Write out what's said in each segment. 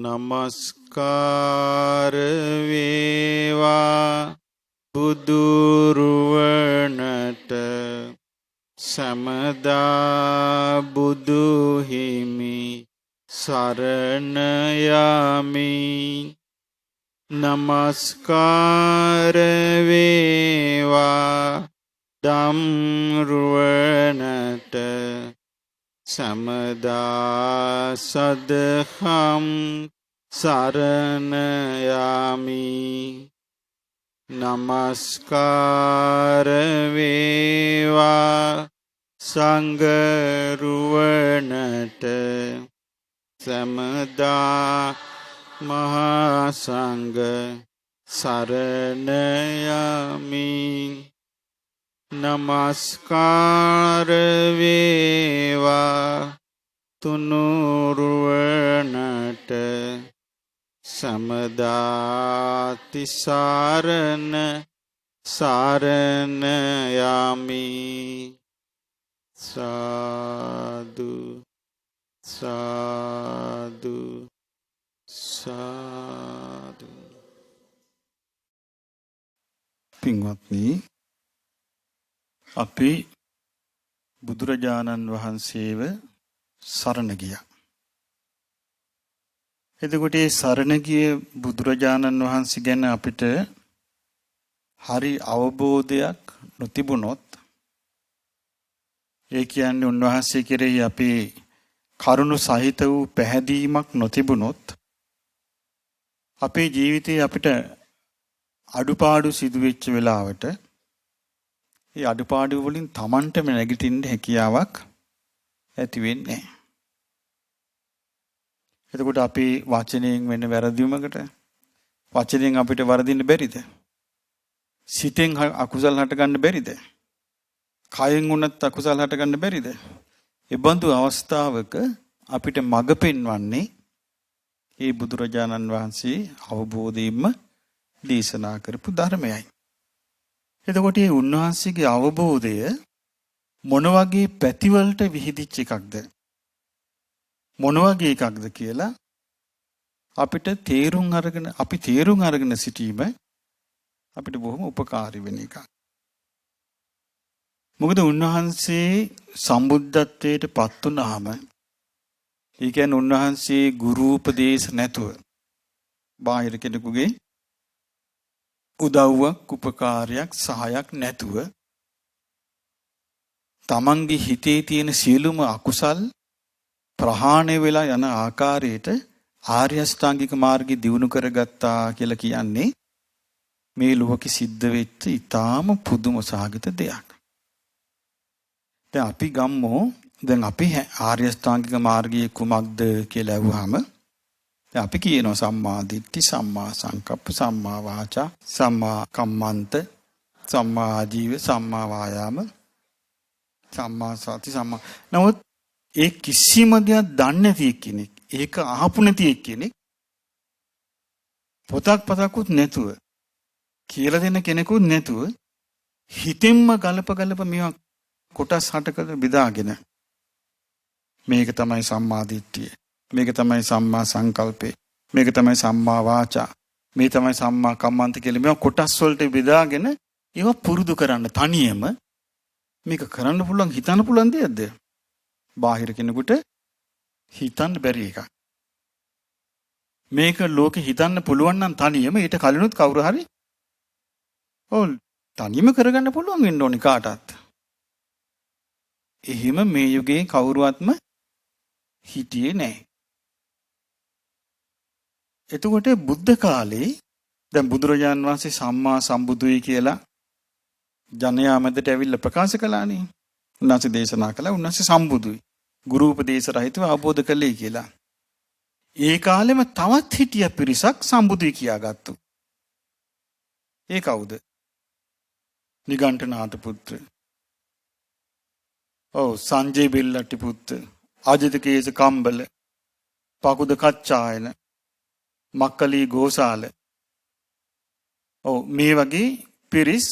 නමස්කාර වේවා බුදුරුවනට සමදා බුදු හිමි සරණ යමි. නමස්කාර වේවා ධම්රුවනට සමදා සදහම් සරණ යමි. නමස්කාර වේවා සංඝරුවනට සමදා මහා සංඝ සරණ යමි. නමස්කාර වේවා තුනුරුවනට සමදා තිසරණ සරණ යමි. සාදු සාදු සාදු. පින්වත්නි, අපි බුදුරජාණන් වහන්සේව සරණ ගියා. එතකොට මේ සරණ ගිය බුදුරජාණන් වහන්සේ ගැන අපිට හරි අවබෝධයක් නොතිබුණොත්, ඒ කියන්නේ උන්වහන්සේ කෙරෙහි අපි කරුණු සහිත වූ පැහැදීමක් නොතිබුණොත්, අපේ ජීවිතේ අපිට අඩුපාඩු සිදු වෙච්ච වෙලාවට ඒ අඩුපාඩු වලින් Tamanටම නැගිටින්න හැකියාවක් ඇති වෙන්නේ නැහැ. එතකොට අපි වචනයෙන් වෙන වැරදීමකට වචනයෙන් අපිට වරදින්න බැරිද? සිතෙන් අකුසල් හට ගන්න බැරිද? කයෙන් උනත් අකුසල් හට ගන්න බැරිද? ඒ බඳු අවස්ථාවක අපිට මඟ පෙන්වන්නේ ඒ බුදුරජාණන් වහන්සේ අවබෝධයෙන්ම දේශනා කරපු ධර්මයයි. එතකොට මේ උන්වහන්සේගේ අවබෝධය මොන වගේ පැතිවලට විහිදිච්ච එකක්ද, මොන වගේ එකක්ද කියලා අපිට තේරුම් අරගෙන සිටීම අපිට බොහොම උපකාරී වෙන එකක්. මොකද උන්වහන්සේ සම්බුද්ධත්වයට පත් වුණාම, ඒ කියන්නේ උන්වහන්සේ ගුරු උපදේශ නැතුව, බාහිර කෙනෙකුගේ උදව්වක් උපකාරයක් සහායක් නැතුව, තමන්ගේ හිතේ තියෙන සියලුම අකුසල් ප්‍රහාණය වෙලා යන ආකාරයට ආර්ය අෂ්ටාංගික මාර්ගය දියුණු කරගත්තා කියලා කියන්නේ මේ ලෝකෙ සිද්ධ වෙච්ච ඊටාම පුදුම සහගත දෙයක්. දැන් අපි ගම්මු, දැන් අපි ආර්ය අෂ්ටාංගික මාර්ගයේ කුමක්ද කියලා අහුවාම දැන් අපි කියනවා සම්මා දිට්ඨි, සම්මා සංකප්ප, සම්මා වාචා, සම්මා කම්මන්ත, සම්මා ආජීව, සම්මා වායාම, සම්මා සති, සම්මා. නමුත් ඒ කිසිම දෙයක් දන්නේ නැති කෙනෙක්, ඒක අහපු නැති කෙනෙක්, පොතක්වත් නැතුව, කියලා දෙන කෙනෙකුත් නැතුව, හිතෙන්ම ගලප මේවා කොටස් හටකට බෙදාගෙන මේක තමයි සම්මා දිට්ඨිය, මේක තමයි සම්මා සංකල්පේ, මේක තමයි සම්මා වාචා, මේ තමයි සම්මා කම්මන්ත කියලා මේවා කොටස් වලට බෙදාගෙන ඒවා පුරුදු කරන්න තනියම මේක කරන්න පුළුවන්, හිතන්න පුළුවන් දෙයක්ද? බාහිර කෙනෙකුට හිතන්න බැරි එකක්. මේක ලෝකෙ හිතන්න පුළුවන් නම් තනියම ඊට කලිනුත් කවුරු හරි තනියම කරගන්න පුළුවන් වෙන්න ඕනි කාටවත්. එහෙම මේ යුගයේ කවුරුවත්ම හිටියේ නැහැ. එතකොට බුද්ධ කාලේ දැන් බුදුරජාන් වහන්සේ සම්මා සම්බුදුයි කියලා ජනයා මැදට ඇවිල්ලා ප්‍රකාශ කළානේ. උන්වහන්සේ දේශනා කළා උන්වහන්සේ සම්බුදුයි, ගුරු උපදේශ රහිතව අවබෝධ කළේ කියලා. ඒ කාලෙම තවත් හිටිය පිරිසක් සම්බුදුයි කියාගත්තු. ඒ කවුද? නිගණ්ඨනාථ පුත්‍ර, සංජය බෙල්ලට්ටි පුත්‍ර, අජිත කේස කම්බල, පකුද කච්චායන, මක්කලී ගෝසාල. මේ වගේ පිරිස්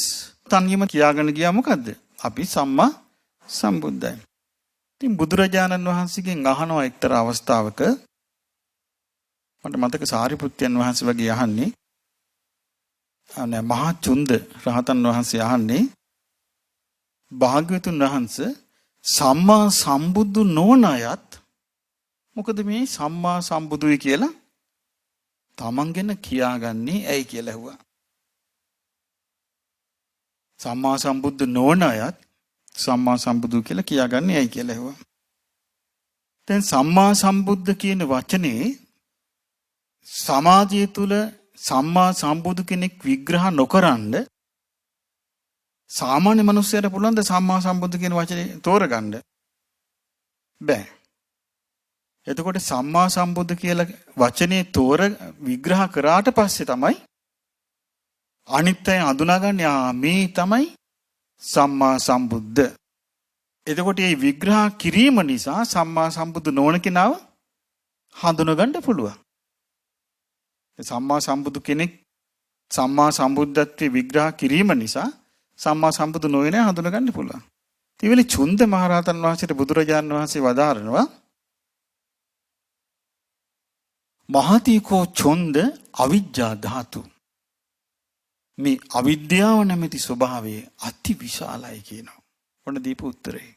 තනියම කියාගෙන ගියා මොකද්ද? අපි සම්මා සම්බුද්දයි. ඉතින් බුදුරජාණන් වහන්සේගෙන් අහනවා එක්තරා අවස්ථාවක, මට මතක සාරිපුත්යන් වහන්සේ වගේ අහන්නේ අනේ මහා චුන්ද රහතන් වහන්සේ අහන්නේ භාග්‍යවතුන් වහන්සේ සම්මා සම්බුදු නොවන අයත් මොකද මේ සම්මා සම්බුදුයි කියලා තමන් ගැන කියාගන්නේ ඇයි කියලා ඇහුවා. සම්මා සම්බුදු නොවන අයත් සම්මා සම්බුදු කියලා කියාගන්නේ ඇයි කියලා ඇහුවා. දැන් සම්මා සම්බුද්ධ කියන වචනේ සමාජය තුල සම්මා සම්බුදු කෙනෙක් විග්‍රහ නොකරනද සාමාන්‍ය මිනිස්සුන්ට පුළුවන් ද සම්මා සම්බුදු කියන වචනේ තෝරගන්න? බෑ. එතකොට සම්මා සම්බුදු කියලා වචනේ විග්‍රහ කරාට පස්සේ තමයි අනිත්‍යය හඳුනාගන්නේ මේ තමයි සම්මා සම්බුද්ධ. එතකොට මේ විග්‍රහ කිරීම නිසා සම්මා සම්බුදු නොවන කෙනාව හඳුනගන්න පුළුවන්. සම්මා සම්බුදු කෙනෙක් සම්මා සම්බුද්ධත්වයේ විග්‍රහ කිරීම නිසා සම්මා සම්බුදු නොවන හඳුනගන්න පුළුවන්. ඊවෙලේ චුන්ද මහරහතන් වහන්සේට බුදුරජාණන් වහන්සේ වදාරනවා මහතීකෝ චොන්ද අවිජ්ජා ධාතු. මේ අවිද්‍යාව නැමැති ස්වභාවය අති විශාලයි කියනවා. ඔන්න දීපු උත්තරේ.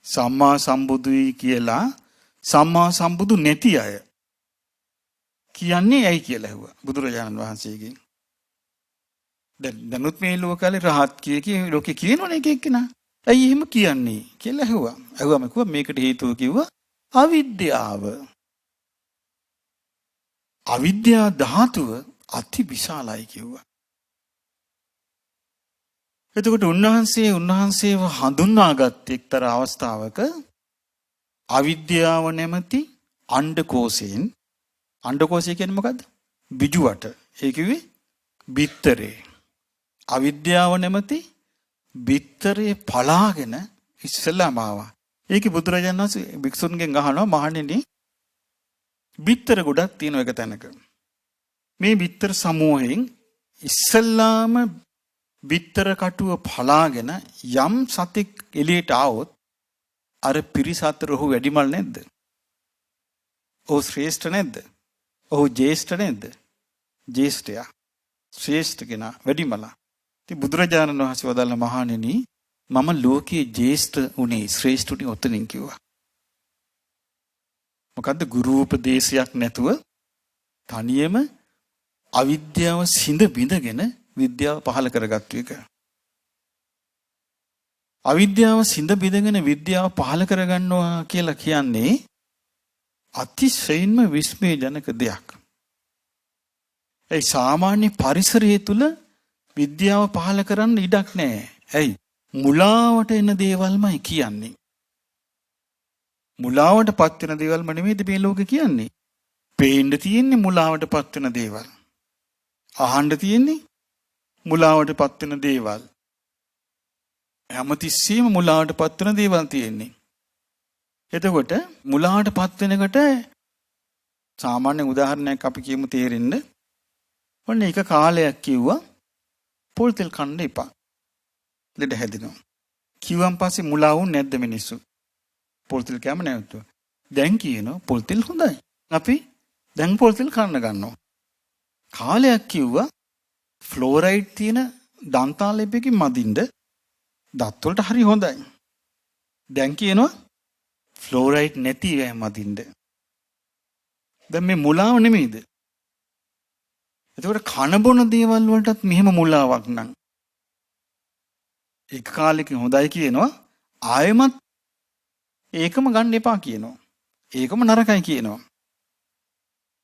සම්මා සම්බුදුයි කියලා සම්මා සම්බුදු නැති අය කියන්නේ ඇයි කියලා ඇහුවා බුදුරජාණන් වහන්සේගෙන්. දැනුත් මේ ලෝකේ රහත් කිය ලෝකේ කියනවනේ එක එක්කෙනා. ඇයි එහෙම කියන්නේ කියලා ඇහුවා. ඇහුවම කිව්වා මේකට හේතුව කිව්වා අවිද්‍යාව. අවිද්‍යා ධාතුව අති විශාලයි කිව්වා. එතකොට උන්වහන්සේව හඳුන්වාගත් එක්තරා අවස්ථාවක අවිද්‍යාව නැමැති අණ්ඩකෝෂයෙන් අණ්ඩකෝෂය කියන්නේ මොකද්ද? බිජුවට. ඒ කිව්වේ බිත්තරේ. අවිද්‍යාව නැමැති බිත්තරේ පලාගෙන ඉස්සෙල්ලාම ආවා. ඒකේ බුදුරජාණන් වහන්සේ භික්ෂුන්ගෙන් අහනවා මහණෙනි බිත්තර ගොඩක් තියෙන එක තැනක. මේ බිත්තර සමූහයෙන් ඉස්සෙල්ලාම බිත්තර කටුව පලාගෙන යම් සතෙක් එළියට ආවොත් අර පිරිස අතර ඔහු වැඩිමල් නැද්ද? ඔහු ශ්‍රේෂ්ඨ නැද්ද? ඔහු ජේෂ්ඨ නැද්ද? ජේෂ්ඨයා. ශ්‍රේෂ්ඨ කෙනා වැඩිමලා. ඉතින් බුදුරජාණන් වහන්සේ වදාළ මහණෙනි මම ලෝකයේ ජේෂ්ඨ උනේ ශ්‍රේෂ්ඨ උනේ ඔතනින් කිව්වා. මොකද්ද? ගුරු උපදේශයක් නැතුව තනියම අවිද්‍යාව සිඳ බිඳගෙන විද්‍යාව පහළ කරගත්තු එක. අවිද්‍යාව සිඳ බිඳගෙන විද්‍යාව පහළ කරගන්නවා කියලා කියන්නේ අතිශයින්ම විස්මයජනක දෙයක්. ඒ සාමාන්‍ය පරිසරය තුල විද්‍යාව පහළ කරන්න ඉඩක් නැහැ. ඇයි? මුලාවට එන දේවල්මයි කියන්නේ. මුලාවට පත් වෙන දේවල්ම නෙමෙයිද මේ ලෝකේ කියන්නේ. පේන්න තියෙන්නේ මුලාවට පත් වෙන දේවල්. අහන්න තියෙන්නේ මුලාවට පත් වෙන දේවල්. හැමතිස්සෙම මුලාවට පත් වෙන දේවල් තියෙන්නේ. එතකොට මුලාවට පත් වෙනකොට සාමාන්‍ය උදාහරණයක් අපි කියමු තේරෙන්න. ඔන්න එක කාලයක් කිව්වා පොල් තෙල් කන්න එපා. ලෙඩ හැදෙනවා. කිව්වන් පස්සේ මුලා වුනේ නැද්ද මිනිස්සු? පොල් තෙල් කෑම නැවතුවා. දැන් කියනවා පොල් තෙල් හොඳයි. අපි දැන් පොල් තෙල් කන්න ගන්නවා. කාලයක් කිව්වා ෆ්ලෝරයිඩ් තියෙන දන්තාලෙපකින් මදින්න දත් වලට හරි හොඳයි. දැන් කියනවා ෆ්ලෝරයිඩ් නැති ඒවා මදින්න. දැන් මේ මුලාව නෙමෙයිද? එතකොට කන බොන දේවල් වලටත් මෙහෙම මුලාවක් නම් එක කාලෙකින් හොඳයි කියනවා ආයෙමත් ඒකම ගන්න එපා කියනවා. ඒකම නරකයි කියනවා.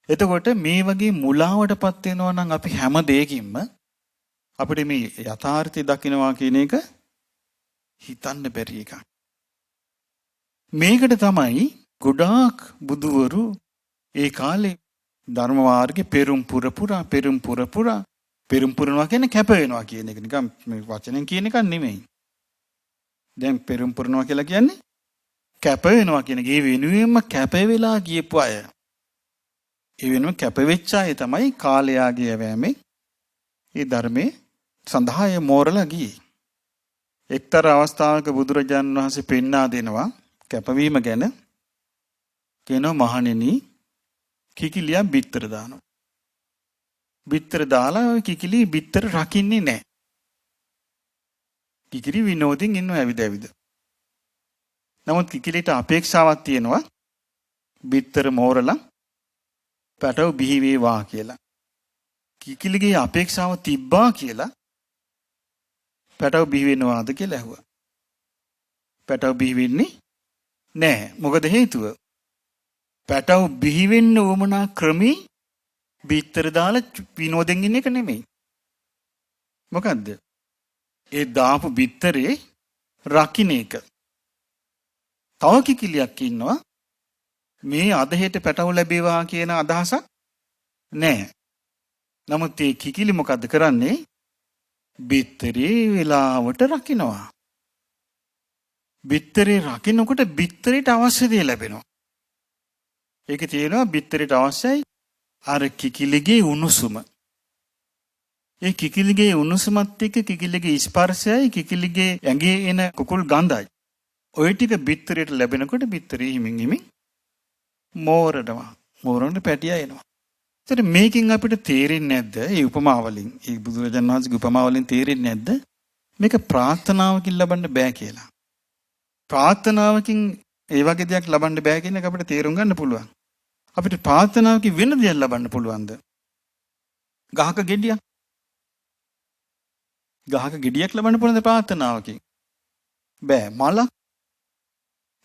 එතකොට මේ වගේ මුලාවටපත් වෙනවා නම් අපි හැම දෙයකින්ම අපිට මේ යථාර්ථය දකින්නවා කියන එක හිතන්න බැරි එකක්. මේකට තමයි ගොඩාක් බුදුවරු ඒ කාලේ ධර්ම මාර්ගේ පෙරම් පුරනවා කියන්නේ කැප වෙනවා කියන එක. නිකන් මේ වචනෙන් කියන එක නෙමෙයි. දැන් පෙරම් පුරනවා කියලා කියන්නේ කැප වෙනවා කියන එක. ඒ වෙනුවෙන්ම කැප වෙලා ගියපු අය. ඒ වෙනුවෙන් කැප වෙච්ච අය තමයි කාලයාගේ යවෑමේ ඒ ධර්මයේ සඳහා ඒ මෝරලා ගියේ. එක්තරා අවස්ථාවක බුදුරජාණන් වහන්සේ පෙන්වා දෙනවා කැපවීම ගැන. කියනවා මහණෙනි කිකිලියා බිත්තර දානවා. බිත්තර දාලා ওই කිකිලි බිත්තර රකින්නේ නැහැ. කිකිලි විනෝදෙන් ඉන්නව ඇවිද ඇවිද. නමුත් කිකිලිට අපේක්ෂාවක් තියෙනවා බිත්තර මෝරලා පැටව බිහි වේවා කියලා. කිකිලිගේ අපේක්ෂාව තිබ්බා කියලා පැටව බිහි වෙනවාද කියලා ඇහුවා. පැටව බිහි වෙන්නේ නැහැ. මොකද හේතුව? පැටව බිහි වෙන්න උවමනා ක්‍රමී බිත්තර දාලා විනෝදෙන් ඉන්න එක නෙමෙයි. මොකද්ද? ඒ දාපු බිත්තරේ රකින්න එක. තව කිකිලියක් ඉන්නවා මේ අදහෙට පැටව ලැබේවා කියන අදහසක් නැහැ. නමුත් ඒ කිකිලි මොකද්ද කරන්නේ? බිත්තරේ වෙලාවට රකින්නවා. බිත්තරේ රකින්නකොට බිත්තරේට අවශ්‍ය දේ ලැබෙනවා. ඒක තියෙනවා බිත්තරේට අවශ්‍යයි අර කිකිලිගේ උණුසුම. ඒ කිකිලිගේ උණුසුමත් එක්ක කිකිලිගේ ස්පර්ශයයි කිකිලිගේ ඇඟේ එන කුකුල් ගඳයි. ඔය ටික බිත්තරේට ලැබෙනකොට බිත්තරේ හිමින් හිමින් මෝරනවා. මෝරන පැටියා එනවා. ඒතර මේකෙන් අපිට තේරෙන්නේ නැද්ද? මේ උපමාවලින්, මේ බුදුරජාණන් වහන්සේගේ උපමාවලින් තේරෙන්නේ නැද්ද? මේක ප්‍රාර්ථනාවකින් ලබන්න බෑ කියලා. ප්‍රාර්ථනාවකින් ඒ වගේ දෙයක් ලබන්න බෑ කියන එක අපිට තේරුම් ගන්න පුළුවන්. අපිට ප්‍රාර්ථනාවකින් වෙන දෙයක් ලබන්න පුළුවන්ද? ගහක ගෙඩියක්. ගහක ගෙඩියක් ලබන්න පුළුවන්ද ප්‍රාර්ථනාවකින්? බෑ. මලක්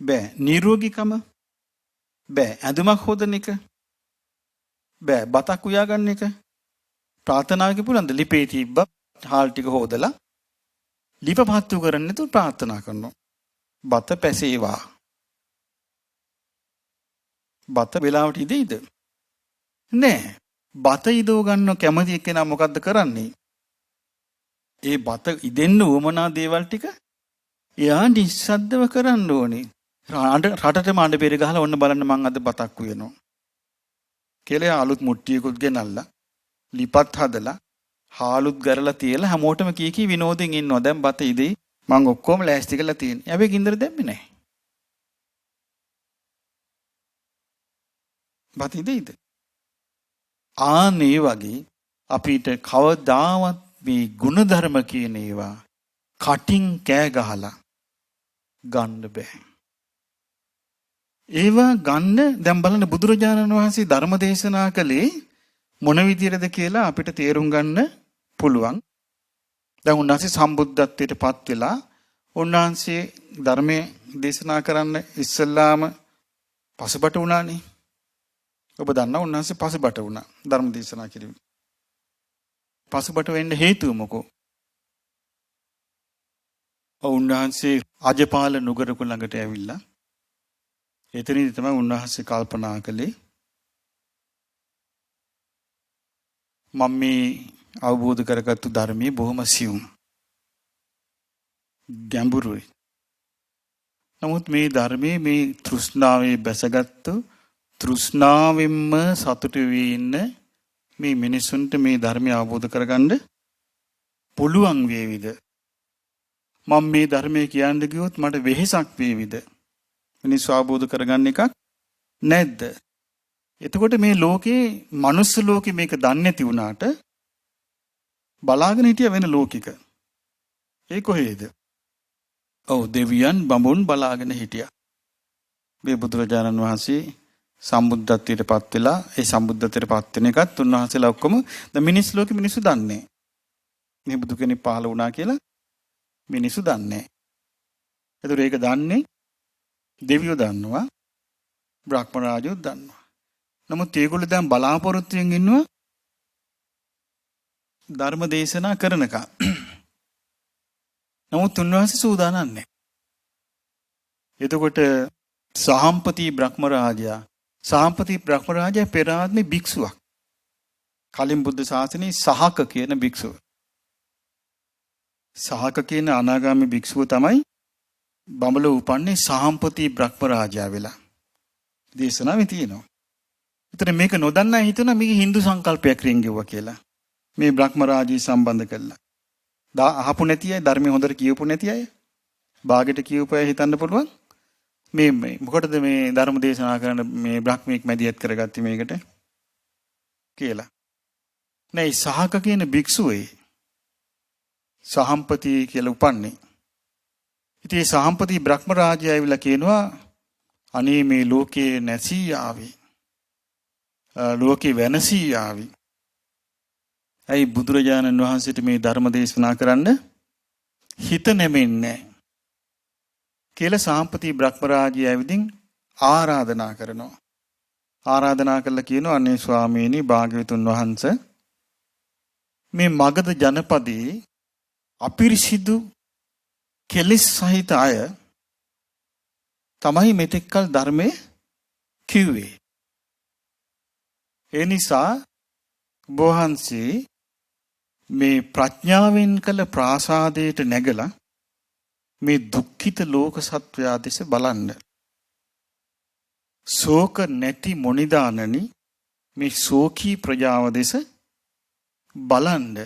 බෑ. නිරෝගීකම බෑ. ඇඳුමක් හොදන එක බෑ. බතක් උයා ගන්න එක ප්‍රාර්ථනාවකින් පුළුවන්ද? ලිපේ තිබ්බ හාල් ටික හොදලා ලිප පහත්තු කරන්නේ නැතුව ප්‍රාර්ථනා කරනවා. බත පැසේවා. බත වෙලාවට ඉදෙයිද? නෑ. බත ඉදව ගන්න කැමති එක්කෙනා මොකද්ද කරන්නේ? ඒ බත ඉදෙන්න උවමනා දේවල් ටික එයා නිස්සද්දව කරන්න ඕනේ. රටටම අඬ බෙර ගහලා ඔන්න බලන්න මං අද බතක් උයනවා. කියලා අලුත් මුට්ටියකුත් ගෙනල්ලා ලිපත් හදලා හාලුත් ගරලා තියලා හැමෝටම කී විනෝදෙන් ඉන්නවා. දැන් බත ඉදෙයි මං ඔක්කොම ලෑස්ති කරලා තියෙනවා. හැබැයි ගින්දර දැම්මේ නැහැ. බත ඉදෙයිද? ආනේ වගේ අපිට කවදාවත් මේ ಗುಣධර්ම කියන ඒවා කටින් කෑ ගහලා ගන්න බෑ. ඒවා ගන්න දැන් බලන්න බුදුරජාණන් වහන්සේ ධර්ම දේශනා කළේ මොන විදියටද කියලා අපිට තේරුම් ගන්න පුළුවන්. දැන් උන්වහන්සේ සම්බුද්ධත්වයට පත් වෙලා උන්වහන්සේ ධර්මයේ දේශනා කරන්න ඉස්සෙල්ලාම පසුබට වුණානේ. ඔබ දන්නා උන්වහන්සේ පසුබට වුණා ධර්ම දේශනා කිරීම. පසුබට වෙන්න හේතුව මොකෝ? උන්වහන්සේ අජපාල නුගරක ළඟට ඇවිල්ලා එතනදී තමයි උන්වහන්සේ කල්පනා කළේ මම මේ අවබෝධ කරගත්තු ධර්මයේ බොහොම සියුම් ගැඹුරුයි. නමුත් මේ ධර්මයේ මේ තෘෂ්ණාවේ බැසගත්තු තෘෂ්ණාවෙන්ම සතුටු වී ඉන්න මේ මිනිසුන්ට මේ ධර්මය අවබෝධ කරගන්න පුළුවන් වේවිද? මම මේ ධර්මයේ කියන්න ගියොත් මට වෙහෙසක් වේවිද? මිනිස්සු අවබෝධ කරගන්න එකක් නැද්ද? එතකොට මේ ලෝකේ මනුස්ස ලෝකේ මේක දන්නේ නැති වුණාට බලාගෙන හිටිය වෙන ලෝකික. ඒ කොහේද? ඔව් දෙවියන් බඹුන් බලාගෙන හිටියා. මේ බුදුරජාණන් වහන්සේ සම්බුද්ධත්වයට පත් වෙලා ඒ සම්බුද්ධත්වයට පත් වෙන එකත් උන්වහන්සේලා ඔක්කොම ද මිනිස් ලෝකෙ මිනිස්සු දන්නේ. මේ බුදු කෙනෙක් පහළ වුණා කියලා මිනිස්සු දන්නේ. ඒතර ඒක දන්නේ දෙවියෝ දන්නවා, බ්‍රහ්ම රාජයෝ දන්නවා. නමුත් ඒගොල්ලෝ දැන් බලාපොරොත්තුෙන් ඉන්නවා ධර්ම දේශනා කරනකම්. නමුත් උන්වහන්සේ සූදානම් නැහැ. එතකොට සාම්පති බ්‍රහ්ම රාජයා පෙර ආත්මේ භික්ෂුවක්. කලින් බුද්ධ ශාසනයේ සහක කියන භික්ෂුව. සහක කියන අනාගාමී භික්ෂුව තමයි බඹලෝ උපන්නේ සාම්පති බ්‍රහ්ම රාජයා වෙලා. දේශනාවේ තියෙනවා. ඒතර මේක නොදන්නා හිතනවා මේක Hindu සංකල්පයක් රින්ගෙවුවා කියලා. මේ බ්‍රහ්ම රාජී සම්බන්ධ කළා. අහපු නැති අය ධර්මයේ හොඳට කියවපු නැති අය බාගෙට කියවපු අය හිතන්න පුළුවන් මේ මොකටද මේ ධර්ම දේශනා කරන මේ බ්‍රහ්මීක් මැදිහත් කරගත්තේ මේකට? කියලා. නෑ සහක කියන භික්ෂුවේ සහම්පති කියලා උපන්නේ. ඉතින් මේ සහම්පති බ්‍රහ්ම රාජය ඇවිල්ලා කියනවා අනේ මේ ලෝකේ නැසී ආවි. ලෝකේ වෙනසී ආවි. ඇයි බුදුරජාණන් වහන්සේට මේ ධර්ම දේශනා කරන්න හිත නැමෙන්නේ කියලා සහම්පති බ්‍රහ්ම රාජය ඇවිදින් ආරාධනා කරනවා. ආරාධනා කළා කියනවා අනේ ස්වාමීනි භාග්‍යවතුන් වහන්සේ මේ මගධ ජනපදයේ අපිරිසිදු කෙලෙස් සහිත අය තමයි මෙතෙක්කල් ධර්මයේ කිව්වේ. ඒ නිසා බෝහන්සේ මේ ප්‍රඥාවෙන් කළ ප්‍රාසාදයට නැගලා මේ දුක්ඛිත ලෝක සත්වයා දෙස බලන්න. ශෝක නැති මොනිදානනි මේ ශෝකී ප්‍රජාව දෙස බලන්න.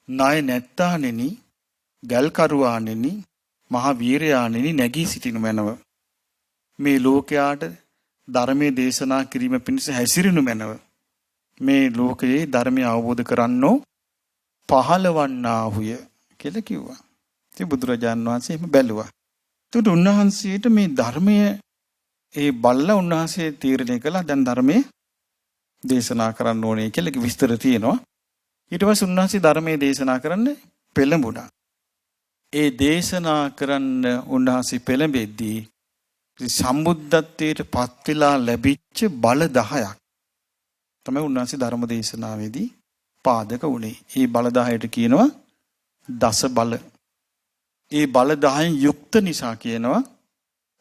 ණය නැත්තානෙනි ගල්කරුවානෙනි මහා වීරයානෙනි නැගී සිටිනු මැනව. මේ ලෝකයාට ධර්මයේ දේශනා කිරීම පිණිස හැසිරෙනු මැනව. මේ ලෝකයේ ධර්මය අවබෝධ කරන්නෝ පහළවන්නාහුය කියලා කිව්වා. ඉතින් බුදුරජාණන් වහන්සේ එහෙම බැලුවා. ඒකට උන්වහන්සේට මේ ධර්මය ඒ බල්ලා උන්වහන්සේ තීරණය කළා දැන් ධර්මයේ දේශනා කරන්න ඕනේ කියලා විස්තර තියෙනවා. ඊට පස්සේ උන්වහන්සේ ධර්මයේ දේශනා කරන්න පෙළඹුණා. ඒ දේශනා කරන්න උන්වහන්සේ පෙළඹෙද්දී සම්බුද්ධත්වයට පත් වෙලා ලැබිච්ච බල 10ක් තමයි උන්වහන්සේ ධර්ම දේශනාවේදී පාදක වුණේ. ඒ බල 10ට කියනවා දස බල. ඒ බල 10න් යුක්ත නිසා කියනවා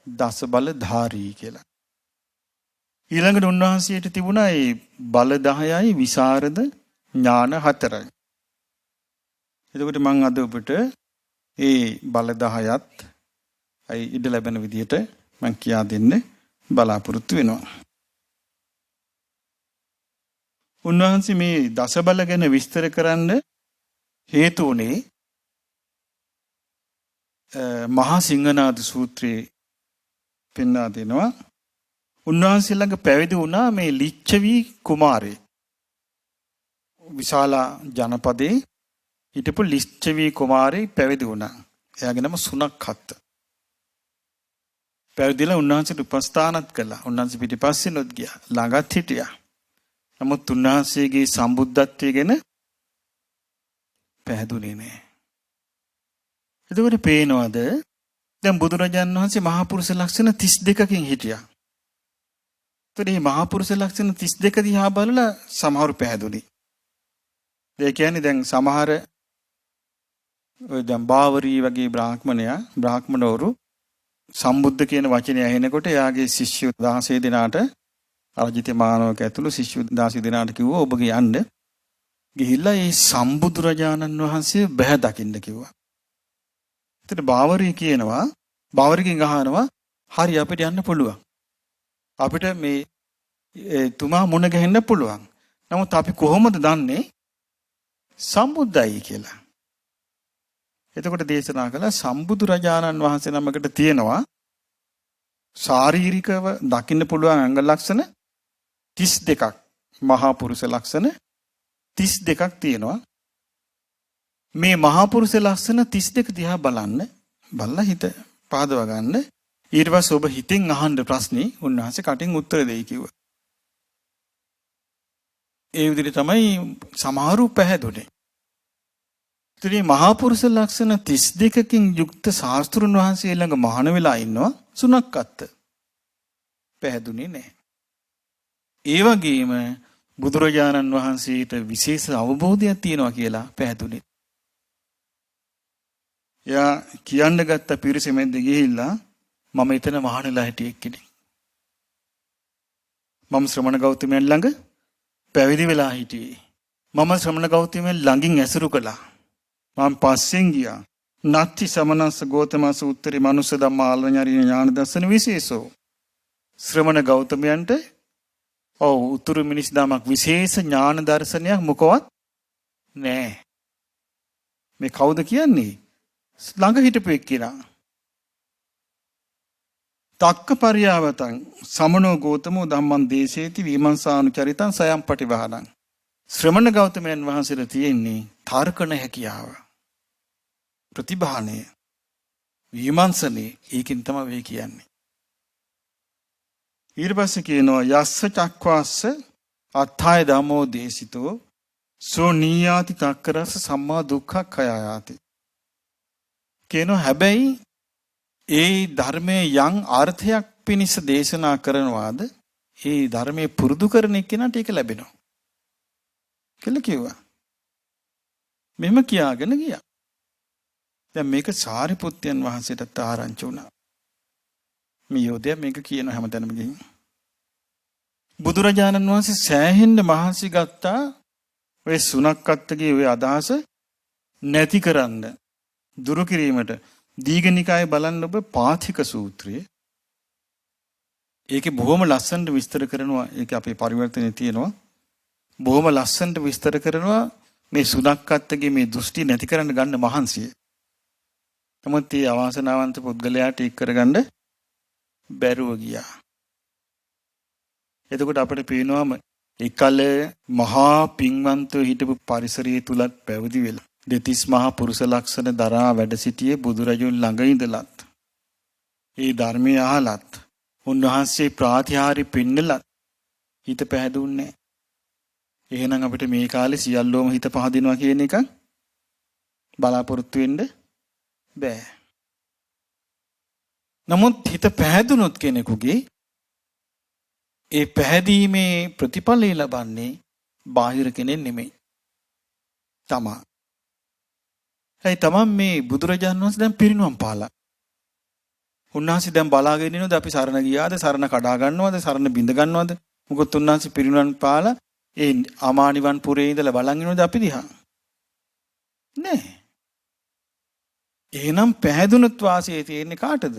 දස බල ධාරී කියලා. ඊළඟට උන්වහන්සේට තිබුණා ඒ බල 10යි විසරද ඥාන 4යි. එතකොට මම අද ඔබට ඒ බල 10ත් අයි ඉඩ ලැබෙන විදිහට මම කියා දෙන්න බලාපොරොත්තු වෙනවා. උන්වහන්සේ මේ දස බල ගැන විස්තර කරන්න හේතු උනේ මහා සිංහනාද සූත්‍රයේ පෙන්වා දෙනවා. උන්වහන්සේ ළඟ පැවිදි වුණා මේ ලිච්ඡවි කුමාරයෙක්. විශාල ජනපදේ හිටපු ලිච්ඡවි කුමාරයෙක් පැවිදි වුණා. එයාගේ නම සුනක්ඛත්. පැවිදිලා උන්වහන්සේට උපස්ථානත් කළා. උන්වහන්සේ පිටිපස්සෙනොත් ගියා. ළඟත් හිටියා. නමුත් උන්වහන්සේගේ සම්බුද්ධත්වය ගැන පැහැදුනේ නෑ. එතකොට පේනවද දැන් බුදුරජාණන් වහන්සේ මහා පුරුෂ ලක්ෂණ 32කින් හිටියා. එතකොට මේ මහා පුරුෂ ලක්ෂණ 32 දිහා බලලා සමහරු පැහැදුනේ. ඒ කියන්නේ දැන් සමහර දැන් බාවරී වගේ බ්‍රාහ්මණවරු සම්බුද්ධ කියන වචනේ ඇහෙනකොට එයාගේ ශිෂ්‍ය 16 දෙනාට අරජිත මානවක ඇතුළු ශිෂ්‍ය 16 දෙනාට කිව්වා ඔබගේ යන්න ගිහිල්ලා මේ සම්බුදුරජාණන් වහන්සේ බැහැ දකින්න කිව්වා. එතන බාවරිකින් අහනවා හරි අපිට යන්න පුළුවන්. අපිට මේ තුමා මුණ ගැහෙන්න පුළුවන්. නමුත් අපි කොහොමද දන්නේ සම්බුද්ධයි කියලා? එතකොට දේශනා කළා සම්බුදුරජාණන් වහන්සේ නමකට තියෙනවා ශාරීරිකව දකින්න පුළුවන් අංග ලක්ෂණ 32ක්. මහා පුරුෂ ලක්ෂණ 32ක් තියෙනවා. මේ මහා පුරුෂ ලක්ෂණ 32 දිහා බලලා හිත පහදව ගන්න. ඊට පස්සේ ඔබ හිතෙන් අහන්න ප්‍රශ්නේ උන්වහන්සේ කටින් උත්තර දෙයි කිව්වා. ඒ විදිහට තමයි සමහරු පැහැදුනේ. ඉතින් මහා පුරුෂ ලක්ෂණ 32කින් යුක්ත ශාස්ත්‍රුන් වහන්සේ ළඟ මහාන වෙලා ඉන්නවා සුනක්කත්. පැහැදුනේ නැහැ. ඒ වගේම බුදුරජාණන් වහන්සේට විශේෂ අවබෝධයක් තියෙනවා කියලා පැහැදුනේ. එයා කියන්න ගත්ත පිරිස මැද්ද ගිහිල්ලා මම එතන මහානලා හිටියෙක් කෙනෙක්. මම ශ්‍රමණ ගෞතමයන් ළඟ පැවිදි වෙලා හිටියේ. මම ශ්‍රමණ ගෞතමයන් ළඟින් ඇසුරු කළා. මම පස්සෙන් ගියා. නත්ති සමනස්ස ගෝතමස උත්තරී මනුස්ස ධම්මාලඤ්ඤාරි ඥාන දර්ශන විශේෂෝ. ශ්‍රමණ ගෞතමයන්ට උතුරු මිනිස් දමක් විශේෂ ඥාන දර්ශනයක් මොකවත් නෑ. මේ කවුද කියන්නේ? ළඟ හිටපු එක්කිනා. තක්ක පරියාවතං සමනෝ ගෝතමෝ ධම්මං දේශේති විමංසානුචරිතං සයම් පටිවහනං. ශ්‍රමණ ගෞතමයන් වහන්සේට තියෙන්නේ තර්කණ හැකියාව. ප්‍රතිභානය, විමර්ශනය, ඒකින් තමයි වෙයි කියන්නේ. ඊට පස්සේ කියනවා යස්ස චක්වාස්ස අත්ථය ධම්මෝ දේශිතෝ සෝ නීයාති තක්කරස සම්මා දුක්ඛක්ඛයාති. කියනවා හැබැයි ඒ ධර්මයේ යම් අර්ථයක් පිණිස දේශනා කරනවාද ඒ ධර්මයේ පුරුදු කරන එක්කෙනාට ඒක ලැබෙනවා කියලා කිව්වා. මෙහෙම කියාගෙන ගියා. දැන් මේක සාරිපුත්යන් වහන්සේටත් ආරංචි වුණා. මේ යෝධය මේක කියන හැමතැනම ගිහින් බුදුරජාණන් වහන්සේ සෑහෙන්න මහන්සි ගත්තා ඔය සුනක්කත්තගේ ඔය අදහස නැති කරන්න, දුරු කිරීමට. දීඝනිකායේ බලන්න ඔබ පාථික සූත්‍රය. ඒකේ බොහොම ලස්සනට විස්තර කරනවා. ඒක අපේ පරිවර්තනයේ තියෙනවා. බොහොම ලස්සනට විස්තර කරනවා මේ සුනක්කත්තගේ මේ දෘෂ්ටි නැති කරන්න ගන්න මහන්සිය. නමුත් මේ අවාසනාවන්ත පුද්ගලයාට ඒක කරගන්න බැරුව ගියා. එතකොට අපිට පේනවාම එකල මහා පින්වන්තව හිටපු පරිසරයේ තුලත් පැවිදි වෙලා දෙතිස් මහා පුරුෂ ලක්ෂණ දරා වැඩ සිටියේ බුදුරජුන් ළඟ ඉඳලත් ඒ ධර්මය අහලත් උන්වහන්සේ ප්‍රාතිහාර්ය පින්නලත් හිත පැහැදුන්නේ. එහෙනම් අපිට මේ කාලේ සියල්ලෝම හිත පහදිනවා කියන එක බලාපොරොත්තු වෙන්න බෑ. නමුත් හිත පැහැදුනොත් කෙනෙකුගේ ඒ පැහැදීමේ ප්‍රතිඵලය ලබන්නේ බාහිර කෙනෙක් නෙමෙයි. තමා. ඒ තමන් මේ බුදුරජාණන් වහන්සේ දැන් පිරිනුවම් පාලා. උන්වහන්සේ දැන් බලාගෙන ඉන්නවද අපි සරණ ගියාද, සරණ කඩා ගන්නවද, සරණ බිඳ ගන්නවද? මොකද උන්වහන්සේ පිරිනුවම් පාලා ඒ අමානිවන් පුරේ ඉඳලා බලන් ඉන්නවද අපි දිහා? නෑ. එහෙනම් පැහැදුනොත් වාසිය තියෙන්නේ කාටද?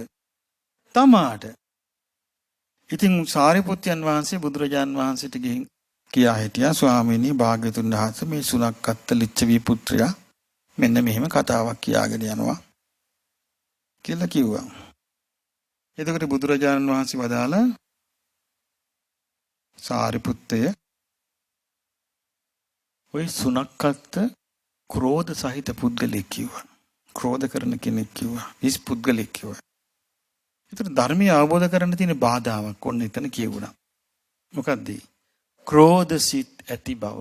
තමාට. ඉතින් සාරිපුත්යන් වහන්සේ බුදුරජාන් වහන්සේට ගිහින් කියා හිටියා ස්වාමීනි භාග්‍යතුන් වහන්සේ මේ සුනක්කත්ත ලිච්ඡවි පුත්‍රයා මෙන්න මෙහෙම කතාවක් කියාගෙන යනවා කියලා කිව්වා. එතකොට බුදුරජාණන් වහන්සේ වදාලා සාරිපුත්තය ඔය සුනක්කත්ත ක්‍රෝධ සහිත පුද්ගලෙක් කිව්වා. ක්‍රෝධ කරන කෙනෙක් කිව්වා. හිස් පුද්ගලෙක් කිව්වා. ඒතර ධර්මය අවබෝධ කරගන්න තියෙන බාධාවක් ඔන්න එතන කියුණා. මොකද්ද? ක්‍රෝධ සිත් ඇති බව.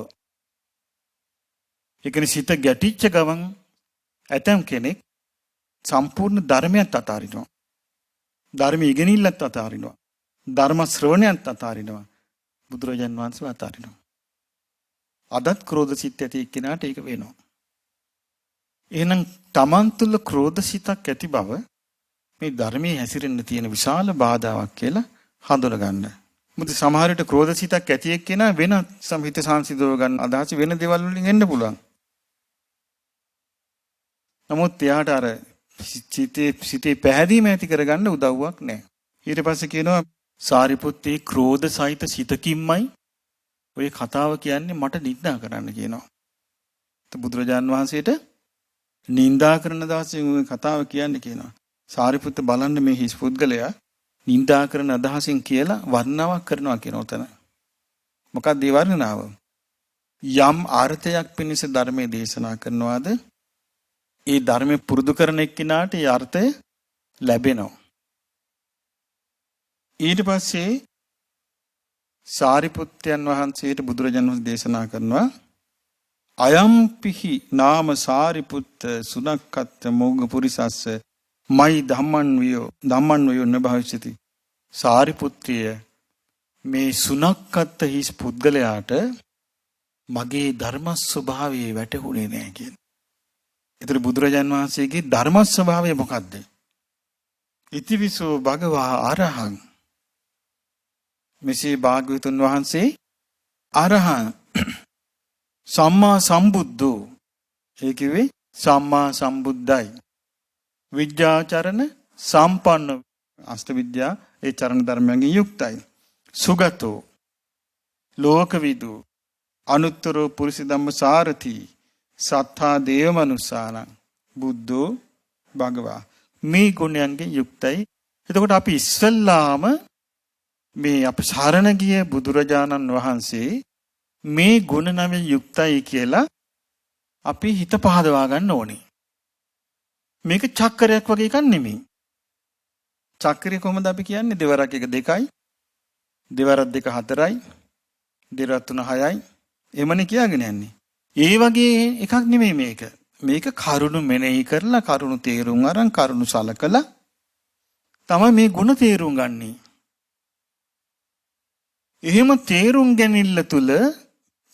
ඒ කියන්නේ සිත ගැටිච්ච ගමන් ඇතම් කෙනෙක් සම්පූර්ණ ධර්මයට අතාරිනවා. ධර්ම ඉගෙනිල්ලත් අතාරිනවා. ධර්ම ශ්‍රවණයත් අතාරිනවා. බුදුරජාන් වහන්සේ අතාරිනවා. අදත් ක්‍රෝධ සිත් ඇති එක්කෙනාට ඒක වෙනවා. එහෙනම් තමන් තුළ ක්‍රෝධ සිතක් ඇති බව මේ ධර්මයේ හැසිරෙන්න තියෙන විශාල බාධාවක් කියලා හඳුනා ගන්න. මොකද සමහර විට ක්‍රෝධ සිතක් ඇති එක්කෙනා වෙන සම්හිත සංසිඳව ගන්න අදහස වෙන දේවල් වලින් එන්න පුළුවන්. නමුත් එයාට අර සිතේ පැහැදීම ඇති කරගන්න උදව්වක් නැහැ. ඊට පස්සේ කියනවා සාරිපුත්තේ ක්‍රෝධ සහිත සිතකින්මයි ඔය කතාව කියන්නේ මට නිඳා කරන්න කියනවා. බුදුරජාන් වහන්සේට නිඳා කරන දවසේ ඔය කතාව කියන්නේ කියනවා. සාරිපුත්ත බලන්න මේ හිස් පුද්ගලයා නිඳා කරන අදහසින් කියලා වර්ණනාවක් කරනවා කියන උතන. මොකක්ද ඒ වර්ණනාව? යම් අර්ථයක් පිණිස ධර්මයේ දේශනා කරනවාද ඒ ධර්මයේ පුරුදු කරන එක්කිනාට ඒ අර්ථය ලැබෙනවා. ඊට පස්සේ සාරිපුත්තයන් වහන්සේට බුදුරජාණන් වහන්සේ දේශනා කරනවා අයම්පිහි නාම සාරිපුත්ත සුනක්කත්ත මොග්ග පුරිසස්ස මයි ධම්මන් වයෝ නභවිෂති. සාරිපුත්‍රය මේ සුනක්කත්ත හිස් පුද්ගලයාට මගේ ධර්ම ස්වභාවය වැටහුනේ නැහැ කියන. ඒතර බුදුරජාන් වහන්සේගේ ධර්ම ස්වභාවය මොකද්ද? ඉතිවිසෝ භගවා අරහං. මෙසේ භාග්‍යවතුන් වහන්සේ අරහං සම්මා සම්බුද්ධෝ. ඒ කිව්වේ සම්මා සම්බුද්ධයි. විද්‍යාචරණ සම්පන්න අෂ්ට විද්‍යා ඒ චරණ ධර්මයන්ගෙන් යුක්තයි. සුගතෝ ලෝකවිදු අනුත්තරෝ පුරිස ධම්ම සාරති සත්තා දේව මනුස්සාන බුද්ධෝ භගවා. මේ ගුණයන්ගෙන් යුක්තයි. එතකොට අපි ඉස්සල්ලාම මේ අප සරණ ගිය බුදුරජාණන් වහන්සේ මේ ගුණ නමෙන් යුක්තයි කියලා අපි හිත පහදවා ගන්න ඕනේ. මේක චක්‍රයක් වගේ එකක් නෙමෙයි. චක්‍රය කොහොමද අපි කියන්නේ? දෙවරක් 1 2යි, දෙවරක් 2 4යි, දෙවරක් 3 6යි. එමනේ කියාගෙන යන්නේ. ඒ වගේ එකක් නෙමෙයි මේක. මේක කරුණු මෙනෙහි කරලා කරුණු තේරුම් අරන් කරුණු සලකලා තමයි මේ ගුණ තේරුම් ගන්නේ. එහෙම තේරුම් ගැනීම තුළ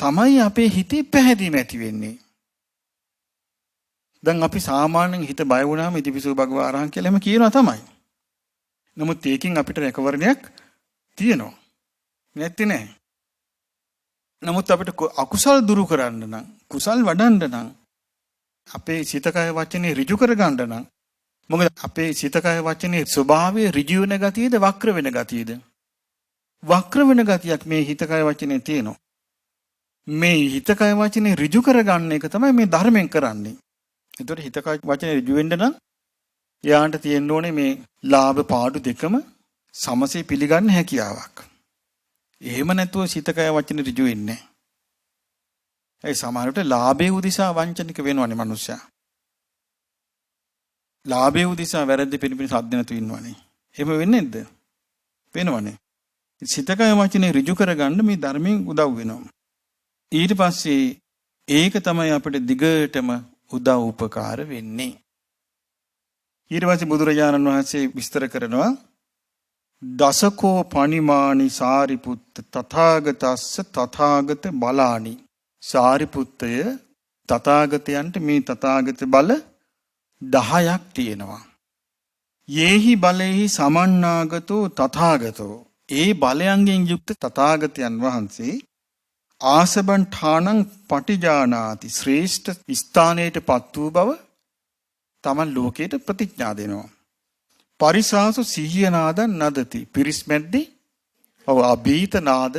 තමයි අපේ හිතේ පැහැදීම ඇති වෙන්නේ. දැන් අපි සාමාන්‍යයෙන් හිත බය වුණාම ඉතිපිසෝ භගවා අරහං කියලා එහෙම කියනවා තමයි. නමුත් ඒකෙන් අපිට රැකවරණයක් තියෙනවා. නැත්තේ නෑ. නමුත් අපිට අකුසල් දුරු කරන්න නම්, කුසල් වඩන්න නම් අපේ සිත කය වචනේ ඍජු කර ගන්න නම්, මොකද අපේ සිත කය වචනේ ස්වභාවය ඍජු වෙන ගතියද වක්‍ර වෙන ගතියද? වක්‍ර වෙන ගතියක් මේ හිත කය වචනේ තියෙනවා. මේ හිත කය වචනේ ඍජු කරගන්න එක තමයි මේ ධර්මයෙන් කරන්නේ. ඒතකොට හිත කය වචනේ ඍජු වෙන්න නම් යාන්ට තියෙන්න ඕනේ මේ ලාභ පාඩු දෙකම සමසේ පිළිගන්න හැකියාවක්. එහෙම නැතුව සිත කය වචනේ ඍජු වෙන්නේ නැහැ. ඒ සමහරවිට ලාභයේ උදිසා වංචනික වෙනවනේ මිනිස්සයා. ලාභයේ උදිසා වැරදි පිළිපින සද්ද නැතු ඉන්නවනේ. එහෙම වෙන්නේ නැද්ද? වෙනවනේ. සිත කය වචනේ ඍජු කරගන්න මේ ධර්මයෙන් උදව් වෙනවා. ඊට පස්සේ ඒක තමයි අපිට දිගටම උදව් උපකාර වෙන්නේ. ඊට පස්සේ බුදුරජාණන් වහන්සේ විස්තර කරනවා දසකෝ පනිමානි සාරිපුත්ත තථාගතස්ස තථාගත බලානි. සාරිපුත්තය තථාගතයන්ට මේ තථාගත බල 10ක් තියෙනවා. යේහි බලේහි සමන්නාගතෝ තථාගතෝ. ඒ බලයන්ගෙන් යුක්ත තථාගතයන් වහන්සේ ආසබන් ඨානං පටිජානාති. ශ්‍රේෂ්ඨ ස්ථානයට පත් වූ බව තමන් ලෝකයට ප්‍රතිඥා දෙනවා. පරිසාසු සිහිය නාදන් නදති. පිරිස් මැද්දේ අභීත නාද,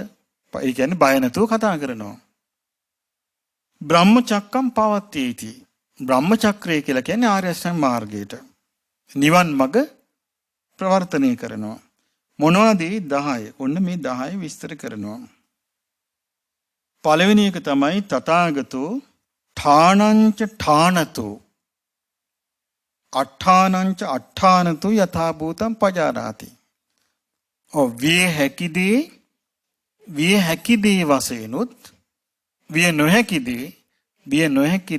ඒ කියන්නේ බය නැතුව කතා කරනවා. බ්‍රහ්මචක්කම් පවත්තේති. බ්‍රහ්මචක්‍රය කියලා කියන්නේ ආර්ය අෂ්ටාංග මාර්ගයට නිවන් මඟ ප්‍රවර්තනය කරනවා. මොනවද 10? ඔන්න මේ 10 විස්තර කරනවා. පළවෙනි එක තමයි තථාගතෝ ඨානංච ඨානතෝ අට්ඨානංච අට්ඨානතෝ යථා භූතං පජානාති. විය හැකි දේ වශයෙන්ුත් විය නොහැකි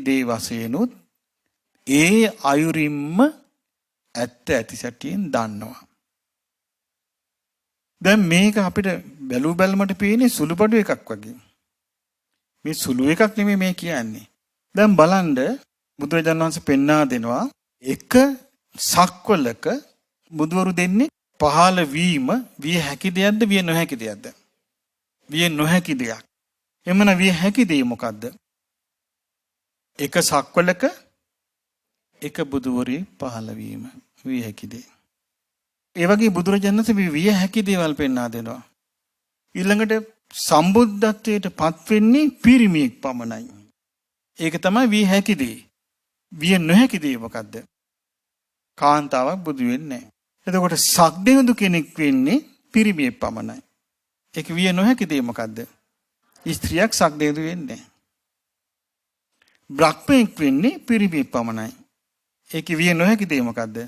දේ වශයෙන්ුත් ඒ අයුරින්ම ඇත්ත ඇති සැටියෙන් දන්නවා. දැන් මේක අපිට බැලු බැලමට පේන්නේ සුළුපටු එකක් වගේ. මේ සුළු එකක් නෙමෙයි මේ කියන්නේ. දැන් බලන්න බුදුරජාණන් වහන්සේ පෙන්වා දෙනවා එක සක්වලක බුදවරු දෙන්නේ පහළ වීම විය හැකි දෙයක්ද විය නොහැකි දෙයක්ද? විය නොහැකි දෙයක්. එමන විය හැකි දෙය මොකද්ද? එක සක්වලක එක බුදවරේ පහළ වීම විය හැකි දෙය. ඒ වගේ බුදුරජාණන් වහන්සේ විය හැකි දේවල් පෙන්වා දෙනවා. ඊළඟට සම්බුද්ධත්වයට පත් වෙන්නේ පිරිමියෙක් පමණයි. ඒක තමයි විය හැකි දේ. විය නොහැකි දේ මොකද්ද? කාන්තාවක් බුදු වෙන්නේ නැහැ. එතකොට සක්දෙවිඳු කෙනෙක් වෙන්නේ පිරිමියෙක් පමණයි. ඒක විය නොහැකි දේ මොකද්ද? ස්ත්‍රියක් සක්දෙවිඳු වෙන්නේ නැහැ. බ්‍රහ්මෙක් වෙන්නේ පිරිමියෙක් පමණයි. ඒක විය නොහැකි දේ මොකද්ද?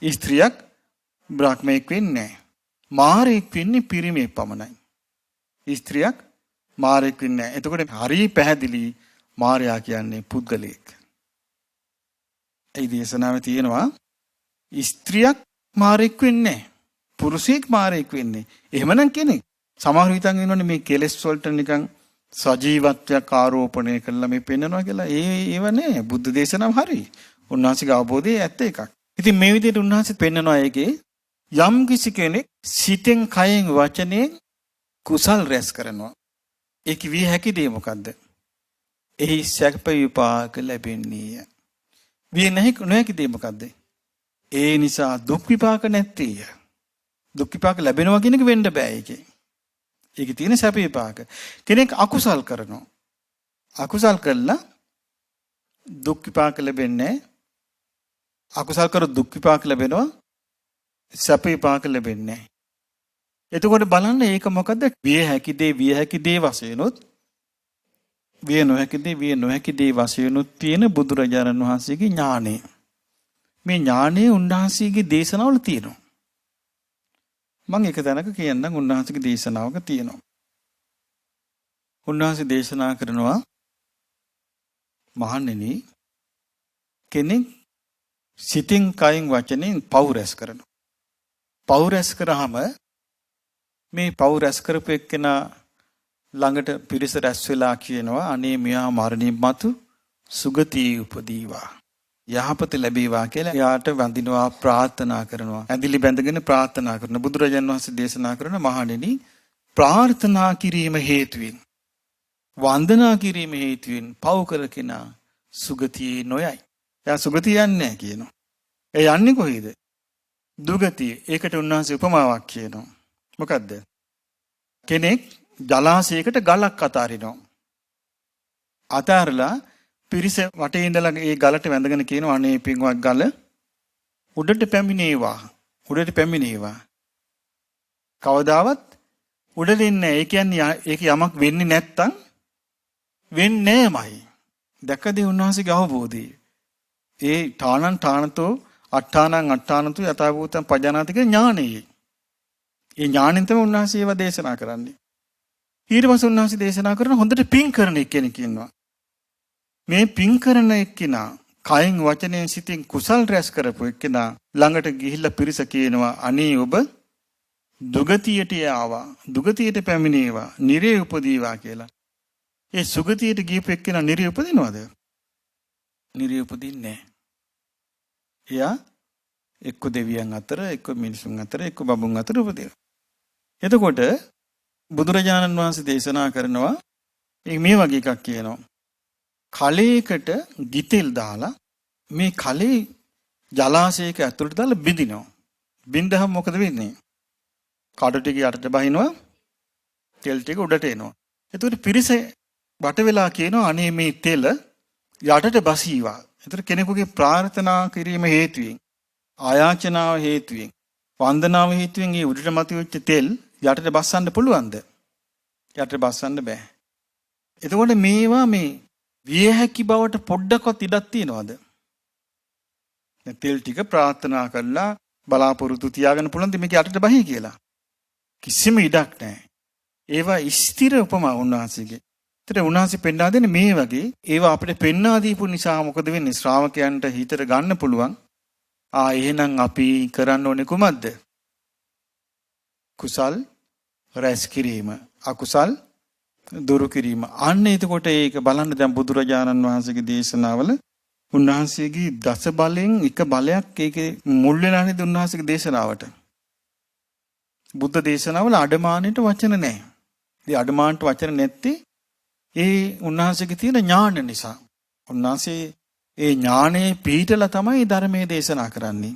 ස්ත්‍රියක් බ්‍රහ්මෙක් වෙන්නේ නැහැ. මාරයෙක් වෙන්නේ පිරිමියෙක් පමණයි. ස්ත්‍රියක් මාරයෙක් වෙන්නේ නැහැ. එතකොට හරි පැහැදිලි මාරයා කියන්නේ පුද්ගලයෙක්. ඒ දේශනාවේ තියෙනවා ස්ත්‍රියක් මාරයෙක් වෙන්නේ නැහැ. පුරුෂයෙක් මාරයෙක් වෙන්නේ. එහෙමනම් කෙනෙක් සමහර විටන් වෙනවනේ මේ කෙලෙස් වලට නිකන් සජීවත්වයක් ආරෝපණය කළා මේ පෙන්නනවා කියලා. ඒව නෑ. බුද්ධ දේශනාව හරි. උන්වහන්සේගේ අවබෝධය ඇත්ත එකක්. ඉතින් මේ විදිහට උන්වහන්සේ පෙන්නනවා ඒකේ යම් කිසි කෙනෙක් සිතෙන් කයෙන් වචනයෙන් කුසල් රැස් කරනවා. ඒක විය හැකි දේ මොකද්ද? එහි සැප විපාක ලැබෙන්නේ. විය නොහැකි දේ මොකද්ද? ඒ නිසා දුක් විපාක නැත්තේය. දුක් විපාක ලැබෙනවා කියන එක වෙන්න බෑ ඒකේ. ඒකේ තියෙන සැප විපාක. කෙනෙක් අකුසල් කරනවා. අකුසල් කළා දුක් විපාක ලැබෙන්නේ. අකුසල් කර දුක් විපාක ලැබෙනවා. සැප විපාක ලැබෙන්නේ නැහැ. එතකොට බලන්න ඒක මොකද්ද? විය හැකි දේ වශයෙන්ොත් විය නොහැකි දේ වශයෙන්ුත් තියෙන බුදුරජාණන් වහන්සේගේ ඥානෙ. මේ ඥානෙ උන්වහන්සේගේ දේශනාවල තියෙනවා. මම එක තැනක කියන්නම් උන්වහන්සේගේ දේශනාවක තියෙනවා. උන්වහන්සේ දේශනා කරනවා මහණෙනි කෙනෙක් සිතින් කයින් වචනෙන් පව් රැස් කරනවා. පව් රැස් කරාම මේ පව් රැස් කරපු එක්කෙනා ළඟට පිරිස රැස් වෙලා කියනවා අනේ මෙයා මරණින් මතු සුගතියේ උපදීවා. යහපත ලැබේවා කියලා එයාට වඳිනවා ප්‍රාර්ථනා කරනවා. ඇඳිලි බැඳගෙන ප්‍රාර්ථනා කරන බුදුරජාණන් වහන්සේ දේශනා කරන මහණෙනි ප්‍රාර්ථනා කිරීම හේතුවෙන් වන්දනා කිරීම හේතුවෙන් පව් කර කෙනා සුගතියේ නොයයි. එයා සුගතිය යන්නේ නැහැ කියනවා. ඒ යන්නේ කොහේද? දුගතිය. ඒකට උන්වහන්සේ උපමාවක් කියනවා. මොකද්ද? කෙනෙක් ජලාශයකට ගලක් අතාරිනවා. අතාරලා පිරිස වටේ ඉඳලා ඒ ගලට වැඳගෙන කියනවා අනේ පින්වත් ගල උඩට පැමිණේවා. උඩට පැමිණේවා. කවදාවත් උඩට එන්නේ. ඒ කියන්නේ ඒක යමක් වෙන්නේ නැත්තම් වෙන්නේ නැමයි. දැකදී උන්වහන්සේගේ අවබෝධය. ඒ ඨානන්තෝ අට්ඨානං යථාභූතං පජානාති කියන ඥානෙයි. ඒ ඥාණයෙන් තමයි උන්වහන්සේ ඒවා දේශනා කරන්නේ. ඊට පස්සේ උන්වහන්සේ දේශනා කරන හොඳට පින් කරන කෙනෙක් ඉන්නවා. මේ පින් කරන එක්කිනා කයින් වචනයෙන් සිතින් කුසල් රැස් කරපු එක්කිනා ළඟට ගිහිල්ලා පිරිස කියනවා අනේ ඔබ දුගතියට ආවා. දුගතියට පැමිණේවා. නිරේ උපදීවා කියලා. ඒ සුගතියට ගියපු එක්කිනා නිරේ උපදිනවද? නිරේ උපදින්නේ නැහැ. එයා එක්ක දෙවියන් අතර, එක්ක මිනිසුන් අතර, එක්ක බඹුන් අතර උපදිනවා. එතකොට බුදුරජාණන් වහන්සේ දේශනා කරනවා මේ වගේ එකක් කියනවා. කලයකට ගිතෙල් දාලා මේ කලේ ජලාශයක ඇතුළට දාලා බිඳිනවා. බින්දහම මොකද වෙන්නේ? කඩ ටික යටට බහිනවා, තෙල් ටික උඩට එනවා. එතකොට පිරිස වට වෙලා කියනවා අනේ මේ තෙල යටට බසීවා. එතකොට කෙනෙකුගේ ප්‍රාර්ථනා කිරීම හේතුවෙන්, ආයාචනාව හේතුවෙන්, වන්දනාව හේතුවෙන් මේ උඩට මතුවෙච්ච තෙල් යටට බස්සන්න පුළුවන්ද? යටට බස්සන්න බෑ. එතකොට මේවා මේ විය හැකි බවට පොඩ්ඩක්වත් ඉඩක් තියනවද? දැන් තෙල් ටික ප්‍රාර්ථනා කරලා බලාපොරොත්තු තියාගෙන පුළුවන්ද මේක යටට බහී කියලා? කිසිම ඉඩක් නැහැ. ඒවා ස්ථිර උපමා උන්වහන්සේගේ. ඒතර උන්වහන්සේ පෙන්වා දෙන්නේ මේ වගේ ඒවා අපිට පෙන්වා දීපු නිසා මොකද වෙන්නේ? ශ්‍රාවකයන්ට හිතට ගන්න පුළුවන්. එහෙනම් අපි කරන්න ඕනේ කුමක්ද? කුසල් රැස් කිරීම, අකුසල් දුරු කිරීම. අන්න එතකොට ඒක බලන්න දැන් බුදුරජාණන් වහන්සේගේ දේශනාවල උන්වහන්සේගේ දස බලෙන් එක බලයක් ඒකේ මුල් වෙලා නේද උන්වහන්සේගේ දේශනාවට. බුද්ධ දේශනාවල අඩමාණයට වචන නැහැ. ඒ අඩමාණට වචන නැත්තේ ඒ උන්වහන්සේගේ තියෙන ඥාන නිසා. උන්වහන්සේ ඒ ඥානයේ පිහිටලා තමයි ධර්මයේ දේශනා කරන්නේ.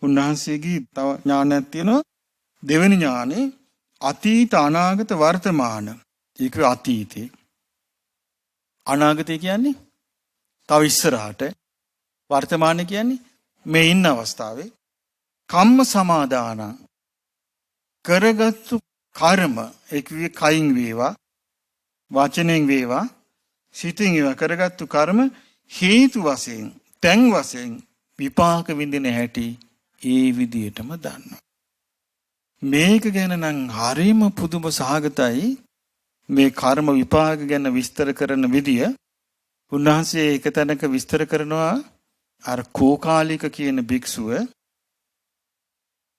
උන්වහන්සේගේ තව ඥානයක් තියෙනවා. දෙවෙනි ඥානේ අතීත අනාගත වර්තමාන. ඒක අතීතේ. අනාගතේ කියන්නේ තව ඉස්සරහට. වර්තමානයේ කියන්නේ මේ ඉන්න අවස්ථාවේ. කම්ම සමාදාන කරගත්තු කර්ම ඒක කයින් වේවා වචනෙන් වේවා සිතින් වේවා කරගත්තු කර්ම හේතු වශයෙන් තැන් වශයෙන් විපාක විඳින හැටි ඒ විදියටම දන්නවා. මේක ගැන නම් හරිම පුදුම සහගතයි. මේ කර්ම විපාක ගැන විස්තර කරන විදිය උන්වහන්සේ එක තැනක විස්තර කරනවා. අර කෝකාලික කියන භික්ෂුව,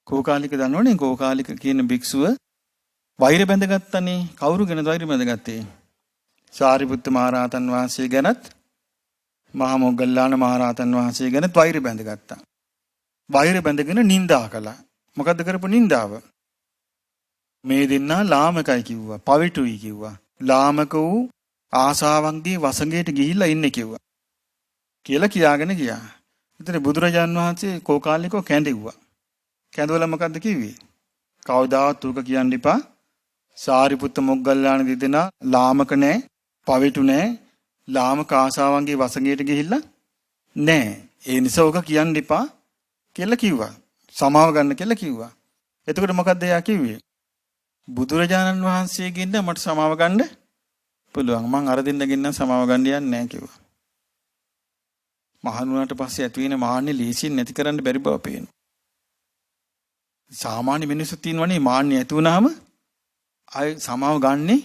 කෝකාලික දන්නවනේ, කෝකාලික කියන භික්ෂුව වෛර බැඳගත්තනේ. කවුරු ගැනද වෛර බැඳගත්තේ? සාරිපුත්ත මහරහතන් වහන්සේ ගැනත් මහා මොග්ගල්ලාන මහරහතන් වහන්සේ ගැනත් වෛර බැඳගත්තා. වෛර බැඳගෙන නිඳා කළා. මොකද්ද කරපු නිඳාව? මේ දෙන්නා ලාමකයි කිව්වා, පවිටුයි කිව්වා. ලාමක වූ ආසාවන්ගේ වසඟයට ගිහිල්ලා ඉන්නේ කිව්වා. කියලා කියාගෙන ගියා. ඉතින් බුදුරජාන් වහන්සේ කෝකාලිකව කැඳෙව්වා. කැඳවලා මොකද්ද කිව්වේ? කවදාවත් උක කියන්න එපා. සාරිපුත්ත මොග්ගල්ලාන දෙදෙනා ලාමක නැහැ, පවිටු නැහැ, ලාමක ආසාවන්ගේ වසඟයට ගිහිල්ලා නැහැ. ඒ නිසා උක කියන්න එපා කියලා කිව්වා. සමාව ගන්න කියලා කිව්වා. එතකොට මොකද්ද එයා කිව්වේ? බුදුරජාණන් වහන්සේගෙන් මට සමාව ගන්න පුළුවන්. මං අර දෙන්න ගෙන්න සමාව ගන්න යන්නේ නැහැ කිව්වා. මහණුණාට පස්සේ ඇති වෙන මාන්නේ ලීසියෙන් නැති කරන්න බැරි බව පේනවා. සාමාන්‍ය මිනිස්සු තියෙනවනේ මාන්නේ ඇති වුනහම අය සමාව ගන්නෙ.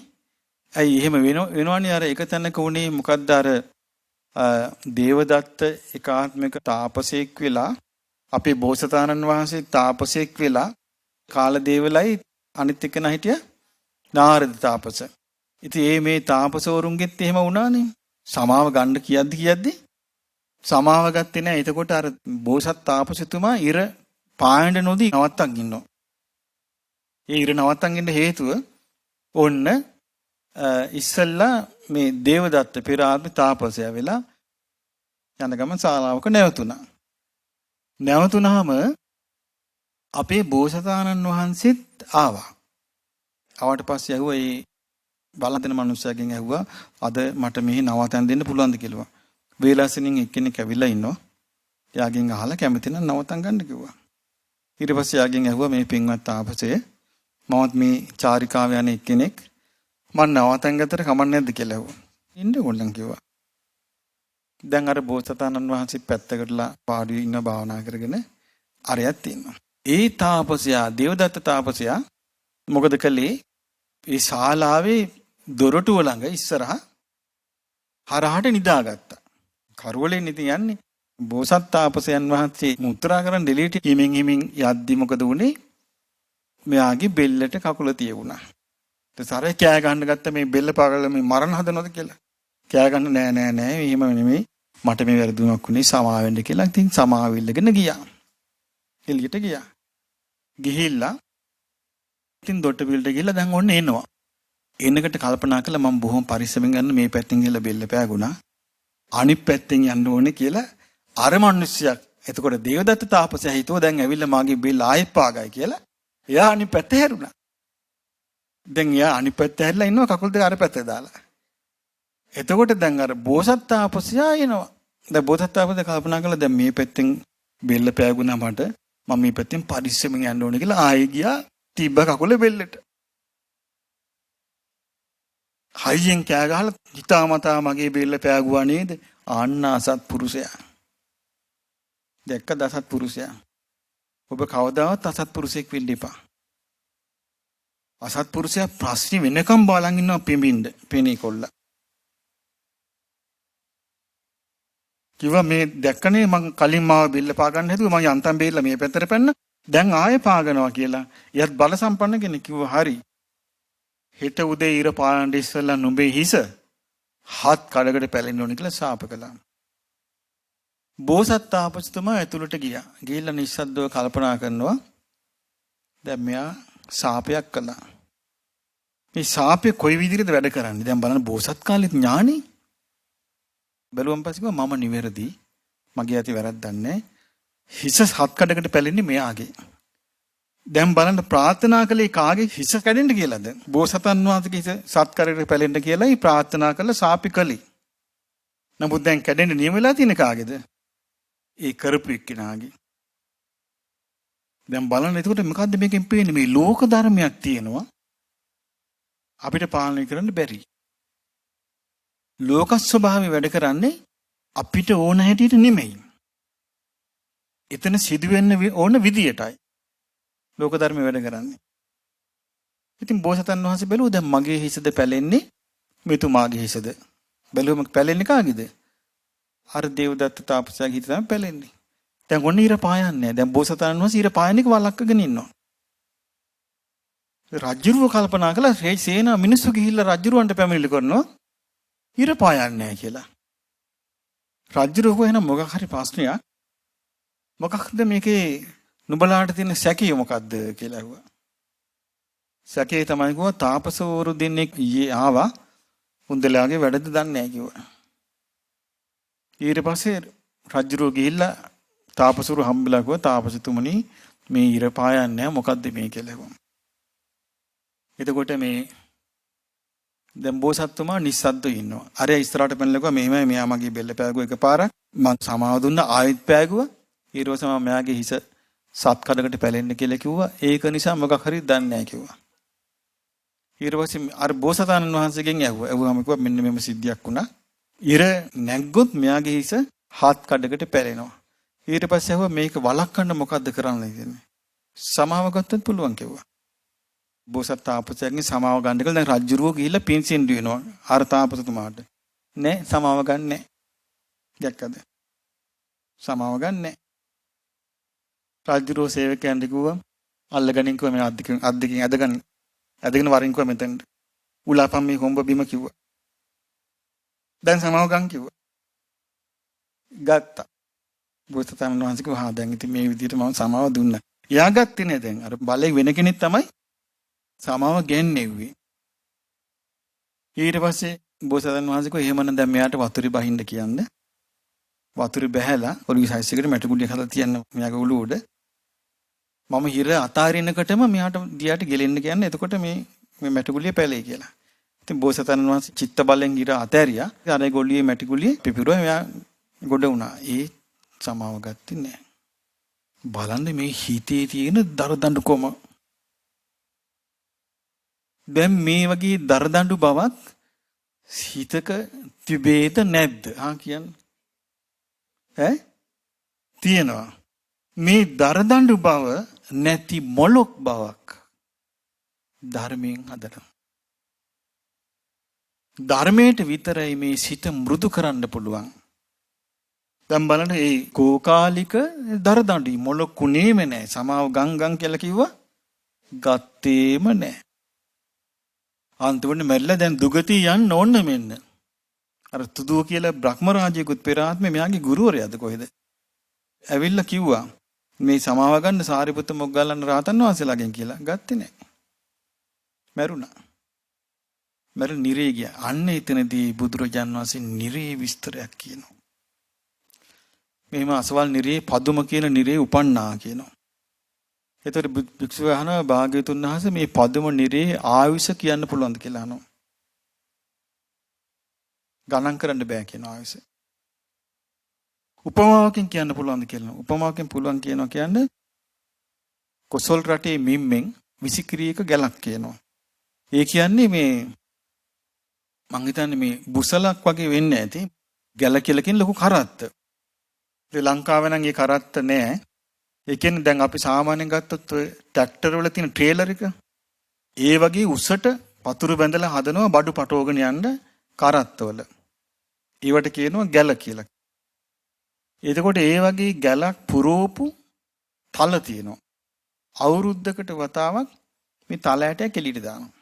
ඇයි එහෙම වෙනවනේ අර එක තැනක උනේ මොකද්ද අර දේවදත්ත ඒකාත්මික තාපසයෙක් වෙලා අපේ බෝසතාණන් වහන්සේ තාපසයෙක් වෙලා කාලදේවලයි අනිත් එක හිටිය නාරද තාපස. ඉතින් මේ තාපසවරුන්ගෙත් එහෙම වුණානේ. සමාව ගන්න කියද්දි සමාව ගත්තේ නැහැ. එතකොට අර බෝසත් තාපසතුමා ඉර පායන්න නොදී නවත්තන් ඉන්නවා. ඒ ඉර නවත්තන් ඉන්න හේතුව ඔන්න ඉස්සල්ලා මේ දේවදත්ත පෙර ආත්ම තාපසයා වෙලා යන ගමන් ශාලාවක නැවතුණා. නැවතුණාම අපේ බෝසතාණන් වහන්සේත් ආවා. ආවට පස්සේ ඇහුවා ඒ බලන මනුස්සයගෙන් ඇහුවා අද මට මෙහි නවතන් දෙන්න පුළුවන්ද කියලා. වේලාසනින් එක්කෙනෙක් ඇවිල්ලා ඉන්නවා. එයාගෙන් අහලා කැමති නම් නවතන් ගන්න කිව්වා. ඊට පස්සේ එයාගෙන් ඇහුවා මේ පින්වත් තාපසය මමත් මේ චාරිකාව යන එක්කෙනෙක් මම නවතන් ගත්තට කමක් නැද්ද කියලා ඇහුවා. ඉන්න ඕනනම් කිව්වා. දැන් අර බෝසතාණන් වහන්සේ පැත්තකටලා පාඩුවේ ඉන්න භාවනා කරගෙන අරයත් ඉන්නවා. ඒ තාපසයා දේවදත්ත තාපසයා මොකද කළේ? ඒ ශාලාවේ දොරටුව ළඟ ඉස්සරහා හරහට නිදාගත්තා. කරවලෙන් ඉතින් යන්නේ. බෝසත් තාපසයන් වහන්සේ මුත්‍රා කරන් දෙලියට හිමින් යද්දි මොකද වුනේ? මෙයාගේ බෙල්ලට කකුල තියුණා. ඊට සරේ කෑ ගන්න ගත්ත මේ බෙල්ල පාගල මේ මරණ හදනවද කියලා. කෑ ගන්න නෑ එහෙම නෙමෙයි. මට මේ වැරදුමක් වුණේ සමාව වෙන්න කියලා. ඉතින් සමාව ඉල්ලගෙන ගියා. එළියට ගියා. ගිහිල්ලා ඉතින් දොට්ට පිළට ගිහිල්ලා දැන් ඔන්න එනවා. එනකට කල්පනා කළා මම බොහොම පරිස්සමෙන් ගන්න මේ පැත්තෙන් ගිහලා බෙල්ල පෑගුණා. අනිත් පැත්තෙන් යන්න ඕනේ කියලා අර මිනිස්සයක්. එතකොට දේවදත්ත තාපසයා හිතුවා දැන් ඇවිල්ලා මාගේ බෙල්ල ආයෙත් පාගයි කියලා. එයා අනිත් පැත්ත හැරුණා. දැන් එයා අනිත් පැත්ත හැරිලා ඉන්නවා කකුල් දෙක අර පැත්තට දාලා. එතකොට දැන් අර බෝසත් තාපසයා එනවා. දැන් බෝසත් තාපසයා කල්පනා කළා දැන් මේ පැත්තෙන් බෙල්ල පෑගුණා මට මම මේ පැත්තෙන් පරිස්සමෙන් යන්න ඕනේ කියලා ආයෙ ගියා තිබ්බ කකුලේ බෙල්ලට. හයියෙන් කෑ ගහලා හිතාමතා මගේ බෙල්ල පෑගුවා නේද? ආන්න අසත්පුරුෂයා. දැක්ක දසත්පුරුෂයා. ඔබ කවදාවත් අසත්පුරුෂයෙක් වෙන්න එපා. අසත්පුරුෂයා ප්‍රශ්නේ වෙනකම් බලන් ඉන්නවා පිඹින්න පෙනී කොල්ල. කිව්වා මේ දැක්කනේ මං කලින් මාව බෙල්ල පා ගන්න හැදුවා මං යන්තම් බෙල්ල මේ පැත්තට පැන්න දැන් ආයෙ පාගනවා කියලා. එයත් බල සම්පන්න කෙනෙක් කිව්වා හරි. හෙට උදේ ඉර පාන්න ඉස්සෙල්ලා නුඹේ හිස හත් කඩකට පැලෙන්න ඕනේ කියලා ශාප කළා. බෝසත් තාපසතුමා ඇතුළට ගියා. ගිහිල්ලා නිස්සද්දව කල්පනා කරනවා. දැන් මෙයා ශාපයක් කළා. මේ ශාපේ කොයි විදිහටද වැඩ කරන්නේ? දැන් බලන්න බෝසත් කාලෙත් ඥානෙ. බැලුවම් පස්සේ කිව්වා මම නිවැරදි. මගේ ඇති වැරද්දක් නැහැ. හිස හත් කඩකට පැලෙන්නේ මෙයාගේ. දැන් බලන්න ප්‍රාර්ථනා කළේ කාගේ හිස කැඩෙන්න කියලාද? බෝසතන් වහන්සේගේ හිස සත් කඩකට පැලෙන්න කියලායි ප්‍රාර්ථනා කළා ශාපි කළේ. නමුත් දැන් කැඩෙන්න නියම වෙලා තියෙන කාගේද? ඒ කරපු එක්කෙනාගේ. දැන් බලන්න එතකොට මොකද්ද මේකෙන් පේන්නේ? මේ ලෝක ධර්මයක් තියෙනවා අපිට පාලනය කරන්න බැරි. ලෝක ස්වභාවය වැඩ කරන්නේ අපිට ඕන හැටියට නෙමෙයි. එතන සිදුවෙන්න ඕන විදියටයි ලෝක ධර්මය වැඩ කරන්නේ. ඉතින් බෝසතන් වහන්සේ බැලුවා දැන් මගේ හිසද පැලෙන්නේ මෙතුමාගේ හිසද? බැලුවම පැලෙන්නේ කාගේද? අර දේවදත්ත තාපසයාගේ හිත තමයි පැලෙන්නේ. දැන් ඔන්න ඉර පායන්නේ. දැන් බෝසතන් වහන්සේ ඉර පායන එක වළක්කගෙන ඉන්නවා. රජුරුව කල්පනා කළා සේනා මිනිස්සු ගිහිල්ලා රජුරවන්ට පැමිණිලි කරනවා ඉර පායන්නේ නැහැ කියලා. රජුරුව එහෙනම් මොකක් හරි ප්‍රශ්නයක් මොකක්ද මේකේ නුඹලාට තියෙන සැකය මොකද්ද කියලා ඇහුවා. සැකේ තමයි කිව්වා තාපසවරු දෙන්නෙක් ඊයේ ආවා උන්දලාගේ වැඩද දන්නේ නැහැ කිව්වා. ඊට පස්සේ රජුරුව ගිහිල්ලා තාපසවරු හම්බෙලා කිව්වා තාපසතුමනි මේ ඉර පායන්නේ නැහැ මොකද්ද මේ කියලා ඇහුවා. එතකොට මේ දැන් බෝසත්තුමා නිස්සද්දව ඉන්නවා. අර ඉස්සරහට පැනලකුවා මෙහෙමයි මෙයා මගේ බෙල්ල පෑගුවා එකපාරක් මං සමාව දුන්නා ආයෙත් පෑගුවා. ඊට පස්සේ මම මෙයාගේ හිස සත් කඩකට පැලෙන්න කියලා කිව්වා. ඒක නිසා මොකක් හරි දන්නේ නැහැ කිව්වා. ඊට පස්සේ අර බෝසතාණන් වහන්සේගෙන් ඇහුවාම කිව්වා මෙන්න මෙම සිද්ධියක් වුණා. ඉර නැග්ගොත් මෙයාගේ හිස හත් කඩකට පැලෙනවා. ඊට පස්සේ ඇහුවා මේක වළක්වන්න මොකද්ද කරන්න කියන්නේ? සමාව ගත්තත් පුළුවන් කිව්වා. බෝසත් තාපසයාගෙන් සමාව ගන්න කියලා දැන් රජුරුව ගිහිල්ලා පින්සින් දිනනවා. අර තාපසතුමාට. නෑ සමාව ගන්නෑ. දැක්කද? සමාව ගන්නෑ. රජුරුව සේවකයන්ට කිව්වා අල්ලගනින් කිව්වා මේ අද්දකින් ඇදගෙන වරින් කිව්වා මෙතෙන්. උලාපම් මේ කොඹ බිම කිව්වා. දැන් සමාව ගන්න කිව්වා. ගත්තා. බෝසතාණන් වහන්සේ කිව්වා හා දැන් ඉතින් මේ විදිහට මම සමාව දුන්නා. එයා ගත්තේ නෑ දැන්. අර බලේ වෙන කෙනෙක් තමයි සමාව ගෙන්නෙව්වේ. ඊට පස්සේ බෝසතාණන් වහන්සේ කිව්වා එහෙමනම් දැන් මෙයාට වතුරේ බහින්න කියන්න. වතුරේ බහැලා ඔළුවේ සයිස් එකට මැටි ගුලියක් හදලා තියන්න මෙයාගේ ඔළුව උඩ. මම හිර අතාරිනකොටම මෙයාට දිහාට ගෙලෙන්න කියන්නේ. එතකොට මේ මැටි ගුලිය පැලේ කියලා. ඉතින් බෝසතාණන් වහන්සේ චිත්ත බලෙන් හිර අතෑරියා. අර ගොල්ලියේ මැටි ගුලිය පිපිරුවා මෙයා ගොඩ වුණා. ඒ සමාව ගත්තේ නෑ. බලන්න මේ හිතේ තියෙන දරදඬු කොම. දැන් මේ වගේ දරදඬු බවක් හිතක තිබේද නැද්ද? කියන්නේ තියෙනවා. මේ දරදඬු බව නැති මොලොක් බවක් ධර්මයෙන් හදනවා. ධර්මයට විතරයි මේ සිත මෘදු කරන්න පුළුවන්. දැන් බලන්න මේ කෝකාලික දරදඬු මොලොකුණේම නැහැ. සමාව ගංගම් කියලා කිව්වා ගත්තේම නැහැ. අන්තිමට මැරිලා දැන් දුගතිය යන්න ඕන මෙන්න. අර තුදුව කියලා බ්‍රහ්ම රාජයෙකුත් පෙර ආත්මේ මෙයාගේ ගුරුවරයාද කොහෙද? ඇවිල්ලා කිව්වා මේ සමාව ගන්න සාරිපුත්ත මොග්ගල්ලාන රහතන් වහන්සේලාගෙන් කියලා. ගත්තේ නැහැ. මැරුණා. මැරෙ නිරේ ගියා. අන්න එතනදී බුදුරජාන් වහන්සේ නිරේ විස්තරයක් කියනවා. මෙහෙම අසවල් නිරේ පදුම කියන නිරේ උපන්නා කියනවා. ඒතර භික්ෂුව අහනවා භාග්‍යවතුන් වහන්සේ මේ පදුම නිරේ ආයුෂ කියන්න පුළුවන්ද කියලා අහනවා. ගණන් කරන්න බෑ කියන ආයුෂ. උපමාවකින් කියන්න පුළුවන්ද කියලා. උපමාවකින් පුළුවන් කියනවා කියන්නේ කොසල් රටේ මිම්මෙන් විසිකිරියක ගැලක් කියනවා. ඒ කියන්නේ මේ මං හිතන්නේ මේ බුසලක් වගේ වෙන්නේ නැති ගැල කියලා කියන ලොකු කරත්ත. ශ්‍රී ලංකාවේ නම් ඒ කරත්ත නෑ. ඒ කියන්නේ දැන් අපි සාමාන්‍යයෙන් ගත්තොත් ඔය ට්‍රැක්ටර් වල තියෙන ට්‍රේලර් එක ඒ වගේ උසට පතුරු බැඳලා හදනවා බඩු පටවගෙන යන්න කරත්තවල. ඒවට කියනවා ගැල කියලා. එතකොට ඒ වගේ ගැලක් පුරෝපු තල තියෙනවා. අවුරුද්දකට වතාවක් මේ තල ඇටයක් එළියට දානවා.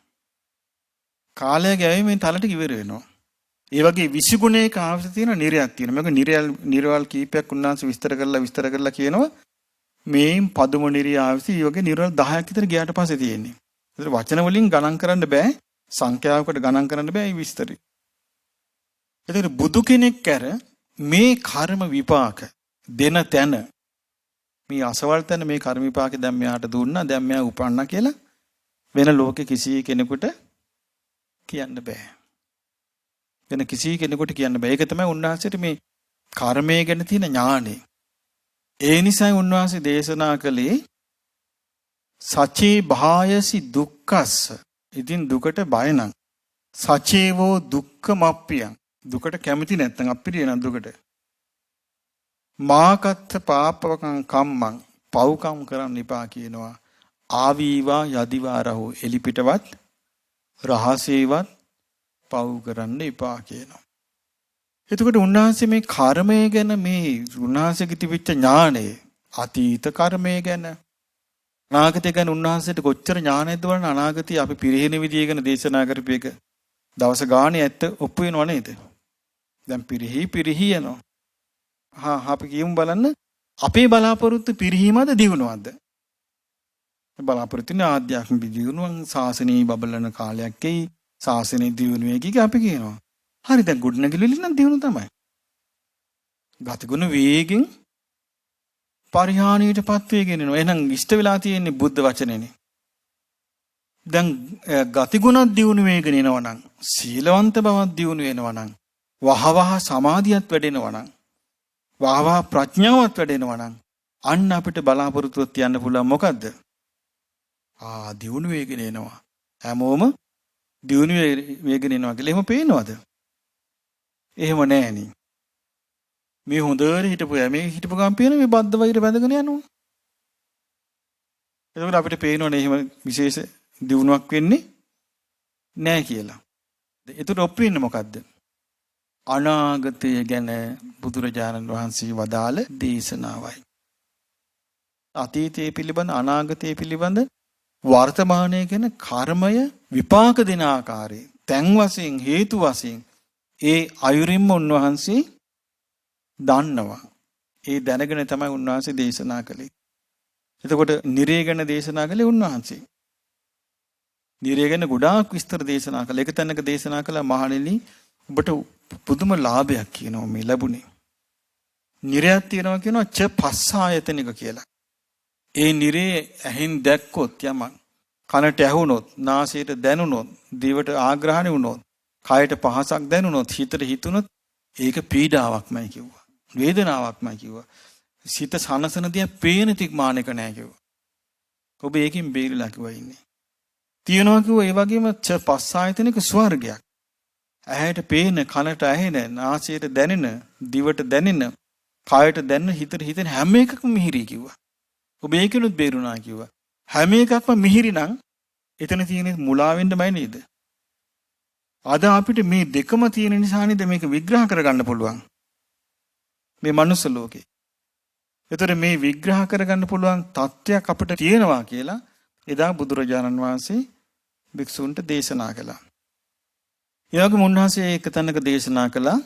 කාලය ගෑවේ මේ තලට ඉවර වෙනවා. ඒ වගේ 20 ගුණයක ආවශ්‍ය තියෙන නිරයක් තියෙනවා. මේක නිරවල් කීපයක් උන්වහන්සේ විස්තර කරලා කියනවා. මේ පදුම නිරිය ආවශ්‍ය මේ වගේ නිරවල් 10ක් විතර ගියාට පස්සේ තියෙන්නේ. ඒතර වචන වලින් ගණන් කරන්න බෑ. සංඛ්‍යාවකට ගණන් කරන්න බෑ මේ විස්තරي. ඒතර බුදු කෙනෙක් කර මේ කර්ම විපාක දෙන තැන මේ අසවල් තැන මේ කර්ම විපාක දැන් මෙයාට දුන්නා දැන් මෙයා උපන්නා කියලා වෙන ලෝකෙ කිසි කෙනෙකුට කියන්න බෑ. වෙන කිසි කෙනෙකුට කියන්න බෑ. ඒක තමයි උන්වහන්සේට මේ කර්මය ගැන තියෙන ඥාණය. ඒ නිසායි උන්වහන්සේ දේශනා කළේ සචේ භායසි දුක්ඛස්ස. ඉතින් දුකට බය නම් සචේවෝ දුක්ඛමප්පියං. දුකට කැමති නැත්නම් අප්පිරිය නම් දුකට. මාකත්ත පාපවකං කම්මං පව්කම් කරන්න එපා කියනවා. ආවීවා යදිවා රහෝ එලිපිටවත් රහසේවත් පව් කරන්න එපා කියනවා. එතකොට උන්වහන්සේ මේ කර්මය ගැන මේ උන්වහන්සේගේ තිබිච්ච ඥාණය අතීත කර්මය ගැන අනාගතය ගැන උන්වහන්සේට කොච්චර ඥානයක්ද බලන්න. අනාගතය අපි පිරිහෙන විදිය ගැන දේශනා කරපු එක දවස ගානේ ඇත්ත ඔප්පු වෙනව නේද? දැන් පිරිහි යනවා. අපි කියමු බලන්න අපේ බලාපොරොත්තු පිරිහීමද දිනුවද? බලාපොරොත්තු වෙන ආධ්‍යාත්මික දිනුවන් සාසනීය බබලන කාලයක් එයි. සාසනීය දිනුවේ කිය අපි කියනවා. හරි දැන් ගුණනගිලිලි නම් දිනු තමයි. ගතිගුණ වේගෙන් පරිහානියටපත් වෙගෙන යනවා. එහෙනම් ඉෂ්ට වෙලා තියෙන්නේ බුද්ධ වචනේනේ. දැන් ගතිගුණත් දිනු වේගෙන යනවා නම් සීලවන්ත බවක් දිනු වෙනවා නම් වහවහ සමාධියත් වැඩෙනවා නම් වහවහ ප්‍රඥාවත් වැඩෙනවා නම් අන්න අපිට බලාපොරොත්තුවක් තියන්න පුළුවන් මොකද්ද? දිනු වේගෙන එනවා. හැමෝම දියුණු වේගෙන යනවා කියලා එහෙම පේනවද? එහෙම නෑනේ. මේ හොඳට හිටපු යා මේ හිටපු ගමන් පේන මේ බද්ධ වෛර බැඳගෙන යනවා. එතකොට අපිට පේනවනේ එහෙම විශේෂ දියුණුවක් වෙන්නේ නෑ කියලා. එතකොට ඔප්පින්නේ මොකද්ද? අනාගතය ගැන බුදුරජාණන් වහන්සේ වදාළ දේශනාවයි. අතීතයේ පිළිබඳ අනාගතයේ පිළිබඳ වර්තමානයේ ගැන කර්මය විපාක දෙන ආකාරය තැන් වශයෙන් හේතු වශයෙන් ඒ අයුරින්ම උන්වහන්සේ දන්නවා. ඒ දැනගෙන තමයි උන්වහන්සේ දේශනා කළේ. එතකොට නිරය ගැන දේශනා කළේ උන්වහන්සේ. නිරය ගැන ගොඩාක් විස්තර දේශනා කළා. එක තැනක දේශනා කළා මහණෙනි ඔබට පුදුම ලාභයක් කියනවා මේ ලැබුණේ. නිරයක් තියෙනවා කියනවා ච පස්සායතනික කියලා. ඒ නිරේ ඇහෙන් දැක්කොත් යමක් කනට ඇහුනොත් නාසයට දැනුනොත් දිවට ආග්‍රහණය වුණොත් කයට පහසක් දැනුනොත් හිතට හිතුනොත් ඒක පීඩාවක්මයි කිව්වා. වේදනාවක්මයි කිව්වා. සිත සනසන දිය පේන තික් මානක නැහැ කිව්වා. ඔබ ඒකෙන් බේරිලා කිව්වා ඉන්නේ. තියනවා කිව්වා ඒ වගේම ච පස්සායතනික ස්වර්ගයක්. ඇහැට පේන කනට ඇහෙන නාසයට දැනෙන දිවට දැනෙන කයට දැනෙන හිතට හිතෙන හැම එකක්ම මිහිරි කිව්වා. ඔබ ඒකිනුත් බේරුණා කිව්වා. හැම එකක්ම මිහිරි නම් එතන තියෙන මුලා වෙන්නමයි නේද? අද අපිට මේ දෙකම තියෙන නිසා නේද මේක විග්‍රහ කරගන්න පුළුවන්. මේ මනුස්ස ලෝකේ. ඒතර මේ විග්‍රහ කරගන්න පුළුවන් තත්ත්වයක් අපිට තියෙනවා කියලා එදා බුදුරජාණන් වහන්සේ භික්ෂුන්ට දේශනා කළා. ඊළඟ මුන්වහන්සේ එක තැනක දේශනා කළා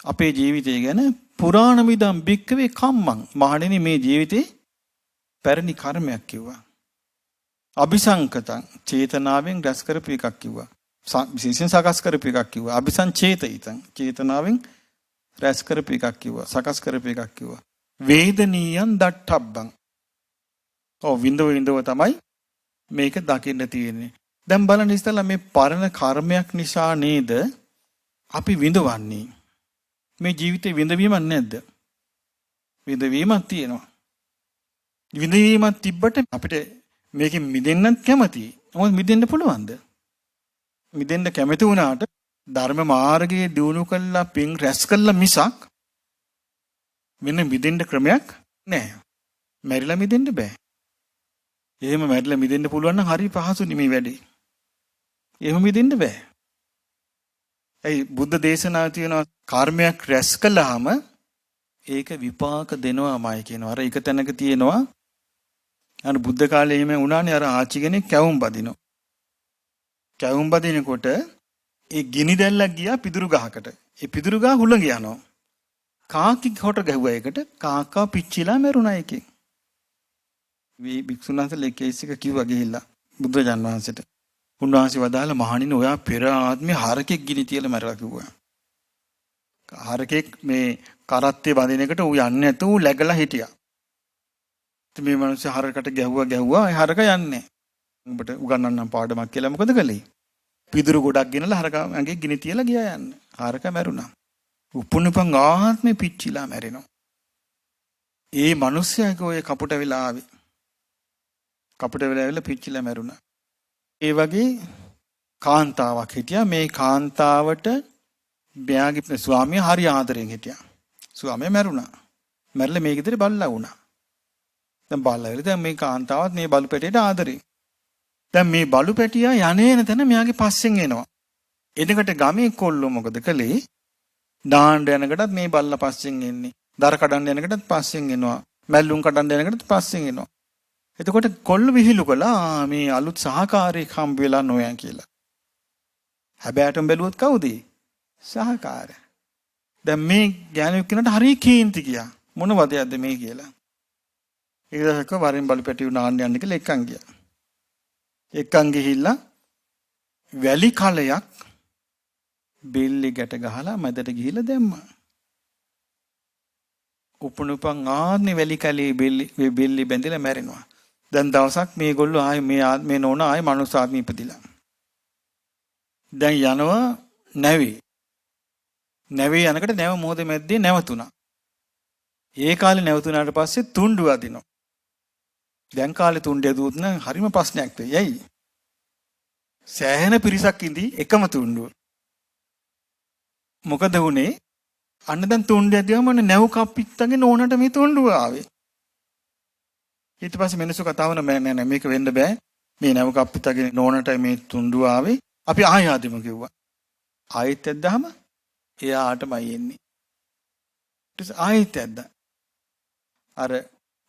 අපේ ජීවිතය ගැන පුරාණ මිදම් බික්කවේ කම්මං මහණෙනි මේ ජීවිතේ පැරණි කර්මයක් කිව්වා. අபிසංකතං චේතනාවෙන් රැස් කරපු එකක් කිව්වා. විශේෂයෙන් සකස් කරපු එකක් කිව්වා. අபிසංචේතිතං චේතනාවෙන් රැස් කරපු එකක් කිව්වා. සකස් කරපු එකක් කිව්වා. වේදනීයන් දට්ඨබ්බං. ඔව් විඳව තමයි මේක දකින්න තියෙන්නේ. දැන් බලන්න ඉස්සෙල්ලා මේ පරණ කර්මයක් නිසා නේද අපි විඳවන්නේ. මේ ජීවිතේ විඳවීමක් නැද්ද? විඳවීමක් තියෙනවා. විඳවීමක් තිබ්බට අපිට මේකෙන් මිදෙන්නත් කැමතියි. මොකද මිදෙන්න පුළුවන්ද? මිදෙන්න කැමති වුණාට ධර්ම මාර්ගයේ දියුණු කළා පින් රැස් කළා මිසක් මෙන්න මිදෙන්න ක්‍රමයක් නැහැ. මැරිලා මිදෙන්න බෑ. එහෙම මැරිලා මිදෙන්න පුළුවන් නම් හරි පහසුනේ මේ වැඩේ. එහෙම මිදෙන්න බෑ. ඒ බුද්ධ දේශනාව තියෙනවා කර්මයක් රැස් කළාම ඒක විපාක දෙනවාමයි කියනවා. අර එක තැනක තියෙනවා අර බුද්ධ කාලේ එහෙම වුණානේ අර ආච්චි කෙනෙක් කැවුම් බදිනවා. කැවුම් බදිනකොට ඒ ගිනි දැල්ලක් ගියා පිදුරු ගහකට. ඒ පිදුරු ගහ හුළඟ යනවා. කාකි කොට ගැහුවා ඒකට කාකා පිච්චිලා මැරුණා එකෙන්. මේ භික්ෂුණන්සලා කේස් එක කිව්වා ගිහිල්ලා බුදුරජාන් වහන්සේට. උන්වහන්සේ වදාළ මහණෙනි ඔයා පෙර ආත්මේ හරකෙක් ගිනි තියලා මැරලා කිව්වා. හරකෙක් මේ කරත්තේ බඳින එකට ඌ යන්නේ නැතුව ඌ läගලා හිටියා. ඉතින් මේ මිනිස්සු හරකට ගැහුවා ඒ හරක යන්නේ. උඹට උගන්වන්නම් පාඩමක් කියලා මොකද කළේ? පිදුරු ගොඩක් ගෙනලා හරක ඇඟේ ගිනි තියලා ගියා යන්නේ. හරක මැරුණා. උපුණුපන් ආත්මේ පිච්චිලා මැරෙනවා. ඒ මිනිස්සයාගේ ඔය කපුට වෙලා ආවේ. කපුට වෙලා ඇවිල්ලා පිච්චිලා මැරුණා. ඒ වගේ කාන්තාවක් හිටියා. මේ කාන්තාවට මෙයාගේ ස්වාමියා හරි ආදරෙන් හිටියා. ස්වාමියා මැරුණා. මැරිලා මේ ගෙදර බල්ලා වුණා. දැන් බල්ලා ඉතින් මේ කාන්තාවත් මේ බලු පැටියට ආදරේ. දැන් මේ බලු පැටියා යන්නේන තැන මෙයාගේ පස්සෙන් එනවා. එනකට ගමේ කොල්ලෝ මොකද කළේ? දාන්න යනකටත් මේ බල්ලා පස්සෙන් එන්නේ. දර කඩන්න යනකටත් පස්සෙන් එනවා. මැල්ලුම් කඩන්න යනකටත් පස්සෙන් එනවා. එතකොට කොල්ල විහිළු කළා මේ අලුත් සහකාරයෙක් හම්බ වෙලා නොයන් කියලා. හැබැයිටම බැලුවොත් කවුද? සහකාරය. දැන් මේ ඥානෙ කෙනාට හරි කේන්ති ගියා. මොන වදයක්ද මේ කියලා. ඒ දහක වරින් බලු පැටිය නාන්න යන්න කියලා එක්කන් ගියා. එක්කන් ගිහිල්ලා වැලි කලයක් බෙල්ලි ගැට ගහලා මැදට ගිහිල්ලා දැම්මා. උපනුපන් ආන්නේ වැලි කලේ බෙල්ලි බැඳිලා මැරෙනවා. දැන් දවසක් මේගොල්ලෝ ආයේ මේ නෝන ආයේ මනුස්ස ආත්මෙ ඉපදිලා. දැන් යනවා නැවේ. නැවේ යනකොට නැව මොහොත මැද්දේ නැවතුණා. ඒ කාලේ නැවතුණාට පස්සේ තුණ්ඩු අදිනවා. දැන් කාලේ තුණ්ඩු ඇදුවොත් නම් හරිම ප්‍රශ්නයක් වෙයි. ඇයි? සෑහෙන පිරිසක් ඉඳි එකම තුණ්ඩුව. මොකද වුනේ? අන්න දැන් තුණ්ඩිය දිහාම නැව් කප්පිත්තගේ නෝනට මේ තුණ්ඩුව ආවේ. ඊට පස්සේ මිනිස්සු කතා වුණා නෑ මේක වෙන්න බෑ. මේ නැව් කප්පිත්තගේ නෝනට මේ තුණ්ඩුව ආවේ. අපි ආයෙ ආදිමු කිව්වා. ආයෙත් ඇද්දාම එයාටමයි එන්නේ. ඊට පස්සේ ආයෙත් ඇද්දා. අර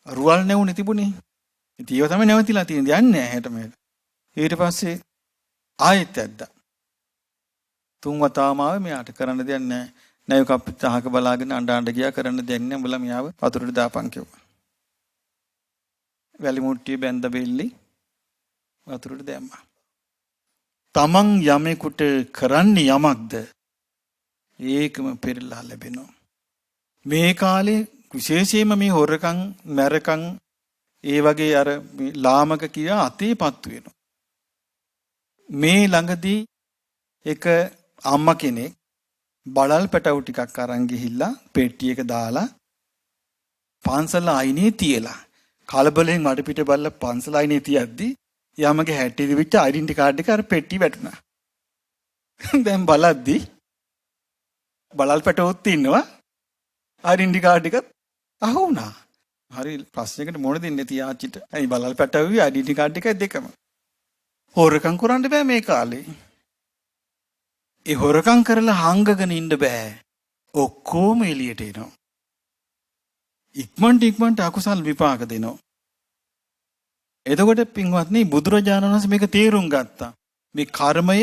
රුවල් නැවුනේ තිබුණේ. ඉතින් ඒව තමයි නැවතිලා තියෙන්නේ. යන්නේ නැහැ හැට මෙහෙට. ඊට පස්සේ ආයෙත් ඇද්දා. තුන් වතාවම ආවේ මෙයාට කරන්න දෙයක් නැහැ. නැව් කප්පිට අහක බලාගෙන අඬ ගියා කරන්න දෙයක් නැහැ. උඹලා මෙයාව වතුරට දාපන් කිව්වා. වැලි මුට්ටිය බැඳ බෙල්ලි වතුරට දැම්මා. තමන් යමෙකුට කරන්නේ යමක්ද ඒකම පෙරලා ලැබෙනවා. මේ කාලේ විශේෂයෙන්ම මේ හොරකම් මැරකම් ඒ වගේ අර ලාමක කියා අතේපත් වෙනවා. මේ ළඟදී එක අම්මා කෙනෙක් බලල් පැටවු ටිකක් අරන් ගිහිල්ලා පෙට්ටියක දාලා පන්සල අයිනේ තියලා කලබලෙන් වටපිට බලලා පන්සල අයිනේ තියද්දි යමගේ හැටි දිවිච්ච ඩෙන්ටි කාඩ් එක අර පෙට්ටිය වැටුණා. දැන් බලද්දි බලල් පැටවුත් ඉන්නවා ඩෙන්ටි කාඩ් එකත් අහු වුණා. හරි ප්‍රශ්නයකට මොන දෙන්නේ තියාච්චිට. අයි බලල් පැටවුයි ඩෙන්ටි කාඩ් එකයි දෙකම. හොරකම් කරන්න බෑ මේ කාලේ. ඒ හොරකම් කරලා හංගගෙන ඉන්න බෑ. ඔක්කොම එළියට එනවා. ඉක්මනට අකුසල් විපාක දෙනවා. එතකොට පින්වත්නි බුදුරජාණන් වහන්සේ මේක තේරුම් ගත්තා. මේ කර්මය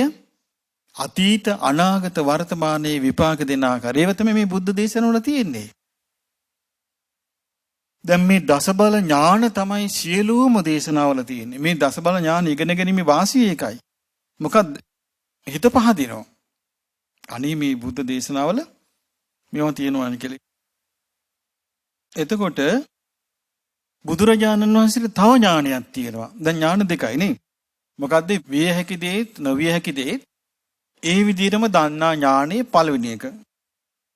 අතීත අනාගත වර්තමානයේ විපාක දෙන ආකාරය. ඒව තමයි මේ බුද්ධ දේශනවල තියෙන්නේ. දැන් මේ දසබල ඥාන තමයි සියලුම දේශනාවල තියෙන්නේ. මේ දසබල ඥාන ඉගෙන ගැනීමේ වාසිය ඒකයි. මොකද හිත පහදිනවා. අනේ මේ බුද්ධ දේශනාවල මේවා තියෙනවා කියලා. එතකොට බුදුරජාණන් වහන්සේට තව ඥානයක් තියෙනවා. දැන් ඥාන දෙකයි නේ. මොකද්ද? විය හැකි දේත් නොවිය හැකි දේත් ඒ විදිහටම දන්නා ඥානයේ පළවෙනි එක.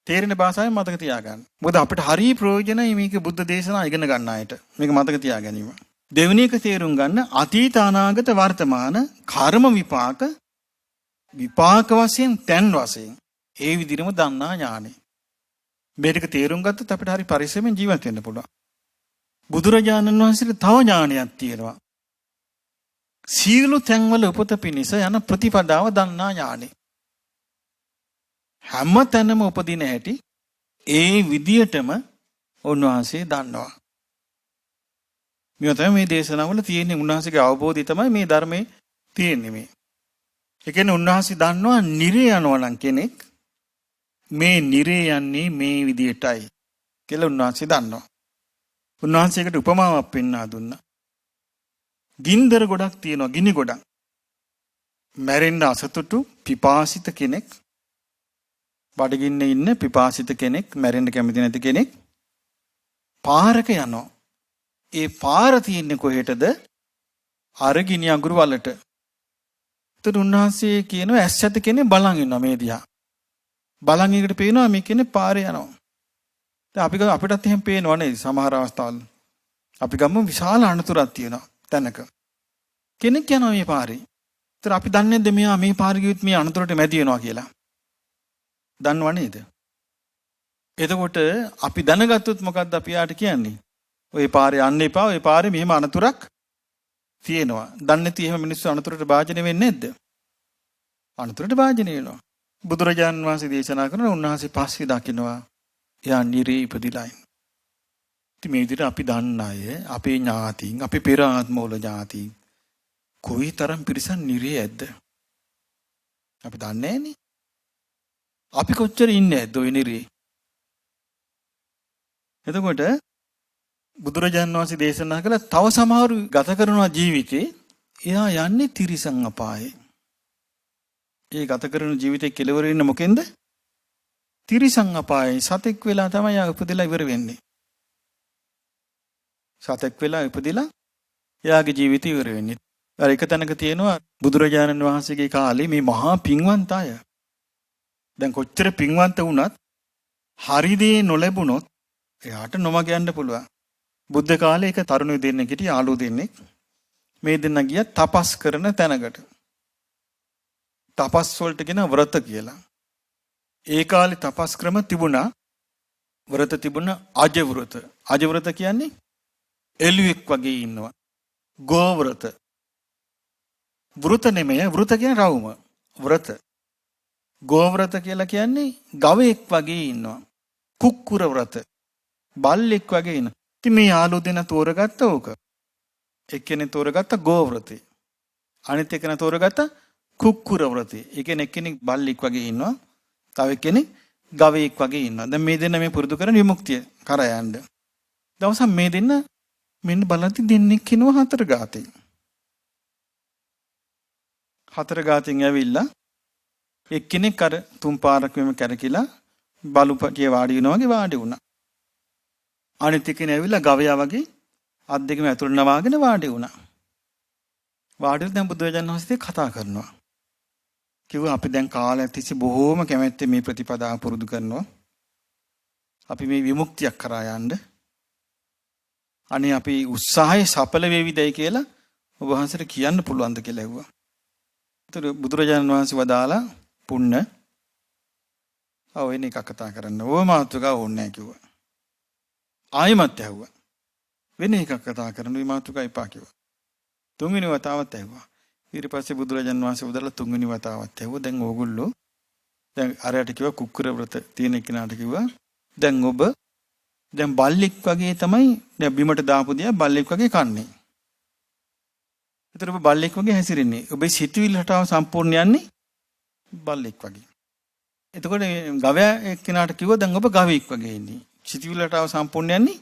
තේරෙන භාෂාවෙන් මතක තියාගන්න. මොකද අපිට හරිය ප්‍රයෝජනයි මේක බුද්ධ දේශනා ඉගෙන ගන්න අයට. මේක මතක තියා ගැනීම. දෙවෙනි එක තේරුම් ගන්න අතීත අනාගත වර්තමාන කර්ම විපාක වශයෙන් තැන් වශයෙන් ඒ විදිහටම දන්නා ඥානෙ. මේක තේරුම් ගත්තොත් අපිට හරි පරිස්සමෙන් ජීවත් වෙන්න පුළුවන්. බුදුරජාණන් වහන්සේට තව ඥානයක් තියෙනවා. සීල තැන්වල උපත පිණිස යන ප්‍රතිපදාව දන්නා ඥානෙ. හැම තැනම උපදින හැටි ඒ විදියටම උන්වහන්සේ දන්නවා. මේ තමයි මේ දේශනාවල තියෙන උන්වහන්සේගේ අවබෝධය තමයි මේ ධර්මයේ තියෙන්නේ මේ. ඒ කියන්නේ උන්වහන්සේ දන්නවා නිරේ යනවා නම් කෙනෙක් මේ නිරේ යන්නේ මේ විදියටයි කියලා උන්වහන්සේ දන්නවා. උන්වහන්සේකට උපමාවක් පෙන්වා දුන්නා. ගින්දර ගොඩක් තියෙනවා, ගිනි ගොඩක්. මැරෙන්න අසතුටු පිපාසිත කෙනෙක්, බඩගින්නේ ඉන්න පිපාසිත කෙනෙක්, මැරෙන්න කැමති නැති කෙනෙක් පාරක යනවා. ඒ පාර තියෙන්නේ කොහෙටද? අර ගිනි අඟුරු වලට. ඒතර උන්වහන්සේ කියනවා ඇස් ඇති කෙනෙක් බලන් ඉන්නවා මේ දිහා. බලන් ඉකට පේනවා මේ කෙනෙක් පාරේ යනවා. දැන් අපිටත් එහෙම පේනවා නේද සමහර අවස්ථාවල. අපි ගමු විශාල අනතුරක් තියෙනවා තැනක. කෙනෙක් යනවා මේ පාරේ. ඒතර අපි දන්නේ නැද්ද මෙයා මේ පාරේ ගියොත් මේ අනතුරට මැදි වෙනවා කියලා? දන්නව නේද? එතකොට අපි දැනගත්තොත් මොකද්ද අපි යාට කියන්නේ? ওই පාරේ යන්න එපා. ওই පාරේ මෙහෙම අනතුරක් තියෙනවා. දන්නේ නැති එහෙම මිනිස්සු අනතුරට භාජනය වෙන්නේ නැද්ද? අනතුරට භාජනය වෙනවා. බුදුරජාණන් වහන්සේ දේශනා කරන උන්වහන්සේ පස්සේ දකින්නවා එයා නිරේ ඉපදිලා ඉන්න. ඉතින් මේ විදිහට අපි දන්න අය, අපේ ඥාතීන්, අපේ පෙර ආත්මවල ඥාතීන් කොයිතරම් පිරිසක් නිරේ ඇද්ද? අපි දන්නේ නැහනේ. අපි කොච්චර ඉන්නේ ඇද්ද ওই නිරේ? එතකොට බුදුරජාණන් වහන්සේ දේශනා කළ තව සමහරු ගත කරන ජීවිතේ එයා යන්නේ තිරිසන් අපායේ. ඒ ගත කරන ජීවිතේ කෙලවර වෙන්නේ මොකෙන්ද? තිරිසන් අපායේ. සතෙක් වෙලා තමයි යා උපදලා ඉවර වෙන්නේ. සතෙක් වෙලා ඉපදිලා එයාගේ ජීවිතය ඉවර වෙන්නේ. අර එක තැනක තියෙනවා බුදුරජාණන් වහන්සේගේ කාලේ මේ මහා පින්වන්ත අය. දැන් කොච්චර පින්වන්ත වුණත් හරි දේ නොලැබුණොත් එයාට නොමග යන්න පුළුවන්. බුද්ධ කාලේ එක තරුණයෝ දෙන්නෙක් හිටිය යාළුවෝ දෙන්නෙක්. මේ දෙන්න ගියා තපස් කරන තැනකට. තපස් වලට කියන ව්‍රත කියලා. ඒ කාලේ තපස් ක්‍රම තිබුණා. ව්‍රත තිබුණා අජ ව්‍රත. අජ ව්‍රත කියන්නේ එළුවෙක් වගේ ඉන්නවා. ගෝ ව්‍රත. වෘත නෙමෙයි වෘත කියන්නේ රවුම. ව්‍රත. ගෝ ව්‍රත කියලා කියන්නේ ගවයෙක් වගේ ඉන්නවා. කුක්කුර ව්‍රත. බල්ලෙක් වගේ ඉන්න. ඉතින් මේ යාළුවෝ දෙන තෝරගත්ත ඕක. එක්කෙනෙක් තෝරගත්ත ගෝ ව්‍රතේ. අනිත් එක්කෙනා තෝරගත්ත කුක්කුර ව්‍රතේ. ඒ කියන්නේ එක්කෙනෙක් බල්ලෙක් වගේ ඉන්නවා. තව එක්කෙනෙක් ගවයෙක් වගේ ඉන්නවා. දැන් මේ දෙන්න මේ පුරුදු කරන විමුක්තිය කරා යන්න. දවසක් මේ දෙන්න මෙන්න බලද්දි දෙන්නෙක් කිනවා හතර ගාතේ. හතර ගාතෙන් ඇවිල්ලා එක්කෙනෙක් අර තුන් පාරක් වෙම කැරකිලා බලුපටිය වාඩි වෙනවා වගේ වාඩි වුණා. අනිත් එක්කෙනා ඇවිල්ලා ගවයා වගේ අත් දෙකම ඇතුළට නවාගෙන වාඩි වුණා. වාඩි වෙලා දැන් බුදුරජාණන් වහන්සේ කතා කරනවා. කිව්වා අපි දැන් කාලයක් තිස්සේ බොහෝම කැමැත්තෙන් මේ ප්‍රතිපදාව පුරුදු කරනවා. අපි මේ විමුක්තියක් කරා යන්න. අනේ අපි උත්සාහය සඵල වේවිදයි කියලා ඔබ වහන්සේට කියන්න පුළුවන්ද කියලා ඇහුවා. ඒතර බුදුරජාණන් වහන්සේ වදාලා පුන්න වෙන එකක් කතා කරන්න. ඕව මාතුකා ඕනේ නැහැ කිව්වා. ආයෙමත් ඇහුවා. වෙන එකක් කතා කරන්න මේ මාතුකා එපා කිව්වා. තුන්වෙනි වතාවත් ඇහුවා. ඊට පස්සේ බුදුරජාණන් වහන්සේ වදාලා තුන්වෙනි වතාවත් ඇහුවා. දැන් ඕගොල්ලෝ දැන් අරයට කිව්වා කුක්කුර ව්‍රත තියෙන කෙනාට කිව්වා දැන් ඔබ දැන් බල්ලෙක් වගේ තමයි දැන් බිමට දාපු දියා බල්ලෙක් වගේ කන්නේ. ඒතර ඔබ බල්ලෙක් වගේ හැසිරෙන්නේ. ඔබේ සිතුවිලි රටාව සම්පූර්ණ යන්නේ බල්ලෙක් වගේ. එතකොට ගවයා එක්කෙනාට කිව්වා දැන් ඔබ ගවයෙක් වගේ ඉන්නේ. සිතුවිලි රටාව සම්පූර්ණ යන්නේ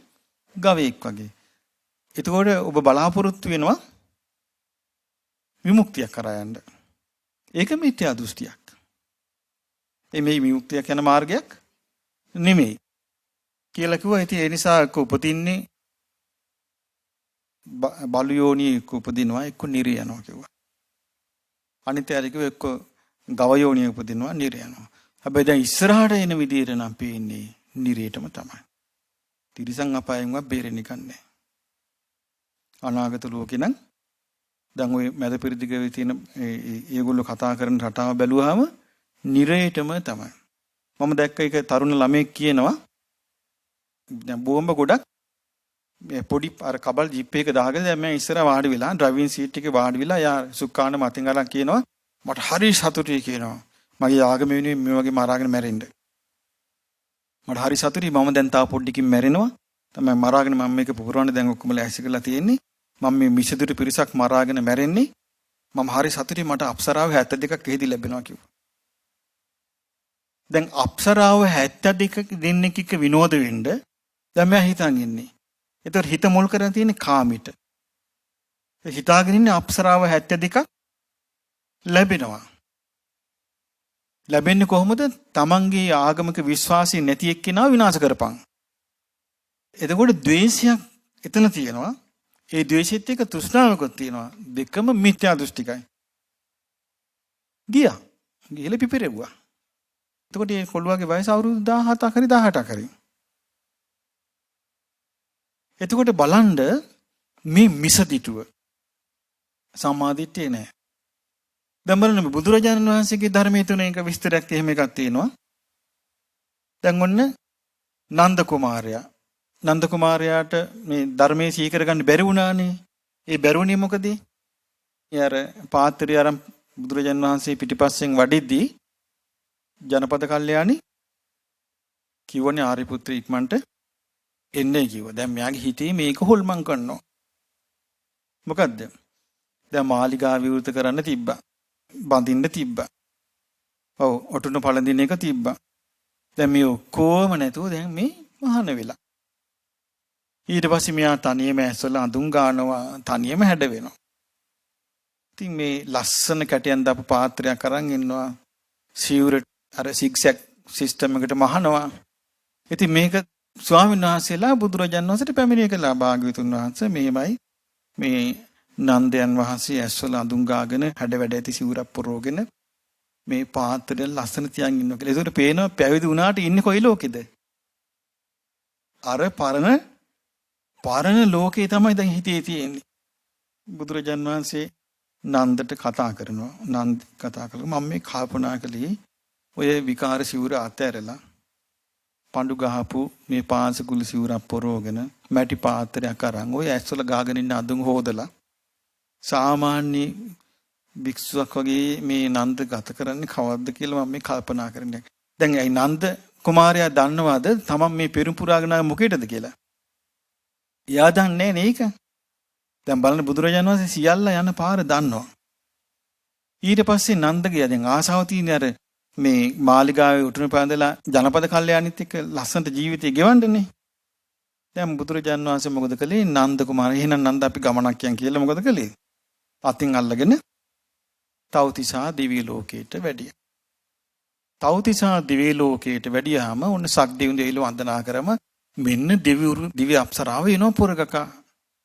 ගවයෙක් වගේ. එතකොට ඔබ බලාපොරොත්තු වෙනවා විමුක්තිය කරා යන්න. ඒක මිත්‍යා දෘෂ්ටියක්. මේ විමුක්තිය යන මාර්ගයක් නෙමෙයි. කියලා කිව්වා. ඉතින් ඒ නිසා උපදින්නේ බලු යෝනිය උපදිනවා එක්ක නිරය යනවා කිව්වා. අනිත් ඇයි කිව්වා එක්ක ගව යෝනිය උපදිනවා නිරය යනවා. හැබැයි දැන් ඉස්සරහට එන විදියට නම් පේන්නේ නිරයටම තමයි. තිරිසන් අපායෙන්වත් බේරෙන්නේ නැහැ. අනාගත ලෝකේ නම් දැන් ওই මැද පෙරදිගේ තියෙන ඒගොල්ලෝ කතා කරන රටාව බැලුවාම නිරයටම තමයි. මම දැක්ක එක තරුණ ළමයෙක් කියනවා දැන් බෝම්බ ගොඩක් පොඩි අර කබල් ජීප් එක දාගෙන දැන් මම ඉස්සර වාඩි වෙලා ඩ්‍රයිවිං සීට් එකේ වාඩි වෙලා යා සුක්කාන මතින් අරන් කියනවා මට හරි සතුටුයි කියනවා. මගේ ආගම වෙනුවෙන් මේ වගේ මරාගෙන මැරෙන්න. මට හරි සතුටුයි මම දැන් තාම පොඩ්ඩකින් මැරෙනවා. තමයි මරාගෙන මම මේක පුපුරවන්න දැන් ඔක්කොම ලෑස්ති කරලා තියෙන්නේ. මම මේ මිසදිරි පිරිසක් මරාගෙන මැරෙන්නේ. මම හරි සතුටුයි මට අප්සරාව 72ක් එහෙදි ලැබෙනවා කිව්වා. දැන් අප්සරාව 72 දෙන්නෙක් එක්ක විනෝද වෙන්න දැන් මම හිතන් ඉන්නේ. ඒතර හිත මුල් කරගෙන තියෙන්නේ කාමෙට. හිතාගෙන ඉන්නේ අප්සරාව 72ක් ලැබෙනවා. ලැබෙන්නේ කොහොමද? තමන්ගේ ආගමික විශ්වාසය නැති එක්කෙනා විනාශ කරපන්. එතකොට ද්වේෂයක් එතන තියෙනවා. ඒ ද්වේෂෙත් එක්ක තෘෂ්ණාවකුත් තියෙනවා. දෙකම මිත්‍යා දෘෂ්ටිකයි. ගිහලා පිපිරෙව්වා. එතකොට මේ කොල්ලුවාගේ වයස අවුරුදු 17ක් හරි 18ක් හරි. එතකොට බලන්න මේ මිසදිටුව සම්මාදිට්ඨිය නෑ. දැන් බලන්න බුදුරජාණන් වහන්සේගේ ධර්මයේ තුන එක විස්තරයක් එහෙම එකක් තියෙනවා. දැන් ඔන්න නන්ද කුමාරයා. නන්ද කුමාරයාට මේ ධර්මයේ සීකර ගන්න බැරි වුණානේ. ඒ බැරුණේ මොකද? ඒ අර පාත්‍රය අරන් බුදුරජාණන් වහන්සේ පිටිපස්සෙන් වඩිද්දී ජනපද කල්යාණි කිව්වනේ ආරිපුත්‍ර ඉක්මන්ට එන්නේ කිව්වා. දැන් මෙයාගේ හිතේ මේක හොල්මන් කරනවා. මොකද්ද? දැන් මාලිගාව විවෘත කරන්න තිබ්බා. බඳින්න තිබ්බා. ඔව් ඔටුන පළඳින එක තිබ්බා. දැන් මේ ඔක්කොම නැතුව දැන් මේ මහාන වෙලා. ඊට පස්සේ මෙයා තනියම ඇස්වල අඳුන් ගන්නවා, තනියම හැඩ වෙනවා. ඉතින් මේ ලස්සන කැටයන් දාපු පාත්‍රයක් අරන් ඉන්නවා. සිවුර අර සිග්සැග් සිස්ටම් එකට මහනවා. ඉතින් මේක ස්වාමීන් වහන්සේලා බුදුරජාණන් වහන්සේට පැමිණිය කළා. භාග්‍යවතුන් වහන්සේ මෙහෙමයි මේ නන්දයන් වහන්සේ ඇස්වල අඳුන් ගාගෙන හැඩ වැඩ ඇති සිවුරක් පොරෝගෙන මේ පාත්‍රය ලස්සන තියන් ඉන්නවා කියලා. ඒකට පේනවා පැවිදි වුණාට ඉන්නේ කොයි ලෝකෙද? අර පරණ ලෝකේ තමයි දැන් හිතේ තියෙන්නේ. බුදුරජාණන් වහන්සේ නන්දට කතා කරනවා. නන්ද කතා කළා මම මේ කල්පනා කළේ ඔය විකාර සිවුර අතෑරලා පඳු ගහපු මේ පාසකුල සිවුරක් පොරවගෙන මැටි පාත්‍රයක් අරන් ඔය ඇස්වල ගාගෙන ඉන්න අඳුන් හොදලා සාමාන්‍ය භික්ෂුවක් වගේ මේ නන්ද ගත කරන්නේ කවද්ද කියලා මම මේ කල්පනා කරන්නේ. දැන් ඇයි නන්ද කුමාරයා දන්නවද තමන් මේ පෙරම් පුරාගෙන මොකේදද කියලා? එයා දන්නේ නේක. දැන් බලන්න බුදුරජාණන් වහන්සේ සියල්ල යන පාර දන්නවා. ඊට පස්සේ නන්ද ගියා දැන් ආසාව තියෙන අර මේ මාලිගාවේ උටුන පැඳලා ජනපද කල්යාණිත් එක්ක ලස්සනට ජීවිතය ගෙවන්නනේ. දැන් බුදුරජාණන් වහන්සේ මොකද කළේ? නන්ද කුමාරයා එහෙනම් නන්ද අපි ගමනක් යන් කියලා මොකද කළේ? අතින් අල්ලගෙන තව්තිසා දිව්‍ය ලෝකයට වැඩියා. තව්තිසා දිව්‍ය ලෝකයට වැඩියාම ඔන්න සක්දෙවිඳු එයිලෝ වන්දනා කරම මෙන්න දිව්‍ය අප්සරාව එනවා පොරකකා.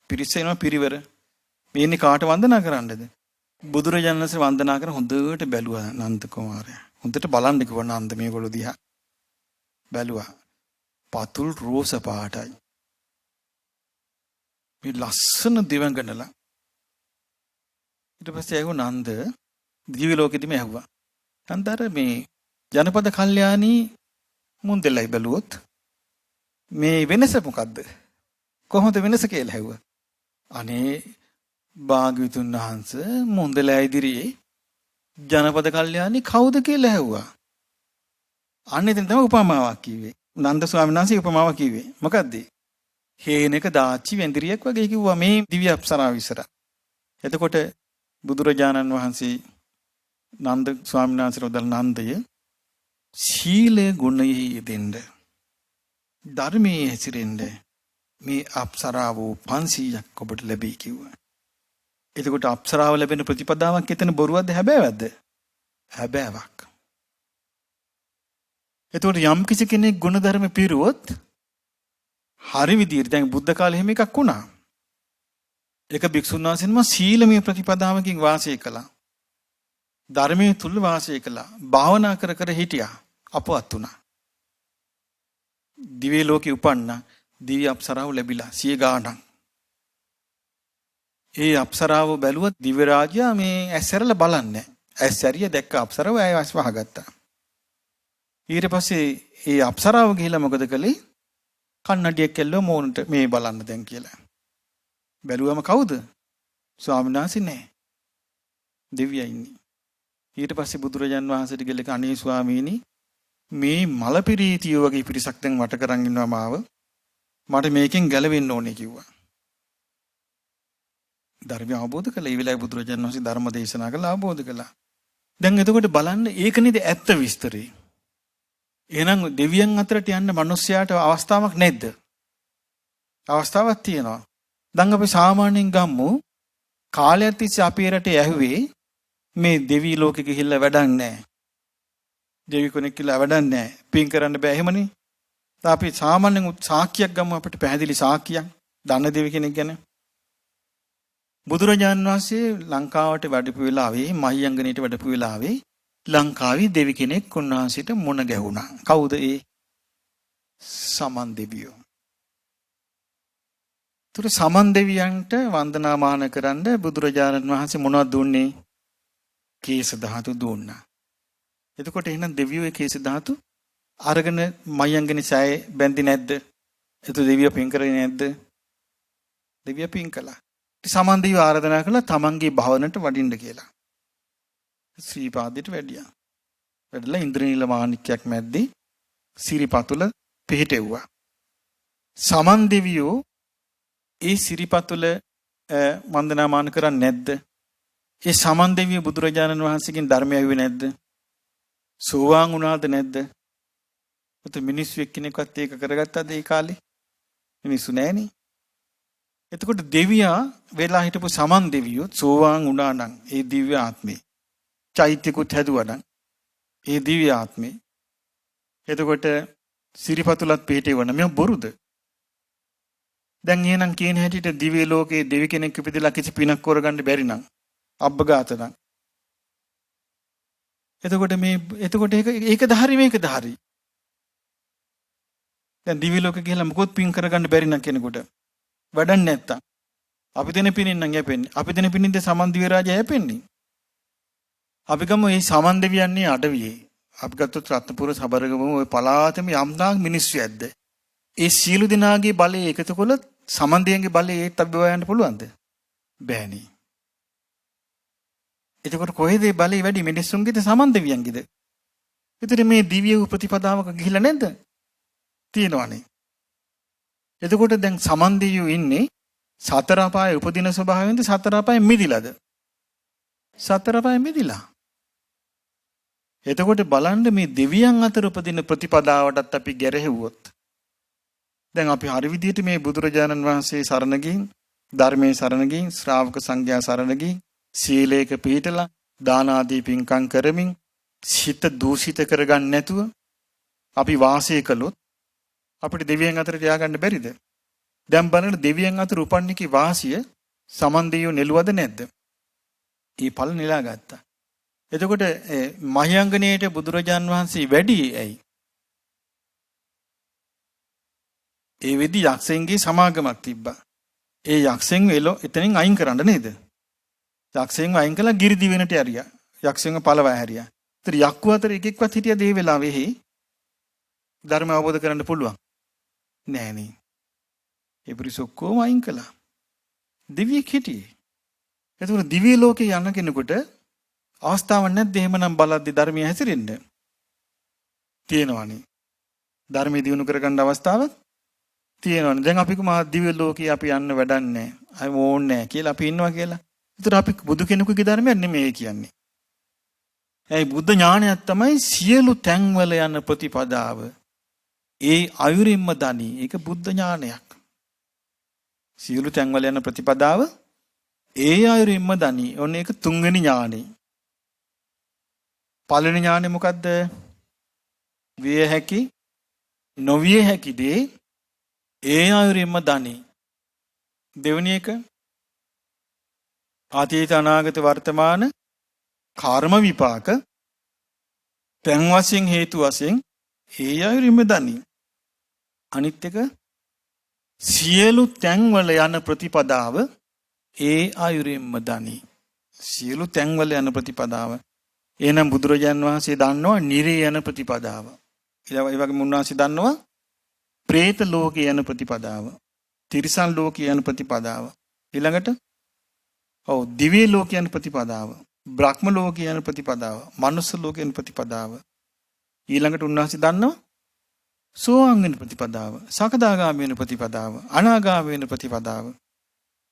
පිරිස එනවා පිරිවර. මේන්නේ කාට වන්දනා කරන්නද? බුදුරජාණන් වහන්සේ වන්දනා කර හොඳට බැලුවා නන්ද කුමාරයා. හොඳට බලන්න කිව්වා නන්ද මේගොල්ලෝ දිහා. බැලුවා. පතුල් රෝස පාටයි. මේ ලස්සන දිවංගනලා. ඊට පස්සේ ආව නන්ද දිව්‍ය ලෝකෙදිම ඇහුවා. නන්දර මේ ජනපද කල්යාණී මුන්දෙලයි බැලුවොත් මේ වෙනස මොකද්ද? කොහොමද වෙනස කියලා ඇහුවා. අනේ භාග්‍යවතුන් වහන්සේ මුන්දෙලා ඉදිරියේ ජනපද කල්යාණී කවුද කියලා ඇහුවා. අන්න එතන තමයි උපමාවක් කිව්වේ. නන්ද ස්වාමීන් වහන්සේ උපමාවක් කිව්වේ. මොකද්ද? හේනක දාච්චි වෙන්දිරියක් වගේ කිව්වා මේ දිව්‍ය අප්සරාව විසර. එතකොට බුදුරජාණන් වහන්සේ නන්ද ස්වාමීන් වහන්සේට උදල් නන්දය සීල ගුණයෙහි යෙදෙන්න ධර්මයේ හැසිරෙන්න මේ අප්සරාව 500ක් ඔබට ලැබී කිව්වා. එතකොට අප්සරාව ලැබෙන ප්‍රතිපදාවක් එතන බොරුවක්ද හැබෑවක්ද? හැබෑවක්. එතකොට යම් කිසි කෙනෙක් ගුණධර්ම පිරුවොත් හරි විදියට දැන් බුද්ධ කාලේ එහෙම එකක් වුණා. එක භික්ෂුන් වහන්සේනම සීලමය ප්‍රතිපදාවකින් වාසය කළා. ධර්මයේ තුල වාසය කළා. භාවනා කර කර හිටියා. අපවත් වුණා. දිව්‍ය ලෝකේ උපන්න දිව්‍ය අප්සරාව ලැබිලා 100 ගාණක්. ඒ අප්සරාව බැලුවත් දිව්‍ය රාජයා මේ ඇස්සරලා බලන්නේ. ඇස්සරිය දැක්ක අප්සරාව ඇයවස් වහගත්තා. ඊට පස්සේ ඒ අප්සරාව ගිහිල්ලා මොකද කළේ? කන්නඩියක් කෙල්ලෝ මෝනට මේ බලන්න දැන් කියලා. බැලුවම කවුද? ස්වාමීන් වහන්සේ නෑ. දෙවියා ඉන්නේ. ඊට පස්සේ බුදුරජාන් වහන්සේට ගිහලා අනේ ස්වාමීනි මේ මලපිරීතිය වගේ පිරිසක් දැන් වට කරන් ඉන්නවා මාව. මට මේකෙන් ගැලවෙන්න ඕනේ කිව්වා. ධර්මය අවබෝධ කළා. ඒ වෙලාවේ බුදුරජාණන් වහන්සේ ධර්ම දේශනා කළා අවබෝධ කළා. දැන් එතකොට බලන්න ඒක නේද ඇත්ත විස්තරේ. එහෙනම් දෙවියන් අතරට යන්න මිනිස්සයාට අවස්ථාවක් නැද්ද? අවස්ථාවක් තියෙනවා. දැන් අපි සාමාන්‍යයෙන් ගම්මු කාලයක් තිස්සේ අපේ රටේ ඇහුවේ මේ දෙවි ලෝකෙ ගිහිල්ලා වැඩක් නැහැ. දෙවි කෙනෙක් කියලා වැඩක් නැහැ. පින් කරන්න බෑ එහෙමනේ. අපි සාමාන්‍යයෙන් සාක්කියක් ගමු අපිට පැහැදිලි සාක්කියක්. දන්න දෙවි කෙනෙක් ගැන. බුදුරජාණන් වහන්සේ ලංකාවට වැඩපු වෙලාවේ මහියංගනීට වැඩපු වෙලාවේ ලංකාවේ දෙවි කෙනෙක් උන්වහන්සේට මුණ ගැහුණා. කවුද ඒ? සමන් දෙවියෝ. තුර සමන් දෙවියන්ට වන්දනාමාන කරන්න බුදුරජාණන් වහන්සේ මොනවද දුන්නේ? කේස ධාතු දුන්නා. එතකොට එහෙනම් දෙවියෝ කේස ධාතු අරගෙන මහියංගනී සෑය බැඳි නැද්ද? එතකොට දෙවියෝ පින් කරේ නැද්ද? දෙවියෝ පින් කළා. සමන් දෙවියෝ ආරාධනා කළා තමන්ගේ භවනට වඩින්න කියලා. ශ්‍රීපාදයට වැඩියා. වැඩලා ඉන්ද්‍රනීල මාණික්කයක් මැද්දේ සිරිපතුල පිහිටෙව්වා. සමන් දෙවියෝ ඒ සිරිපතුල වන්දනාමාන කරන්නේ නැද්ද? ඒ සමන් දෙවියෝ බුදුරජාණන් වහන්සේගෙන් ධර්මය ඇහුවේ නැද්ද? සෝවාන් වුණාද නැද්ද? උත මිනිස්සු එක්කෙනෙක්වත් ඒක කරගත්තද ඒ කාලේ? මිනිස්සු නැහනේ. එතකොට දෙවියා වෙලා හිටපු සමන් දෙවියෝ සෝවාන් වුණා නම් ඒ දිව්‍ය ආත්මේ චෛත්‍යකුත් හැදුවා නම් ඒ දිව්‍ය ආත්මේ එතකොට සිරිපතුලත් පිහිටෙවන මේ බොරුද? දැන් එහෙනම් කියන හැටියට දිව්‍ය ලෝකේ දෙවි කෙනෙක් ඉපදලා කිසි පිනක් කරගන්න බැරි නම් අබ්බගාත නම් එතකොට ඒකද හරි මේකද හරි? දැන් දිව්‍ය ලෝකේ ගිහලා මොකොත් පින් කරගන්න බැරි නම් කෙනෙකුට වැඩක් නැත්තම් අපි දෙන පිනින් නම් යැපෙන්නේ. අපි දෙන පිනින්ද සමන් දිව්‍ය රාජය යැපෙන්නේ. අපි ගමු මේ සමන් දෙවියන්නේ අඩවියේ. අපි ගත්තොත් රත්නපුර සබරගම ওই පලාතෙම යම්දාක් මිනිස්සු ඇද්ද. ඒ සීළු දිනාගේ බලය එකතු කළොත් සමන් දෙවියන්ගේ බලය ඒත් අපි බව යන්න පුළුවන්ද? බෑනේ. එතකොට කොහෙද මේ බලය වැඩි මිනිස්සුන්ගේද සමන් දෙවියන්ගේද? ඒතර මේ දිව්‍ය ප්‍රතිපදාවක ගිහිල්ලා නැද්ද? තියෙනවනේ. එතකොට දැන් සමන් දෙවියෝ ඉන්නේ සතර අපායේ උපදින ස්වභාවයෙන්ද සතර අපායේ මිදිලාද? සතර අපායේ මිදිලා. එතකොට බලන්න මේ දෙවියන් අතර උපදින ප්‍රතිපදාවටත් අපි ගැරහෙව්වොත් දැන් අපි හරි විදිහට මේ බුදුරජාණන් වහන්සේ සරණ ගිහින් ධර්මයේ සරණ ගිහින් ශ්‍රාවක සංඝයා සරණ ගිහින් සීලයක පිළිපදලා දාන ආදී පින්කම් කරමින් සිත දූෂිත කරගන්න නැතුව අපි වාසය කළොත් අපිට දෙවියන් අතර තියාගන්න බැරිද? දැන් බලන්න දෙවියන් අතර උපන්නිකේ වාසිය සමන් දෙවියෝ නෙළුවද නැද්ද? ඒ පළ නෙලා ගත්තා. එතකොට මහියංගණයට බුදුරජාන් වහන්සේ වැඩි ඇයි? ඒ වෙදි යක්ෂයන්ගේ සමාගමක් තිබ්බා. ඒ යක්ෂයන් එලෝ එතනින් අයින් කරන්න නේද? යක්ෂයන්ව අයින් කළා ගිරිදි වෙනට ඇරියා. යක්ෂයන්ව පළවා හැරියා. ඒතර යක්කු අතර එකෙක්වත් හිටියද ඒ වෙලාවෙහි ධර්ම අවබෝධ කරන්න පුළුවන්? නෑනේ. ඒ පුරිස ඔක්කොම අයින් කළා. දිව්‍යෙක් හිටියේ. ඒතකොට දිව්‍ය ලෝකේ යන කෙනෙකුට අවස්ථාවක් නැද්ද එහෙමනම් බලද්දි ධර්මය හැසිරෙන්න? තියෙනවනේ. ධර්මය දිනු කරගන්න අවස්ථාවක් තියෙනවනේ. දැන් අපි කොහොම දිව්‍ය ලෝකේ අපි යන්න වැඩක් නැහැ. අය ඕනේ නැහැ කියලා අපි ඉන්නවා කියලා. ඒතර අපි බුදු කෙනෙකුගේ ධර්මයක් නෙමෙයි කියන්නේ. ඒ බුද්ධ ඥානයක් තමයි සියලු තැන්වල යන ප්‍රතිපදාව. ඒ අයුරින්ම දනි. ඒක බුද්ධ ඥානයක්. සියලු තැන්වල යන ප්‍රතිපදාව ඒ අයුරින්ම දනි. ඔන්න ඒක තුන්වෙනි ඥානෙ. පළවෙනි ඥානෙ මොකද්ද? විය හැකි නොවිය හැකි දේ ඒ අයුරින්ම දනි. දෙවෙනි එක අතීත අනාගත වර්තමාන කර්ම විපාක තැන් වශයෙන් හේතු වශයෙන් ඒ අයුරින්ම දනි. අනිත් එක සියලු තැන්වල යන ප්‍රතිපදාව ඒ අයුරින්ම දනි. සියලු තැන්වල යන ප්‍රතිපදාව. එහෙනම් බුදුරජාන් වහන්සේ දන්නවා නිරේ යන ප්‍රතිපදාව. ඒ වගේම උන්වහන්සේ දන්නවා പ്രേත ලෝකේ යන ප්‍රතිපදාව. තිරිසන් ලෝකේ යන ප්‍රතිපදාව. ඊළඟට දිව්‍ය ලෝකේ යන ප්‍රතිපදාව. බ්‍රහ්ම ලෝකේ යන ප්‍රතිපදාව. මනුස්ස ලෝකේ යන ප්‍රතිපදාව. ඊළඟට උන්වහන්සේ දන්නවා සෝවාන් වෙන ප්‍රතිපදාව. සකදාගාමී වෙන ප්‍රතිපදාව. අනාගාමී වෙන ප්‍රතිපදාව.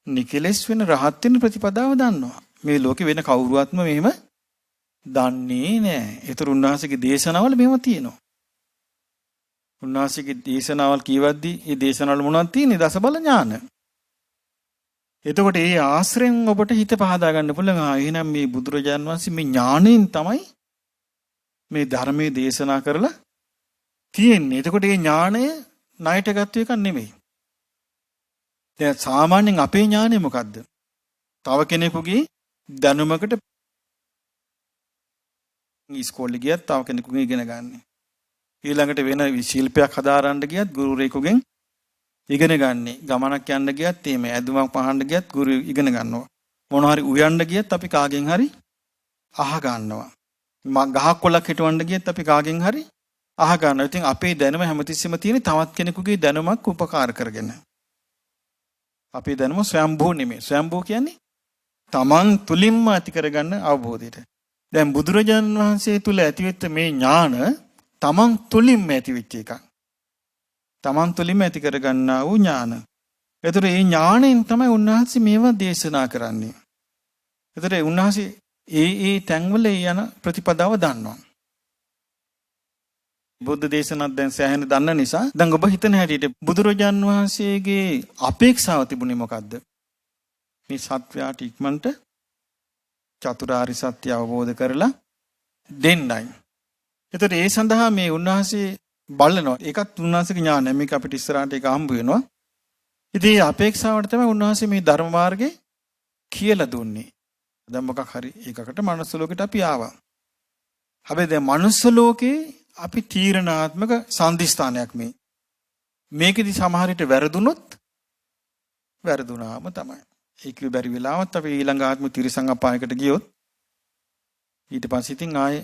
නිකලස් වෙන රහත් වෙන ප්‍රතිපදාව දන්නවා. මේ ලෝකේ වෙන කවුරුවත්ම මෙහෙම දන්නේ නැහැ. ඒතර උන්වහන්සේගේ දේශනාවල මෙහෙම තියෙනවා. උන්වහන්සේගේ දේශනාවල් කියවද්දී මේ දේශනාවල මොනවද තියෙන්නේ? දසබල ඥාන. එතකොට ඒ ආශ්‍රයෙන් ඔබට හිත පහදා ගන්න පුළුවන්. එහෙනම් මේ බුදුරජාන් වහන්සේ මේ ඥාණයෙන් තමයි මේ ධර්මයේ දේශනා කරලා තියෙන්නේ. එතකොට මේ ඥාණය ණයට ගත්ත එකක් නෙමෙයි. දැන් සාමාන්‍යයෙන් අපේ ඥාණය මොකද්ද? තව කෙනෙකුගේ දැනුමකට ඉස්කෝලේ ගියත් තව කෙනෙකුගෙන් ඉගෙන ගන්න. ඊළඟට වෙන ශිල්පයක් හදාරන්න ගියත් ගුරුවරයෙකුගෙන් ඉගෙන ගන්න. ගමනක් යන්න ගියත් එහෙම ඇදුමක් පහන්න ගියත් ගුරු ඉගෙන ගන්නවා. මොනවා හරි උයන්න ගියත් අපි කාගෙන් හරි අහ ගන්නවා. ගහක් කොළක් හිටවන්න ගියත් අපි කාගෙන් හරි අහ ගන්නවා. ඉතින් අපේ දැනුම හැමතිස්සෙම තියෙන තවත් කෙනෙකුගේ දැනුමක් උපකාර කරගෙන. අපේ දැනුම ස්වයම්භූ නෙමෙයි. ස්වයම්භූ කියන්නේ තමන් තුලින්ම ඇති කරගන්න අවබෝධයට. දැන් බුදුරජාණන් වහන්සේ තුල ඇතිවෙච්ච මේ ඥාන තමන් තුලින්ම ඇතිවෙච්ච එකක්. තමන් තුලින්ම ඇති කරගන්නා වූ ඥාන. ඒතර මේ ඥාණයෙන් තමයි උන්වහන්සේ මේවා දේශනා කරන්නේ. ඒතර උන්වහන්සේ ඒ තැන්වල යන ප්‍රතිපදාව දන්නවා. බුද්ධ දේශනාවක් දැන් සෑහෙන දන්න නිසා දැන් ඔබ හිතන හැටියට බුදුරජාන් වහන්සේගේ අපේක්ෂාව තිබුණේ මොකද්ද? මේ සත්‍යයට ඉක්මනට චතුරාර්ය සත්‍ය අවබෝධ කරලා දෙන්නයි. ඒතර ඒ සඳහා මේ උන්වහන්සේ බලනවා. ඒකත් උන්වහන්සේගේ ඥානය. මේක අපිට ඉස්සරහට ඒක හම්බ වෙනවා. ඉතින් මේ අපේක්ෂාවට තමයි උන්වහන්සේ මේ ධර්ම මාර්ගේ කියලා දුන්නේ. දැන් මොකක් හරි ඒකකට මනුස්ස ලෝකෙට අපි ආවා. හැබැයි දැන් මනුස්ස ලෝකේ අපි තීරණාත්මක සම්දිස්ථානයක් මේ. මේකෙදි සමහර විට වැරදුනොත් වැරදුනාම තමයි. ඒක බැරි වෙලාවත් අපි ඊළඟ ආත්ම තිරිසං අපායකට ගියොත් ඊට පස්සේ ඉතින් ආයේ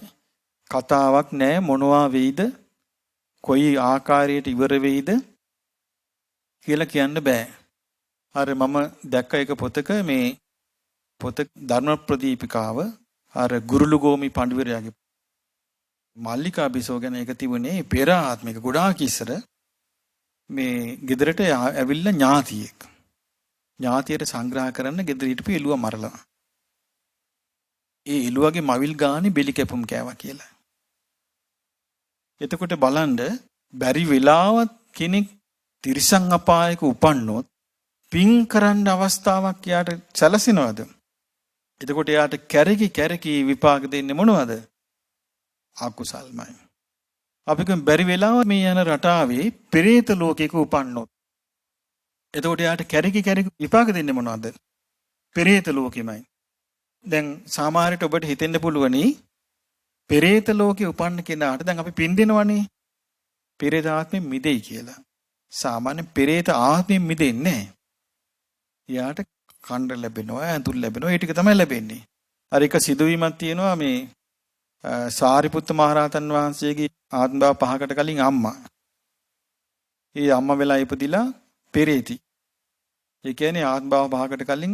කතාවක් නැහැ මොනවා වෙයිද කොයි ආකාරයට ඉවර වෙයිද කියලා කියන්න බෑ. අර මම දැක්ක එක පොතක මේ පොත ධර්ම ප්‍රදීපිකාව අර ගුරුළුගෝමි පඬිවරයාගේ මල්ලිකා බිසෝ ගැන එක තිබුණේ පෙර ආත්මික ගොඩාක් ඉස්සර මේ ගෙදරට ඇවිල්ලා ඥාතියෙක්. ඥාතියට සංග්‍රහ කරන්න ගෙදර හිටපු එළුවා මරලා. ඒ එළුවගේ මවිල් ගානේ බෙලි කැපුම් කෑවා කියලා. එතකොට බලන්න බැරි වෙලාවත් කෙනෙක් තිරිසං අපායක උපන්නොත් පින් කරන්න අවස්ථාවක් යාට සැලසෙනවද? එතකොට යාට කැරකි විපාක දෙන්නේ මොනවද? අකුසල්මයි. අපි කියමු බැරි වෙලාව මේ යන රටාවේ පෙරේත ලෝකයක උපන්නොත් එතකොට යාට කැරකි විපාක දෙන්නේ මොනවද? පෙරේත ලෝකෙමයි. දැන් සාමාන්‍යයට ඔබට හිතෙන්න පුළුවනි පෙරේත ලෝකේ උපන්න කෙනාට දැන් අපි පින් දෙනවනේ පෙරේත ආත්මෙ මිදෙයි කියලා. සාමාන්‍ය පෙරේත ආත්මෙ මිදෙන්නේ නැහැ. යාට කණ්ඩ ලැබෙනවා, ඇඳුම් ලැබෙනවා, ඒ ටික තමයි ලැබෙන්නේ. අර එක සිදුවීමක් තියෙනවා මේ සාරිපුත්ත මහරහතන් වහන්සේගේ ආත්ම භාව 5කට කලින් අම්මා. ඒ අම්මා වෙලා ඉපදිලා පෙරේති. ඒ කියන්නේ ආත්ම භාව 5කට කලින්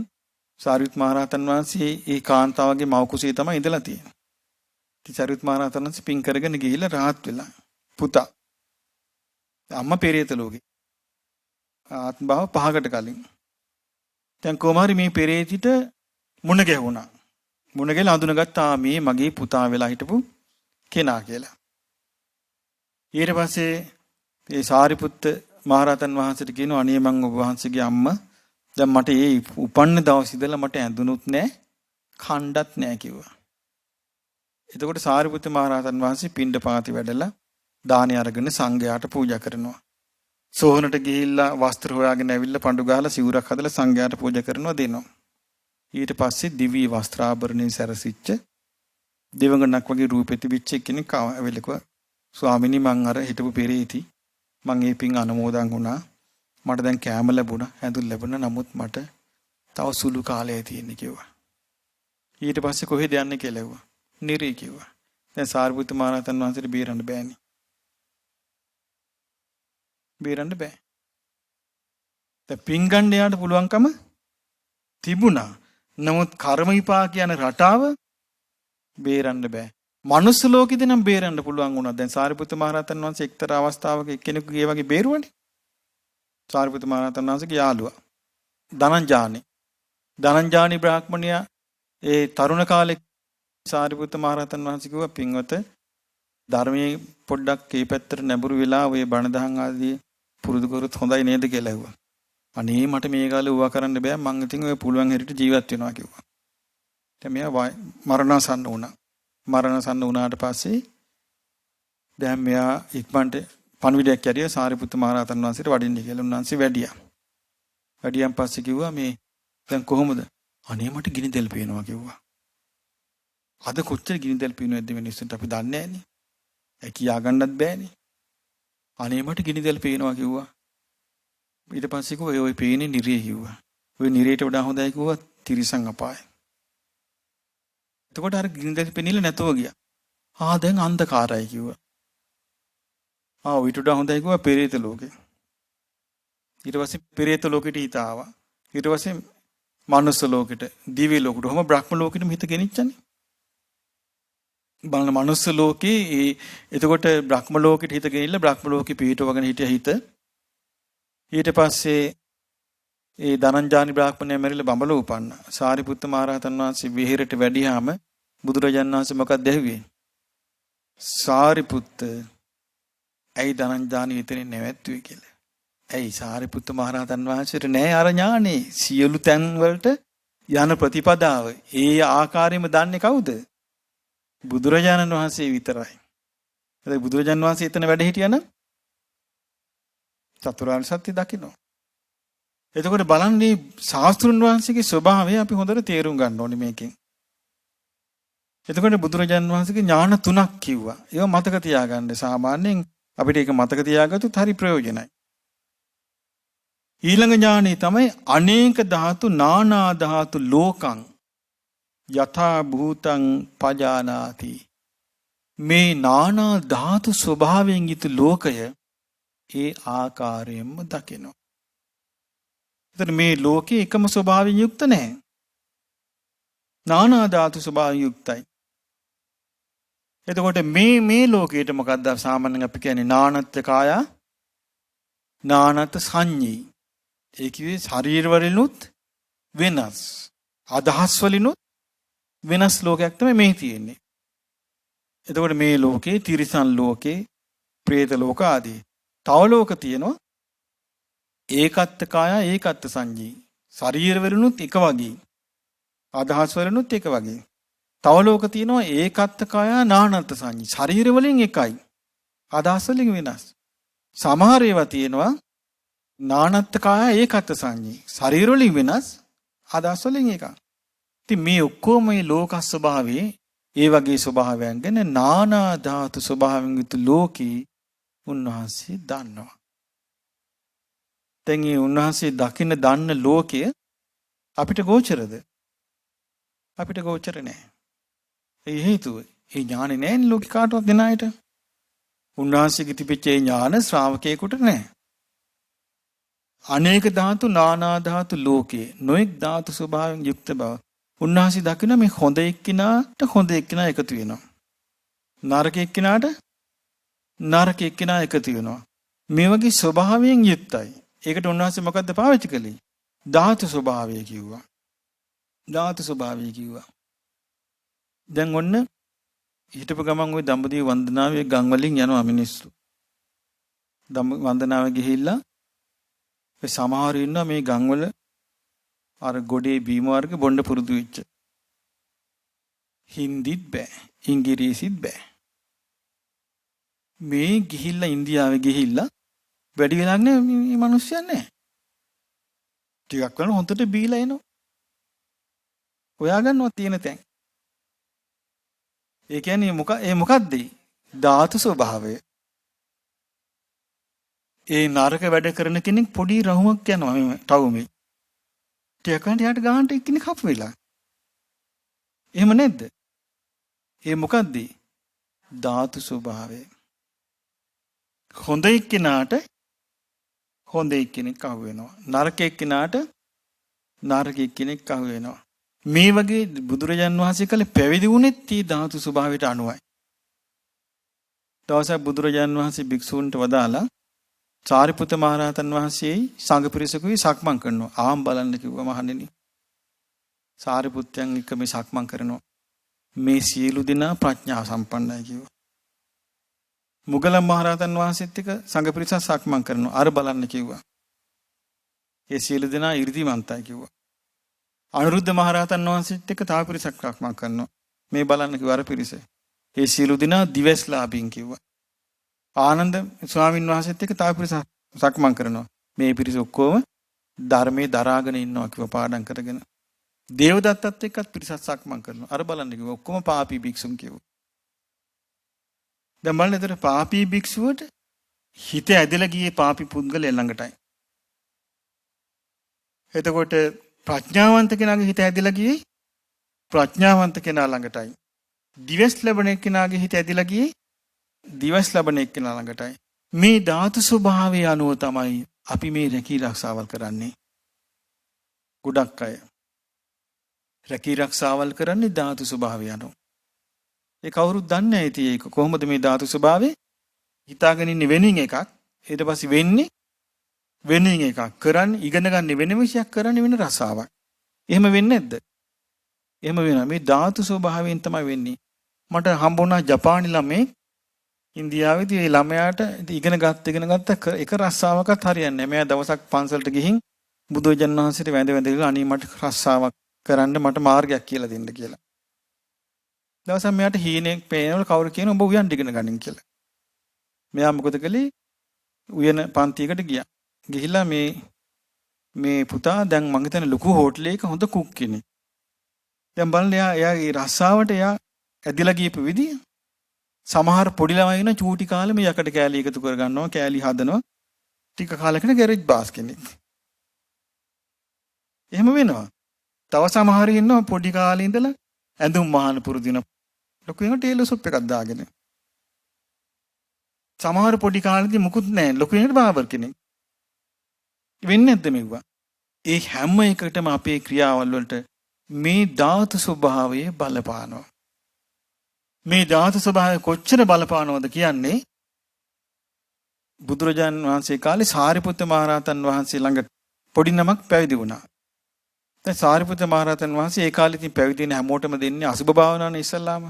සාරිපුත් මහරහතන් වහන්සේ ඒ කාන්තාවගේ මව කුසේ තමයි ඉඳලා තියෙන්නේ. ඉතින් සාරිපුත් මහරහතන් වහන්සේ පින් කරගෙන ගිහිල්ලා රාහත් වෙලා පුතා. අම්මා පෙරේත ලෝකේ. ආත්ම භාව 5කට කලින්. දැන් කොමාරි මේ පෙරේතිට මුණ ගැහුණා. මුණ ගැහලා අඳුනගත්තා මේ මගේ පුතා වෙලා හිටපු කෙනා කියලා. ඊට පස්සේ මේ සාරිපුත්ත මහරහතන් වහන්සේට කියනවා අනේ මං ඔබ වහන්සේගේ අම්මා දැන් මට ඒ උපන්න දවස් ඉඳලා මට ඇඳුනුත් නැහැ කණ්ඩත් නැහැ කිව්වා. එතකොට සාරිපුත්ත මහරහතන් වහන්සේ පිණ්ඩපාතේ වැඩලා දානි අරගෙන සංඝයාට පූජා කරනවා. සෝහනට ගිහිල්ලා වස්ත්‍ර හොයාගෙන ඇවිල්ලා පඳු ගහලා සිවුරක් හදලා සංඝයාට පූජා කරනවා දෙනවා. ඊට පස්සේ දිවි වස්ත්‍රාභරණේ සැරසිච්ච දෙවඟනක් වගේ රූපෙ තිබිච්ච කෙනෙක් ඇවිල්ලා ස්වාමිනී මං අර හිටපු පෙරේති මං ඒ පින් අනුමෝදන් වුණා. මට දැන් කෑම ලැබුණා, ඇඳුම් ලැබුණා. නමුත් මට තව සුළු කාලයක් තියෙන කිව්වා. ඊට පස්සේ කොහෙද යන්නේ කියලා ඇහුවා. නිරේ කිව්වා. දැන් සාරිපුත්ත මහරහතන් වහන්සේට බේරන්න බෑනේ. බේරන්න බෑ. දැන් පින් ගන්න යාට පුළුවන්කම තිබුණා. නමුත් කර්ම විපාක යන රටාව බේරන්න බෑ. මනුස්ස ලෝකෙදී නම් බේරන්න පුළුවන් වුණා. දැන් සාරිපුත්ත මහරහතන් වහන්සේ එක්තරා අවස්ථාවක එක්කෙනෙකුගේ වගේ බේරුවනේ. සාරිපුත්ත මහරහතන් වහන්සේගේ යාළුවා ධනංජානි බ්‍රාහ්මණයා ඒ තරුණ කාලේ සාරිපුත්ත මහරහතන් වහන්සේ කිව්වා පින්වත ධර්මයේ පොඩ්ඩක් මේ පැත්තට නැඹුරු වෙලා ඔය බණ දහම් ආදී පුරුදු කරොත් හොඳයි නේද කියලා ඇහුවා. අනේ මට මේ කාලේ ඌවා කරන්න බෑ මං ඉතින් ඔය පුළුවන් හැටියට ජීවත් වෙනවා කිව්වා. දැන් මෙයා මරණසන්න වුණා. මරණසන්න වුණාට පස්සේ දැන් මෙයා ඉක්මනට පණිවිඩයක් ඇරියා සාරිපුත්ත මහරහතන් වහන්සේට වඩින්න කියලා. උන්වහන්සේ වැඩියා. වැඩියන් පස්සේ කිව්වා මේ දැන් කොහොමද? අනේ මට ගිනි තෙල් පේනවා කිව්වා. අද කොච්චර ගිනි තෙල් පේනවද මිනිස්සුන්ට අපි දන්නේ නැහනේ. ඒ කියා ගන්නත් බෑනේ. අනේ මට ගිනි තෙල් පේනවා කිව්වා. ඊට පස්සේ කිව්වා ඔය පේන්නේ නිරේ කිව්වා. ඔය නිරේට වඩා හොඳයි කිව්වා තිරිසං අපාය. එතකොට අර ගිනි තෙල් පෙනිලා නැතුව ගියා. දැන් අන්ධකාරයි කිව්වා. ඊට වඩා හොඳයි කිව්වා පෙරේත ලෝකේ. ඊට පස්සේ පෙරේත ලෝකෙට හිත ආවා. ඊට පස්සේ මනුස්ස ලෝකෙට, දිව්‍ය ලෝකෙට, ඔහම බ්‍රහ්ම ලෝකෙටම හිත ගෙනිච්චනේ. බලන්න මනුස්ස ලෝකේ එතකොට බ්‍රහ්ම ලෝකෙට හිත ගෙනිලා බ්‍රහ්ම ලෝකෙ පිහිටවගෙන හිටිය හිත. ඊට පස්සේ ඒ ධනංජානි බ්‍රාහ්මණයා මැරිලා බඹලෝ උපන්නා. සාරිපුත්ත මහරහතන් වහන්සේ විහෙරට වැඩියාම බුදුරජාණන් වහන්සේ මොකක්ද ඇහුවේ? සාරිපුත්ත ඇයි ධනංජානි එතනින් නැවැත්තුවේ කියලා. ඇයි සාරිපුත්ත මහරහතන් වහන්සේට නෑ අර ඥානේ සියලු තැන් වලට යන ප්‍රතිපදාව. ඒ ආකාරයෙන්ම දන්නේ කවුද? බුදුරජාණන් වහන්සේ විතරයි. ඒ බුදුරජාණන් වහන්සේ එතන වැඩ හිටියනම් චතුරාර්ය සත්‍ය දකින්න. එතකොට බලන්නේ ශාස්ත්‍රුන් වහන්සේගේ ස්වභාවය අපි හොඳට තේරුම් ගන්න ඕනේ මේකෙන්. එතකොට බුදුරජාණන් වහන්සේගේ ඥාන 3ක් කිව්වා. ඒවා මතක තියාගන්න. සාමාන්‍යයෙන් අපිට ඒක මතක තියාගත්තොත් හරි ප්‍රයෝජනයි. ඊළඟ ඥානෙ තමයි අනේක ධාතු නානා ධාතු ලෝකං යථා භූතං පජානාති. මේ නානා ධාතු ස්වභාවයෙන් යුතු ලෝකය ඒ ආකාරයෙන්ම දකිනවා. එතන මේ ලෝකේ එකම ස්වභාවයෙන් යුක්ත නැහැ. නානා ධාතු ස්වභාවයෙන් යුක්තයි. එතකොට මේ ලෝකයට මොකක්ද සාමාන්‍යයෙන් අපි කියන්නේ නානත් කාය නානත් සංඤී. ඒ කිව්වේ ශරීර වලිනුත් වෙනස්. අදහස් වලිනුත් වෙනස් ලෝකයක් තමයි මේ තියෙන්නේ. එතකොට මේ ලෝකේ තිරිසන් ලෝකේ, പ്രേත ලෝක ආදී. තව ලෝක තියෙනවා ඒකත්ත කාය ඒකත්ත සංඤී. ශරීර වලිනුත් එක වගේ. අදහස් වලිනුත් එක වගේ. තව ලෝක තියෙනවා ඒකත්ත කාය නානත් සංඤී. ශරීර වලින් එකයි. අදහස් වලින් වෙනස්. සමහර ඒවා තියෙනවා නානත් කාය ඒකත්ත සංඤී. ශරීර වලින් වෙනස්, අදහස් වලින් එකයි. ඉතින් මේ ඔක්කොම මේ ලෝක ස්වභාවයේ ඒ වගේ ස්වභාවයන් ගැන නානා ධාතු ස්වභාවයෙන් යුතු ලෝකේ උන්වහන්සේ දන්නවා. දැන් මේ උන්වහන්සේ දකින්න දන්න ලෝකය අපිට ගෝචරද? අපිට ගෝචර නෑ. ඒ හේතුව ඒ ඥානෙ නෑනේ ලෝකේ කාටවත් දෙන අයට. උන්වහන්සේගේ තිබිච්ච ඒ ඥාන ශ්‍රාවකයෙකුට නෑ. අනේක ධාතු නානා ධාතු ලෝකේ නොඑක් ධාතු ස්වභාවයෙන් යුක්ත බව උන්වහන්සේ දකින මේ හොඳ එක්කිනාට හොඳ එක්කිනා එකතු වෙනවා. නරක එක්කිනාට නරක එක්කිනා එකතු වෙනවා. මේ වගේ ස්වභාවයෙන් යුක්තයි. ඒකට උන්වහන්සේ මොකද්ද පාවිච්චි කළේ? ධාතු ස්වභාවය කිව්වා. ධාතු ස්වභාවය කිව්වා. දැන් ඔන්න හිටපු ගමන් ওই දඹදිව වන්දනාවේ ගම් වලින් යනවා මිනිස්සු. වන්දනාවේ ගිහිල්ලා ඒ සමහරු ඉන්නවා මේ ගම් වල අර ගොඩේ බීම වර්ග බොණ්ඩ පුරුදු වෙච්ච. හින්දිත් බෑ, ඉංග්‍රීසිත් බෑ. මේ ගිහිල්ලා ඉන්දියාවේ ගිහිල්ලා වැඩි වෙලාවක් නෑ මේ මිනිස්සුන් නෑ. ටිකක් වෙන හොඳට බීලා එනවා. හොයාගන්නවා තියෙන තැන්. ඒ කියන්නේ මොකද්ද? ධාතු ස්වභාවය. ඒ නරක වැඩ කරන කෙනෙක් පොඩි රහුමක් යනවා මේ ටවුමේ. ටිකක් යට ගානට එක්කෙනෙක් හපු වෙලා. එහෙම නැද්ද? ඒ මොකද්ද? ධාතු ස්වභාවය. හොඳ එක්කෙනාට හොඳ එක්කෙනෙක් අහු වෙනවා. නරක එක්කෙනාට නරක එක්කෙනෙක් අහු වෙනවා. මේ වගේ බුදුරජාන් වහන්සේ කලේ පැවිදි වුණෙත් මේ ධාතු ස්වභාවයට අනුවයි. දවසක් බුදුරජාන් වහන්සේ භික්ෂූන්ට වදාලා සාරිපුත්ත මහරහතන් වහන්සේයි සංඝ පිරිසකුයි සක්මන් කරනවා. ආම් බලන්න කිව්වා මහණෙනි. සාරිපුත්තයන් එක්ක මේ සක්මන් කරනවා. මේ සියලු දෙනා ප්‍රඥා සම්පන්නයි කිව්වා. මුගලන් මහරහතන් වහන්සේත් එක්ක සංඝ පිරිස සක්මන් කරනවා. අර බලන්න කිව්වා. ඒ සියලු දෙනා 이르දිමන්තයි කිව්වා. අනුරුද්ධ මහරහතන් වහන්සේත් එක්ක තව පිරිසක් සක්මන් කරනවා. මේ බලන්න කිව්වා අර පිරිස. ඒ සියලු දෙනා දිවස්ලාභින් කිව්වා. ආනන්ද ස්වාමීන් වහන්සේත් එක්ක තව පිරිසක් සක්මන් කරනවා. මේ පිරිස ඔක්කොම ධර්මයේ දරාගෙන ඉන්නවා කිව්වා පාඩම් කරගෙන. දේවදත්තත් එක්කත් පිරිසක් සක්මන් කරනවා. අර බලන්න කිව්වා ඔක්කොම පාපී භික්ෂුන් කිව්වා. දැන් බලන්න එතන පාපී භික්ෂුවට හිත ඇදලා ගියේ පාපී පුද්ගලයා ළඟටයි. එතකොට ප්‍රඥාවන්ත කෙනාගේ හිත ඇදලා ගියේ ප්‍රඥාවන්ත කෙනා ළඟටයි. දිවස් ලැබෙන කෙනාගේ හිත ඇදලා ගියේ දිවස් ලැබෙන කෙනා ළඟටයි. මේ ධාතු ස්වභාවය අනුව තමයි අපි මේ රැකී රක්ෂාවල් කරන්නේ. ගොඩක් අය රැකී රක්ෂාවල් කරන්නේ ධාතු ස්වභාවය අනුව. ඒ කවුරුත් දන්නේ නැහැ ඉතින් ඒක කොහොමද මේ ධාතු ස්වභාවය හිතාගෙන ඉන්නේ වෙනින් එකක් ඊට පස්සේ වෙන්නේ වෙනින් එකක් කරන්නේ ඉගෙන ගන්න වෙන විශයක් කරන්නේ වෙන රසාවක්. එහෙම වෙන්නේ නැද්ද? එහෙම වෙනවා. මේ ධාතු ස්වභාවයෙන් තමයි වෙන්නේ. මට හම්බුණා ජපානි ළමේ ඉන්දියාවේදී ඒ ළමයාට ඉගෙන ගත්ත එක රස්සාවකත් හරියන්නේ නැහැ. මෙයා දවසක් පන්සලට ගිහින් බුදුජන් වහන්සේට වැඳ ඉල්ලලා අනේ මට රස්සාවක් කරන්න මට මාර්ගයක් කියලා දෙන්න කියලා. දවසක් මෙයාට හීනෙක් පේනවල කවුරු කියන ඔබ උයන් ඉගෙන ගනින් කියලා. මෙයා මොකද කළේ? උයන පන්තියකට ගියා. ගිහිල්ලා මේ පුතා දැන් මං හිතන්නේ ලොකු හෝටලයක හොඳ කුක් කෙනෙක්. දැන් බලන්න එයාගේ රස්සාවට එයා ඇදලා ගියපු විදිය. සමහර පොඩි ළමයි ඉන්න චූටි කාලේ මේ යකඩ කෑලි එකතු කර ගන්නවා, කෑලි හදනවා. ටික කාලයකට ගෑරේජ් බාස් කෙනෙක්. එහෙම වෙනවා. තව සමහර ඉන්නවා පොඩි කාලේ ඉඳලා ඇඳුම් මහාන පුරුදින ලොකු වෙන ටේලර් ෂොප් එකක් දාගෙන. සමහර පොඩි කාලේදී මුකුත් නැහැ. ලොකු වෙනට බාබර් කෙනෙක්. වෙන්නේ නැද්ද මෙව්වා? ඒ හැම එකටම අපේ ක්‍රියාවල් වලට මේ ධාතු ස්වභාවයේ බලපානවා. මේ ධාතු ස්වභාවය කොච්චර බලපානවද කියන්නේ බුදුරජාණන් වහන්සේ කාලේ සාරිපුත්ත මහරහතන් වහන්සේ ළඟ පොඩි නමක් පැවිදි වුණා. දැන් සාරිපුත්ත මහරහතන් වහන්සේ ඒ කාලේ ඉතින් පැවිදි වෙන හැමෝටම දෙන්නේ අසුබ භාවනාවනේ ඉස්සල්ලාම.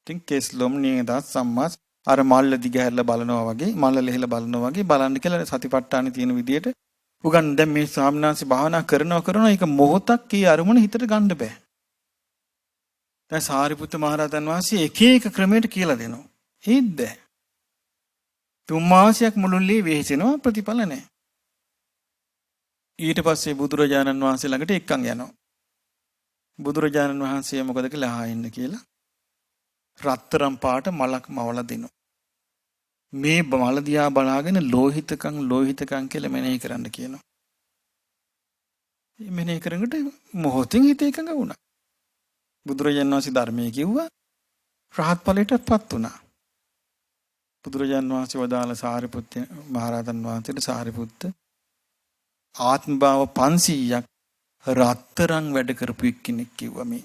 ඉතින් කෙස්ලොම් නේද සම්මාස් අර මල්ල දිගහැරලා බලනවා වගේ මල්ල ලෙහෙලා බලනවා වගේ බලන්න කියලා සතිපට්ඨානේ තියෙන විදියට උගන් දැන් මේ ස්වාමීන් වහන්සේ භාවනා කරනවා ඒක මොහොතක් කී අරමුණ හිතට ගන්න බෑ. දැන් සාරිපුත්ත මහරහතන් වහන්සේ එක එක ක්‍රමයකට කියලා දෙනවා. ඒත් බෑ. 3 මාසයක් මුළුල්ලේ වෙහෙසෙනවා ප්‍රතිඵල නැහැ. ඊට පස්සේ බුදුරජාණන් වහන්සේ ළඟට එක්කන් යනවා. බුදුරජාණන් වහන්සේ මොකද කියලා අහන්න කියලා රත්තරන් පාට මලක් මවලා දෙනවා. මේ මල දිහා බලාගෙන ලෝහිතකම් කියලා මෙනෙහි කරන්න කියනවා. මේ මෙනෙහි කරනකොට මොහොතින් හිත එකඟ වුණා. බුදුරජාණන් වහන්සේ ධර්මයේ කිව්වා රහත් ඵලයටපත් වුණා. බුදුරජාණන් වහන්සේ වදාළ සාරිපුත්ත මහරහතන් වහන්සේට සාරිපුත්ත ආත්ම භාව 500ක් රත්තරන් වැඩ කරපු එක්කෙනෙක් කිව්වා මේ.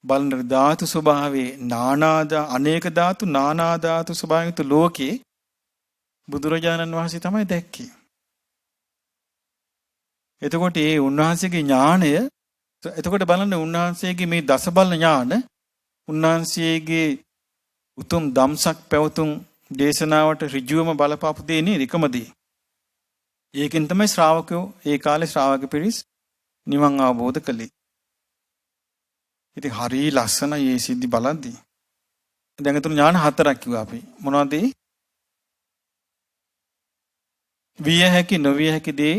බලන ධාතු ස්වභාවයේ අනේක ධාතු නානා ධාතු ස්වභාවයුත් ලෝකේ බුදුරජාණන් වහන්සේ තමයි දැක්කේ. එතකොට ඒ උන්වහන්සේගේ ඥාණය එතකොට බලන්න උන්වහන්සේගේ මේ දසබල ඥාන උන්වහන්සේගේ උතුම් ධම්සක් පැවතුම් දේශනාවට ඍජුවම බලපාපු දේ නේ එකමදී. ඒකෙන් තමයි ශ්‍රාවකයෝ ඒ කාලේ ශ්‍රාවක පිරිස් නිවන් අවබෝධ කළේ. ඉතින් හරි ලස්සන මේ සිද්ධි බලද්දී. දැන් අතුරු ඥාන 4ක් කිව්වා අපි. මොනවද ඒ? විය හැකි නොවිය හැකි දේ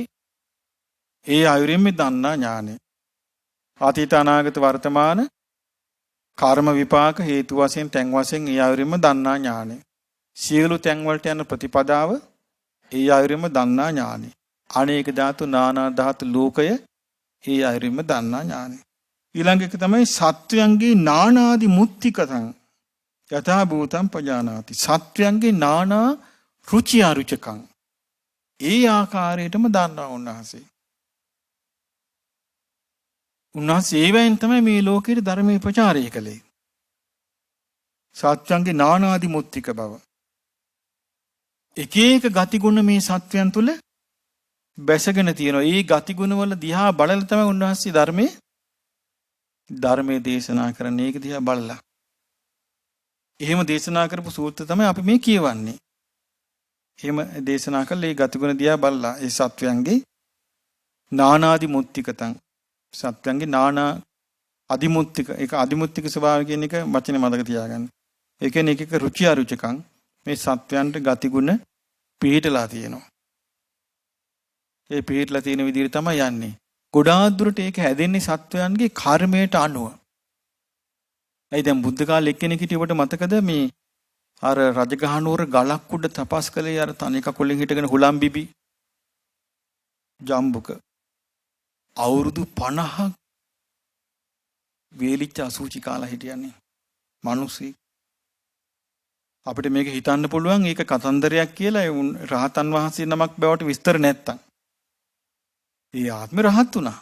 ඒ ආයුරින්ම දන්නා ඥානෙ. අතීත අනාගත වර්තමාන කර්ම විපාක හේතු වශයෙන් තැන් වශයෙන් ඒ ආයුරින්ම දන්නා ඥානෙ. සියලු තැන් වලට යන ප්‍රතිපදාව ඒ ආයුරින්ම දන්නා ඥානෙ. අනේක ධාතු නානා ධාතු ලෝකය ඒ ආයුරින්ම දන්නා ඥානෙ. ඊළඟ එක තමයි සත්වයන්ගේ නානාදි මුත්තිකතං යථා භූතං පජානාති. සත්වයන්ගේ නානා රුචි අරුචකං ඒ ආකාරයටම දන්නා උන්වහන්සේ. උන්වහන්සේ ඒවෙන් තමයි මේ ලෝකෙට ධර්මයේ ප්‍රචාරය කළේ. සත්වයන්ගේ නානාදි මුත්තික බව. එක එක ගතිගුණ මේ සත්වයන් තුල බැසගෙන තියෙනවා. ඒ ගතිගුණ වල දිහා බලලා තමයි උන්වහන්සේ ධර්මයේ දේශනා කරන්නේ. ඒක දිහා බලලා. එහෙම දේශනා කරපු සූත්‍ර තමයි අපි මේ කියවන්නේ. එහෙම දේශනා කළ ඒ ගතිගුණ දිහා බලලා ඒ සත්වයන්ගේ නානාදි මුත්තිකතං සත්වයන්ගේ නානා අදිමුත්තික ඒක අදිමුත්තික ස්වභාවය කියන එක වචනේ මතක තියාගන්න. ඒ කියන්නේ එක එක රුචි අරුචිකං මේ සත්වයන්ට ගතිගුණ පිළිහිටලා තියෙනවා. ඒ පිළිහිටලා තියෙන විදිහට තමයි යන්නේ. ගොඩාක් දුරට ඒක හැදෙන්නේ සත්වයන්ගේ කර්මයට අනුව. ඒ දැන් බුද්ධ කාලේ එක්කෙනෙක් හිටියට මතකද මේ අර රජගහනුවර ගලක් උඩ තපස් කළේ අර තනි කකුලෙන් හිටගෙන හුලම් බිබි ජම්බුක අවුරුදු 50ක් වේලිච්ච අසුචි කාලා හිටියන්නේ මිනිස්සෙක්. අපිට මේක හිතන්න පුළුවන් ඒක කතන්දරයක් කියලා රහතන් වහන්සේ නමක් බවට විස්තර නැත්තම්. ඒ ආත්මේ රහත් වුණා.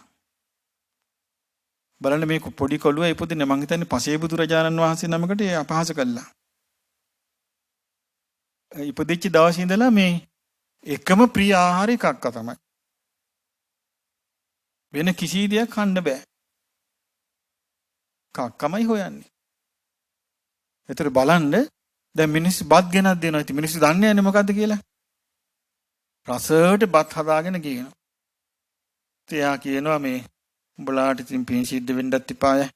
බලන්න මේ පොඩි කොළුව ඉපදින්නේ මං හිතන්නේ පසේබුදු රජාණන් වහන්සේ නමකට ඒ අපහාස කළා. ඉපදිච්ච දවසේ ඉඳලා මේ එකම ප්‍රිය ආහාර එකක් තමයි. වෙන කිසි දෙයක් කන්න බෑ. කක්කමයි හොයන්නේ. ඒතර බලන්න දැන් මිනිස්සු බත් ගෙනත් දෙනවා. ඉතින් මිනිස්සු දන්නේ නැහැ මොකද්ද කියලා. රසයට බත් හදාගෙන කියනවා. එයා කියනවා මේ උඹලාට ඉතින් පින් සිද්ධ වෙන්නත් එපාය.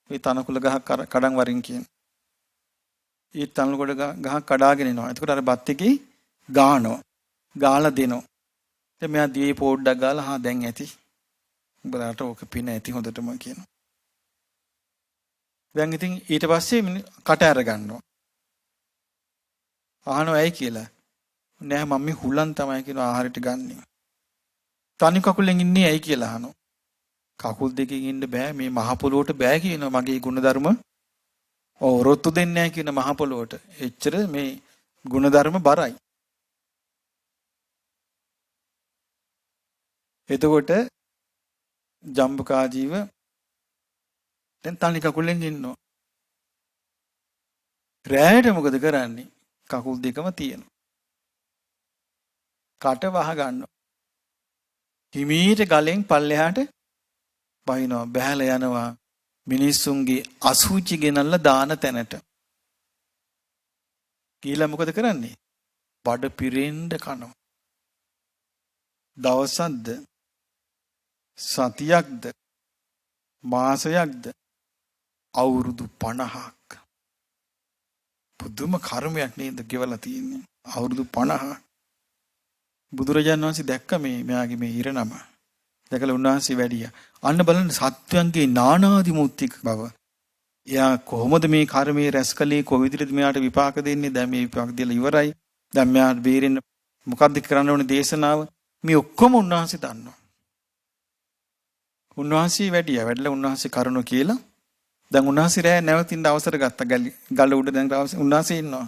මේ තනකුල ගහ කඩන් වරින් කියන. ඒ තනකොළ ගහ කඩාගෙන එනවා. එතකොට අර බත් එකේ ගානවා. ගාලා දෙනවා. දැන් මෙයා දී පොඩ්ඩක් ගාලා හා දැන් ඇති. උඹලාට ඕක පින ඇති හොඳටම කියනවා. දැන් ඉතින් ඊට පස්සේ කට අර ගන්නවා. අහනවා ඇයි කියලා. නෑ මම මේ හුලන් තමයි කියන ආහාරයට ගන්නෙ. තනි කකුලෙන් ඉන්නේ ඇයි කියලා අහනවා. කකුල් දෙකකින් ඉන්න බෑ මේ මහ පොළොවට බෑ කියනවා මගේ ගුණධර්ම. ඔරොත්තු දෙන්නේ නැහැ කියන මහ පොළොවට. එච්චර මේ ගුණධර්ම බරයි. එතකොට ජම්බුකා ජීව දැන් තනි කකුලෙන් ඉන්නවා. රැයට මොකද කරන්නේ? කකුල් දෙකම තියෙනවා. කට වහ ගන්නවා. හිමීට ගලෙන් පල්ලෙහාට බහිනවා. බහැලා යනවා මිනිස්සුන්ගේ අසුචි ගෙනල්ලා දාන තැනට. කියලා මොකද කරන්නේ? බඩ පිරෙන්න කනවා. දවසක්ද සතියක්ද මාසයක්ද අවුරුදු 50ක් පුදුම කර්මයක් නේද ගෙවලා තියෙන්නේ. අවුරුදු 50ක් බුදුරජාණන් වහන්සේ දැක්ක මෙයාගේ මේ ඉරණම. දැකලා උන්වහන්සේ වැඩියා. අන්න බලන්න සත්‍යයන්ගේ නානාදි මුත්‍තික බව. එයා කොහොමද මේ කර්මයේ රැස්කලේ කොවිදිරද මෙයාට විපාක දෙන්නේ? දැන් මේ විපාක දෙලා ඉවරයි. දැන් මෙයාට බේරෙන්න මොකද්ද කරන්න ඕනේ දේශනාව? මේ ඔක්කොම උන්වහන්සේ දන්නවා. උන්වහන්සේ වැඩිලා උන්වහන්සේ කරුණු කියලා දැන් උන්වහන්සේ රැය නැවතින්න අවසර ගත්තා. ගල උඩ දැන් උන්වහන්සේ ඉන්නවා.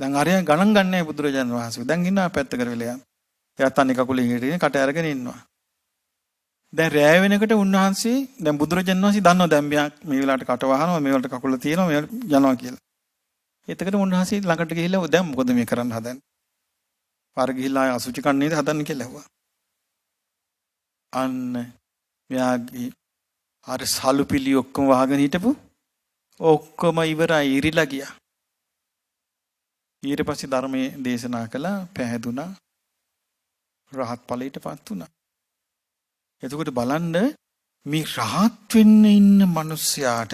දැන් අරයා ගණන් ගන්නෑ බුදුරජාණන් වහන්සේ. දැන් ඉන්නවා පැත්ත කරවිලා. එයා තනි කකුලෙන් හිටියේ කට අරගෙන ඉන්නවා. දැන් රැය වෙනකොට උන්වහන්සේ දැන් බුදුරජාණන් වහන්සේ දන්නවා දැන් මෙයා මේ වෙලාවට කට වහනවා මේ වලට කකුල තියෙනවා මෙයා යනවා කියලා. එතකොට උන්වහන්සේ ළඟට ගිහිල්ලා දැන් මොකද මේ කරන්න හදන්නේ? පාර ගිහිල්ලා අසුචි කන්නේද හදන්න කියලා ඇහුවා. අන්න මෙයාගේ අර සලුපිලි ඔක්කොම වහගෙන හිටපු ඔක්කොම ඉවරයි ඉරිලා ගියා. ඊට පස්සේ ධර්මයේ දේශනා කළා පැහැදුනා රහත් ඵලයටපත් වුණා. එතකොට බලන්න මේ රහත් වෙන්න ඉන්න මිනිස්යාට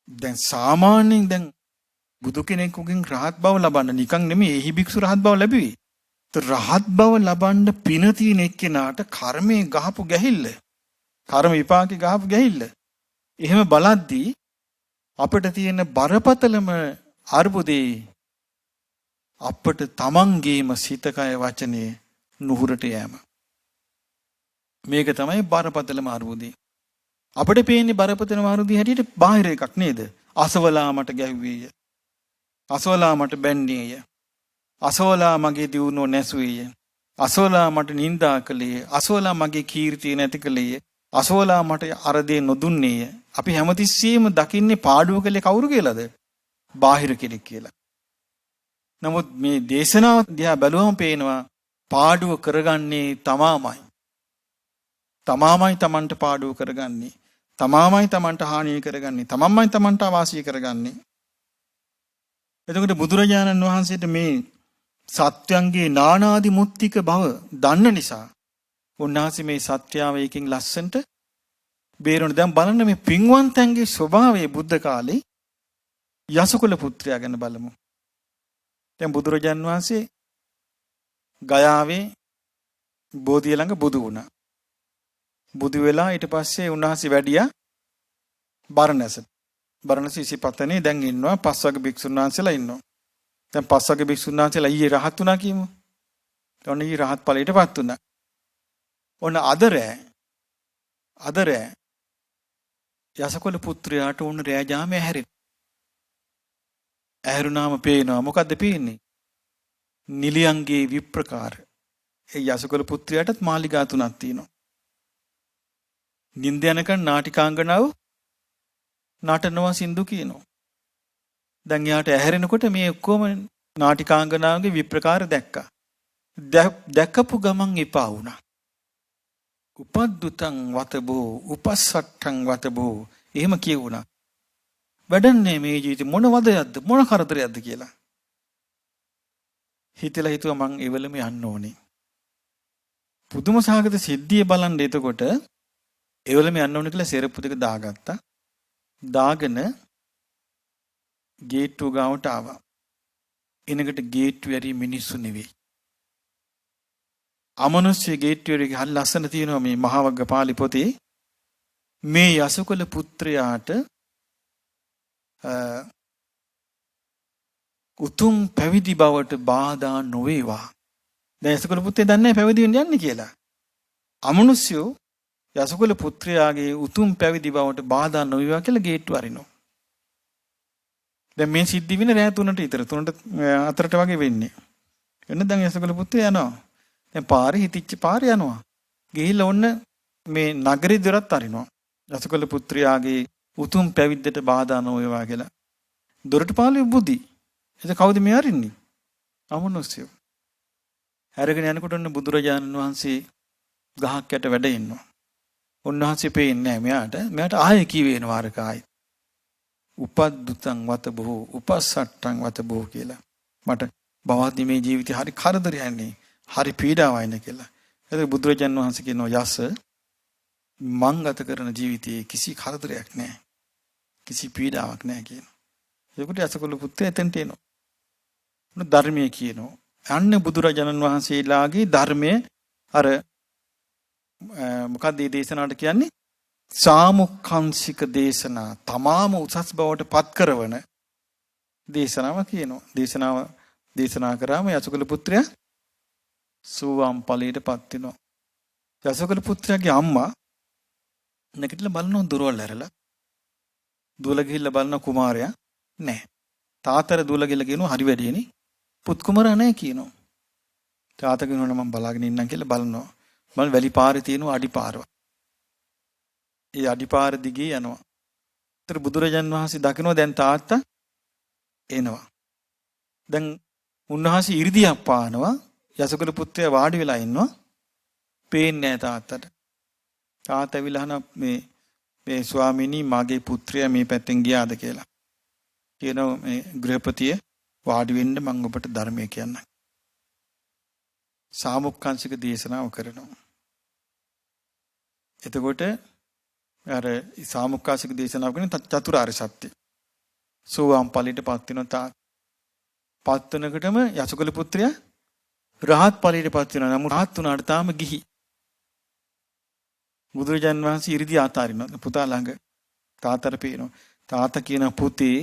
දැන් සාමාන්‍යයෙන් දැන් බුදු කෙනෙකුගෙන් රහත් බව ලබන්න නිකන් නෙමෙයි එහි භික්ෂු රහත් බව ලැබුවේ. රහත් බව ලබන්න පින තියෙන එක්කෙනාට කර්මයේ ගහපු ගැහිල්ල කර්ම විපාකේ ගහපු ගැහිල්ල එහෙම බලද්දී අපිට තියෙන බරපතලම අර්බුදේ අපට තමන්ගේම සිතකය වචනේ නුහුරට යෑම. මේක තමයි බරපතලම අර්බුදේ. අපිට පේන්නේ බරපතලම අර්බුදේ හැටියට බාහිර එකක් නේද? අසවලා මට ගැහුවේය. අසවලා මට බැන්නේය. අසවලා මගේ දියුණුව නැසුවේය. අසවලා මට නිඳා කළේය. අසවලා මගේ කීර්තිය නැති කළේය. අසවලා මට අර දේ නොදුන්නේය. අපි හැමතිස්සෙම දකින්නේ පාඩුව කළේ කවුරු කියලාද? බාහිර කෙනෙක් කියලා. නමුත් මේ දේශනාව දිහා බැලුවම පේනවා පාඩුව කරගන්නේ තමාමයි. තමාමයි තමන්ට පාඩුව කරගන්නේ. තමාමයි තමන්ට හානිය කරගන්නේ. තමන්මයි තමන්ට අවාසිය කරගන්නේ. එතකොට බුදුරජාණන් වහන්සේට මේ සත්‍යංගේ නානාදි මුත්තික බව දන්න නිසා උන්වහන්සේ මේ සත්‍යාවයකින් ලස්සන්ට බේරුණ. දැන් බලන්න මේ පින්වන්තයන්ගේ ස්වභාවය බුද්ධ කාලේ යසකුල පුත්‍රයා ගැන බලමු. දැන් බුදුරජාන් වහන්සේ ගයාවේ බෝධිය ළඟ බුදු වුණා. බුදු වෙලා ඊට පස්සේ උන්වහන්සේ වැඩියා බරණැස. බරණැස ඉසිපතනේ දැන් ඉන්නවා පස්වග භික්ෂුන් වහන්සේලා ඉන්නවා. දැන් පස්වග භික්ෂුන් වහන්සේලා ඊයේ රහත් වුණා කියමු. ඔන්න ඊ රහත් ඵලයටපත් වුණා. ඔන්න අද රෑ යසකුල පුත්‍රයාට උන් රෑ ජාමේ හැරෙන්න. ඇහැරුණාම පේනවා මොකද්ද පේන්නේ? නිලියන්ගේ විප්‍රකාර. ඒ යසකුල පුත්‍රයාටත් මාලිගා තුනක් තියෙනවා. නිින්ද යනකන් නාටිකාංගනාව නටනවා සින්දු කියනවා. දැන් යාට ඇහැරෙනකොට මේ ඔක්කොම නාටිකාංගනාවගේ විප්‍රකාර දැක්කා. දැකපු ගමන් එපා වුණා. උපද්දුතං වතබෝ උපස්සට්ඨං වතබෝ එහෙම කියුණා. වැඩන්නේ මේ ජීවිතේ මොන වදයක්ද මොන කරදරයක්ද කියලා. හිතුවා මං එවලම යන්න ඕනේ. පුදුම සහගත සිද්ධිය බලන්න එතකොට එවලම යන්න ඕනේ කියලා සෙරප්පු දෙක දාගත්තා. දාගෙන ගේට්ටුව ගාවට ආවා. එනකට ගේට්ටුව ඇරි මිනිස්සු නෙවෙයි. අමනුෂ්‍ය ගේට්ටුවේ හරි ලස්සන තියෙනවා මේ මහවග්ගපාලි පොතේ. මේ යසකුල පුත්‍රයාට උතුම් පැවිදි බවට බාධා නොවේවා. දැන් යසකුල පුත්‍රයා දන්නේ නැහැ පැවිදි වෙන්න යන්නේ කියලා. අමනුෂ්‍යෝ යසකුල පුත්‍රයාගේ උතුම් පැවිදි බවට බාධා නොවේවා කියලා ගේට්ටු අරිනවා. දැන් මේ සිද්ධි වෙන රෑ 3ට විතර 4ට වගේ වෙන්නේ. එන්න දැන් යසකුල පුත්‍රයා යනවා. දැන් පාරේ හිටිච්ච පාරේ යනවා. ගිහිල්ලා ඔන්න මේ නගරේ දොරත් අරිනවා. යසකුල පුත්‍රයාගේ උතුම් පැවිද්දට බාධා නොවේවා කියලා. දොරට පාළුවේ බුදි. එතකොට කවුද මේ අරින්නේ? අමනුෂ්‍යෝ. හැරගෙන යනකොට ඔන්න බුදුරජාණන් වහන්සේ ගහක් යට වැඩ ඉන්නවා. උන්වහන්සේ පේන්නේ නැහැ මෙයාට ආයෙ කියවෙනවා අර කායි. උපද්දුතං වත බොහෝ උපස්සට්ටං වත බොහෝ කියලා. මට බවද්දි මේ ජීවිතේ හරි කරදරයන්නේ. හරි පීඩාවයිනේ කියලා. ඒක බුදුරජාණන් වහන්සේ කියනවා යස මං ගත කරන ජීවිතයේ කිසි කරදරයක් නැහැ. කිසි පීඩාවක් නැහැ කියනවා. ඒකට යසකුල පුත්‍රයා එතනට එනවා. උන ධර්මයේ කියනවා. අන්න බුදුරජාණන් වහන්සේලාගේ ධර්මයේ අර මොකක්ද මේ දේශනාවට කියන්නේ? සාමුක්ඛංශික දේශනා. තමාම උසස් බවට පත් කරවන දේශනාව කියනවා. දේශනා කරාම යසකුල පුත්‍රයා සෝවාන් ඵලයටපත් වෙනවා. යසකුල පුත්‍රයාගේ අම්මා නැගිටලා බලනවා දොරවල් ඇරලා. දුවලා ගිහිල්ලා බලන කුමාරයා නැහැ. තාතර දුවලා ගිහිල්ලා කියනවා හරි වැඩේනේ. පුත් කුමාරයා නැහැ කියනවා. තාත්තා කියනවා මම බලාගෙන ඉන්නම් කියලා බලනවා. මම වැලි පාරේ තියෙන අඩිපාරව. ඒ අඩිපාර දිගේ යනවා. ඒතර බුදුරජාන් වහන්සේ දකිනවා දැන් තාත්තා එනවා. දැන් උන්වහන්සේ ඉරිදියක් පානවා. යසකුල පුත්‍රයා වාඩි වෙලා ඉන්නවා. පේන්නේ නැහැ තාත්තට. තාත්තා විලහන මේ ස්වාමීනි මගේ පුත්‍රයා මේ පැත්තෙන් ගියාද කියලා. කියනවා මේ ගෘහපතිය වාඩි වෙන්න මම ඔබට ධර්මය කියන්නම්. සාමුක්ඛංශික දේශනාව කරනවා. එතකොට අර සාමුක්ඛංශික දේශනාව කියන්නේ චතුරාර්ය සත්‍ය. සෝවාන් ඵලයටපත් වෙනවා. පත් වෙනකොටම යසකුල පුත්‍රයා රහත් ඵලයටපත් වෙනවා. නමුත් රහත් වුණාට තාම ගිහි. බුදුරජාන් වහන්සේ ඉරිදී ආතාරිනවා. පුතා ළඟ තාතර පේනවා. තාත්තා කියන පුතේ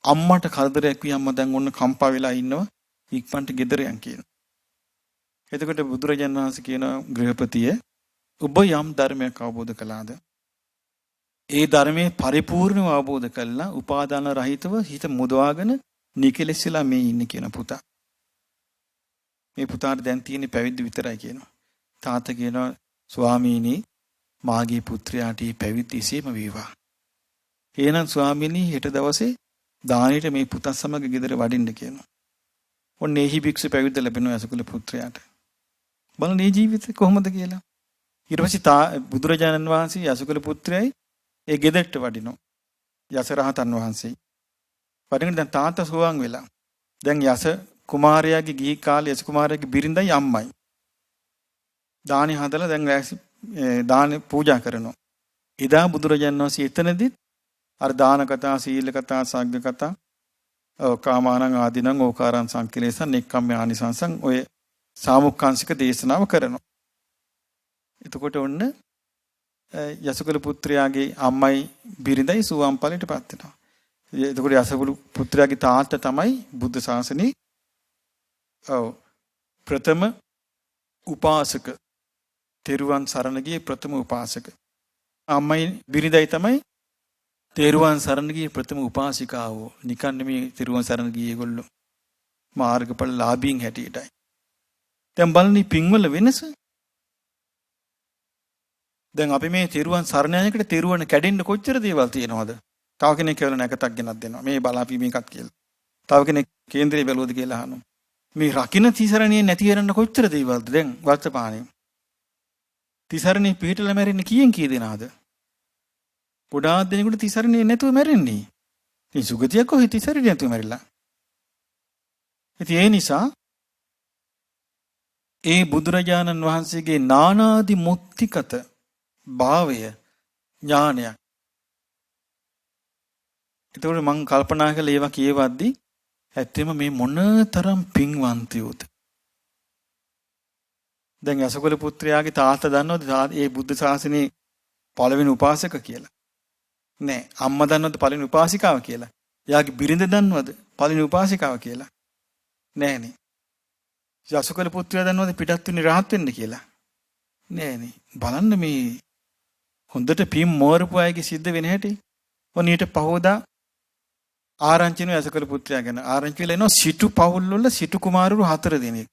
අම්මට කරදරයක් වී අම්මා දැන් ඔන්න කම්පා වෙලා ඉන්නවා. ඉක්මනට ගෙදර යන් කියනවා. එතකොට බුදුරජාන් වහන්සේ කියන ගෘහපතිය ඔබ යම් ධර්මයක් අවබෝධ කළාද? ඒ ධර්මයේ පරිපූර්ණව අවබෝධ කළා උපාදාන රහිතව හිත මුදවාගෙන නිකලෙස්ලා මේ ඉන්නේ කියන පුතා. මේ පුතාට දැන් තියෙන පැවිදි විතරයි කියනවා. තාත්තා කියනවා ස්වාමීනි මාගේ පුත්‍රයාට පැවිදි එසේම වේවා. එහෙනම් ස්වාමීනි හෙට දවසේ දානෙට මේ පුතා සමග ගෙදර වඩින්න කියනවා. ඔන්න එහි භික්ෂු පැවිද්ද ලැබෙනවා යසකුල පුත්‍රයාට. බලන්න මේ ජීවිතේ කොහොමද කියලා. ඊට පස්සේ බුදුරජාණන් වහන්සේ යසකුල පුත්‍රයයි ඒ ගෙදරට වඩිනවා. යස රහතන් වහන්සේ. වඩින්න දැන් තාත්තා සෝවාන් වෙලා. දැන් යස කුමාරයාගේ ගිහි කාලේ යස කුමාරයාගේ බිරිඳයි අම්මයි. දානි හදලා දැන් දාන පූජා කරනවා. එදා බුදුරජාණන් වහන්සේ එතනදිත් අර දාන කතා, සීල කතා, සග්ග කතා, කාමානං ආදීනං ඕකාරං සංකිලේසං නෙක්ඛම්ම ආනිසංසං ඔය සාමුක්ඛංශික දේශනාව කරනවා. එතකොට ඔන්න යසකුල පුත්‍රයාගේ අම්මයි බිරිඳයි සෝවාන් ඵලයටපත් වෙනවා. එතකොට යසකුල පුත්‍රයාගේ තාත්තා තමයි බුද්ධ ශාසනයේ ප්‍රථම උපාසක. තෙරුවන් සරණ ගියේ ප්‍රථම උපාසක. අම්මයි බිරිඳයි තමයි තෙරුවන් සරණ ගියේ ප්‍රථම උපාසිකාවෝ. නිකන් නෙමෙයි තෙරුවන් සරණ ගියේ ඒගොල්ලෝ. මාර්ගඵල ලාභීන් හැටියටයි. දැන් බලන්න පින්වල වෙනස. දැන් අපි මේ තෙරුවන් සරණ යනකොට තෙරුවන් කැඩෙන්න කොච්චර දේවල් තියෙනවද? තව කෙනෙක් කියලා නැකතක් ගෙනත් දෙනවා. මේ බලාපි මේකත් කියලා. තව කෙනෙක් කේන්දරේ බැලුවද කියලා අහනවා. මේ රකින්න තිසරණේ නැති කරන්න කොච්චර දේවල්ද දැන් වර්තමානයේ. තිසරණේ පිටලා මැරෙන්නේ කීයෙන් කී දෙනාද? ගොඩාක් දෙනෙකුට තිසරණේ නැතුව මැරෙන්නේ. ඉතින් සුගතියක් කොහේ තිසරණේ නැතුව මැරිලා. ඉතින් ඒ නිසා ඒ බුදුරජාණන් වහන්සේගේ නානාදි මුත්තිකත භාවය ඥානයක්. ඒතකොට මම කල්පනා කළා ඒවා කියවද්දි ඇත්තෙම මේ මොනතරම් පින්වන්තයෝද. දැන් යසකුල පුත්‍රයාගේ තාත්තා දන්නවද ඒ බුද්ධ ශාසනයේ පළවෙනි උපාසක කියලා? නෑ. අම්මා දන්නවද පළවෙනි උපාසිකාව කියලා? එයාගේ බිරිඳ දන්නවද පළවෙනි උපාසිකාව කියලා? නෑනේ. යසකල පුත්‍රයා දන්නවද පිටත්තුනි රහත් වෙන්න කියලා? නෑනේ. බලන්න මේ හොඳට පින් මෝරපු අයගේ සිද්ධ වෙන හැටි. ඔනීට පහෝදා ආරංචින යසකල පුත්‍රයා ගැන ආරංචි වෙලා එනවා සිටු පවුල් වල සිටු කුමාරවරු 4 දෙනෙක්.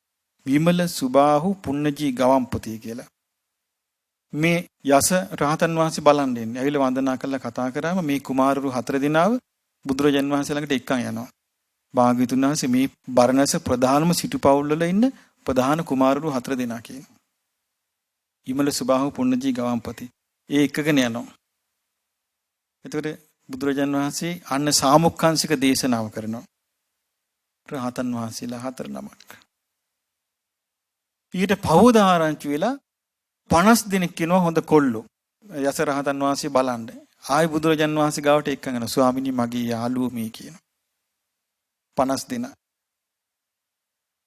විමල සුබාහු පුන්නජී ගවම්පති කියලා. මේ යස රහතන් වහන්සේ බලන් දෙන්නේ. ඇවිල්ලා වන්දනා කරලා කතා කරාම මේ කුමාරවරු 4 දෙනාව බුදුරජාන් වහන්සේ ළඟට එක්කන් යනවා. භාග්‍යවතුන් වහන්සේ මේ බරණැස ප්‍රධානම සිටු පවුල් වල ඉන්න ප්‍රධාන කුමාරවරු 4 දෙනා කියනවා. විමල සුබාහු පුන්නජී ගවම්පති. ඒ එක්කගෙන යනවා. එතකොට බුදුරජාන් වහන්සේ අන්න සාමුක්ඛංශික දේශනාව කරනවා. රහතන් වහන්සේලා 4 නමක්. ඊට පහෝදා ආරංචි වෙලා 50 දෙනෙක් කියනවා හොඳ කොල්ලෝ. යස රහතන් වහන්සේ බලන්න. ආයි බුදුරජාන් වහන්සේ ගාවට එක්කගෙන යනවා. ස්වාමිනී මගේ යාළුවෝ මේ කියන. 50 දෙනා.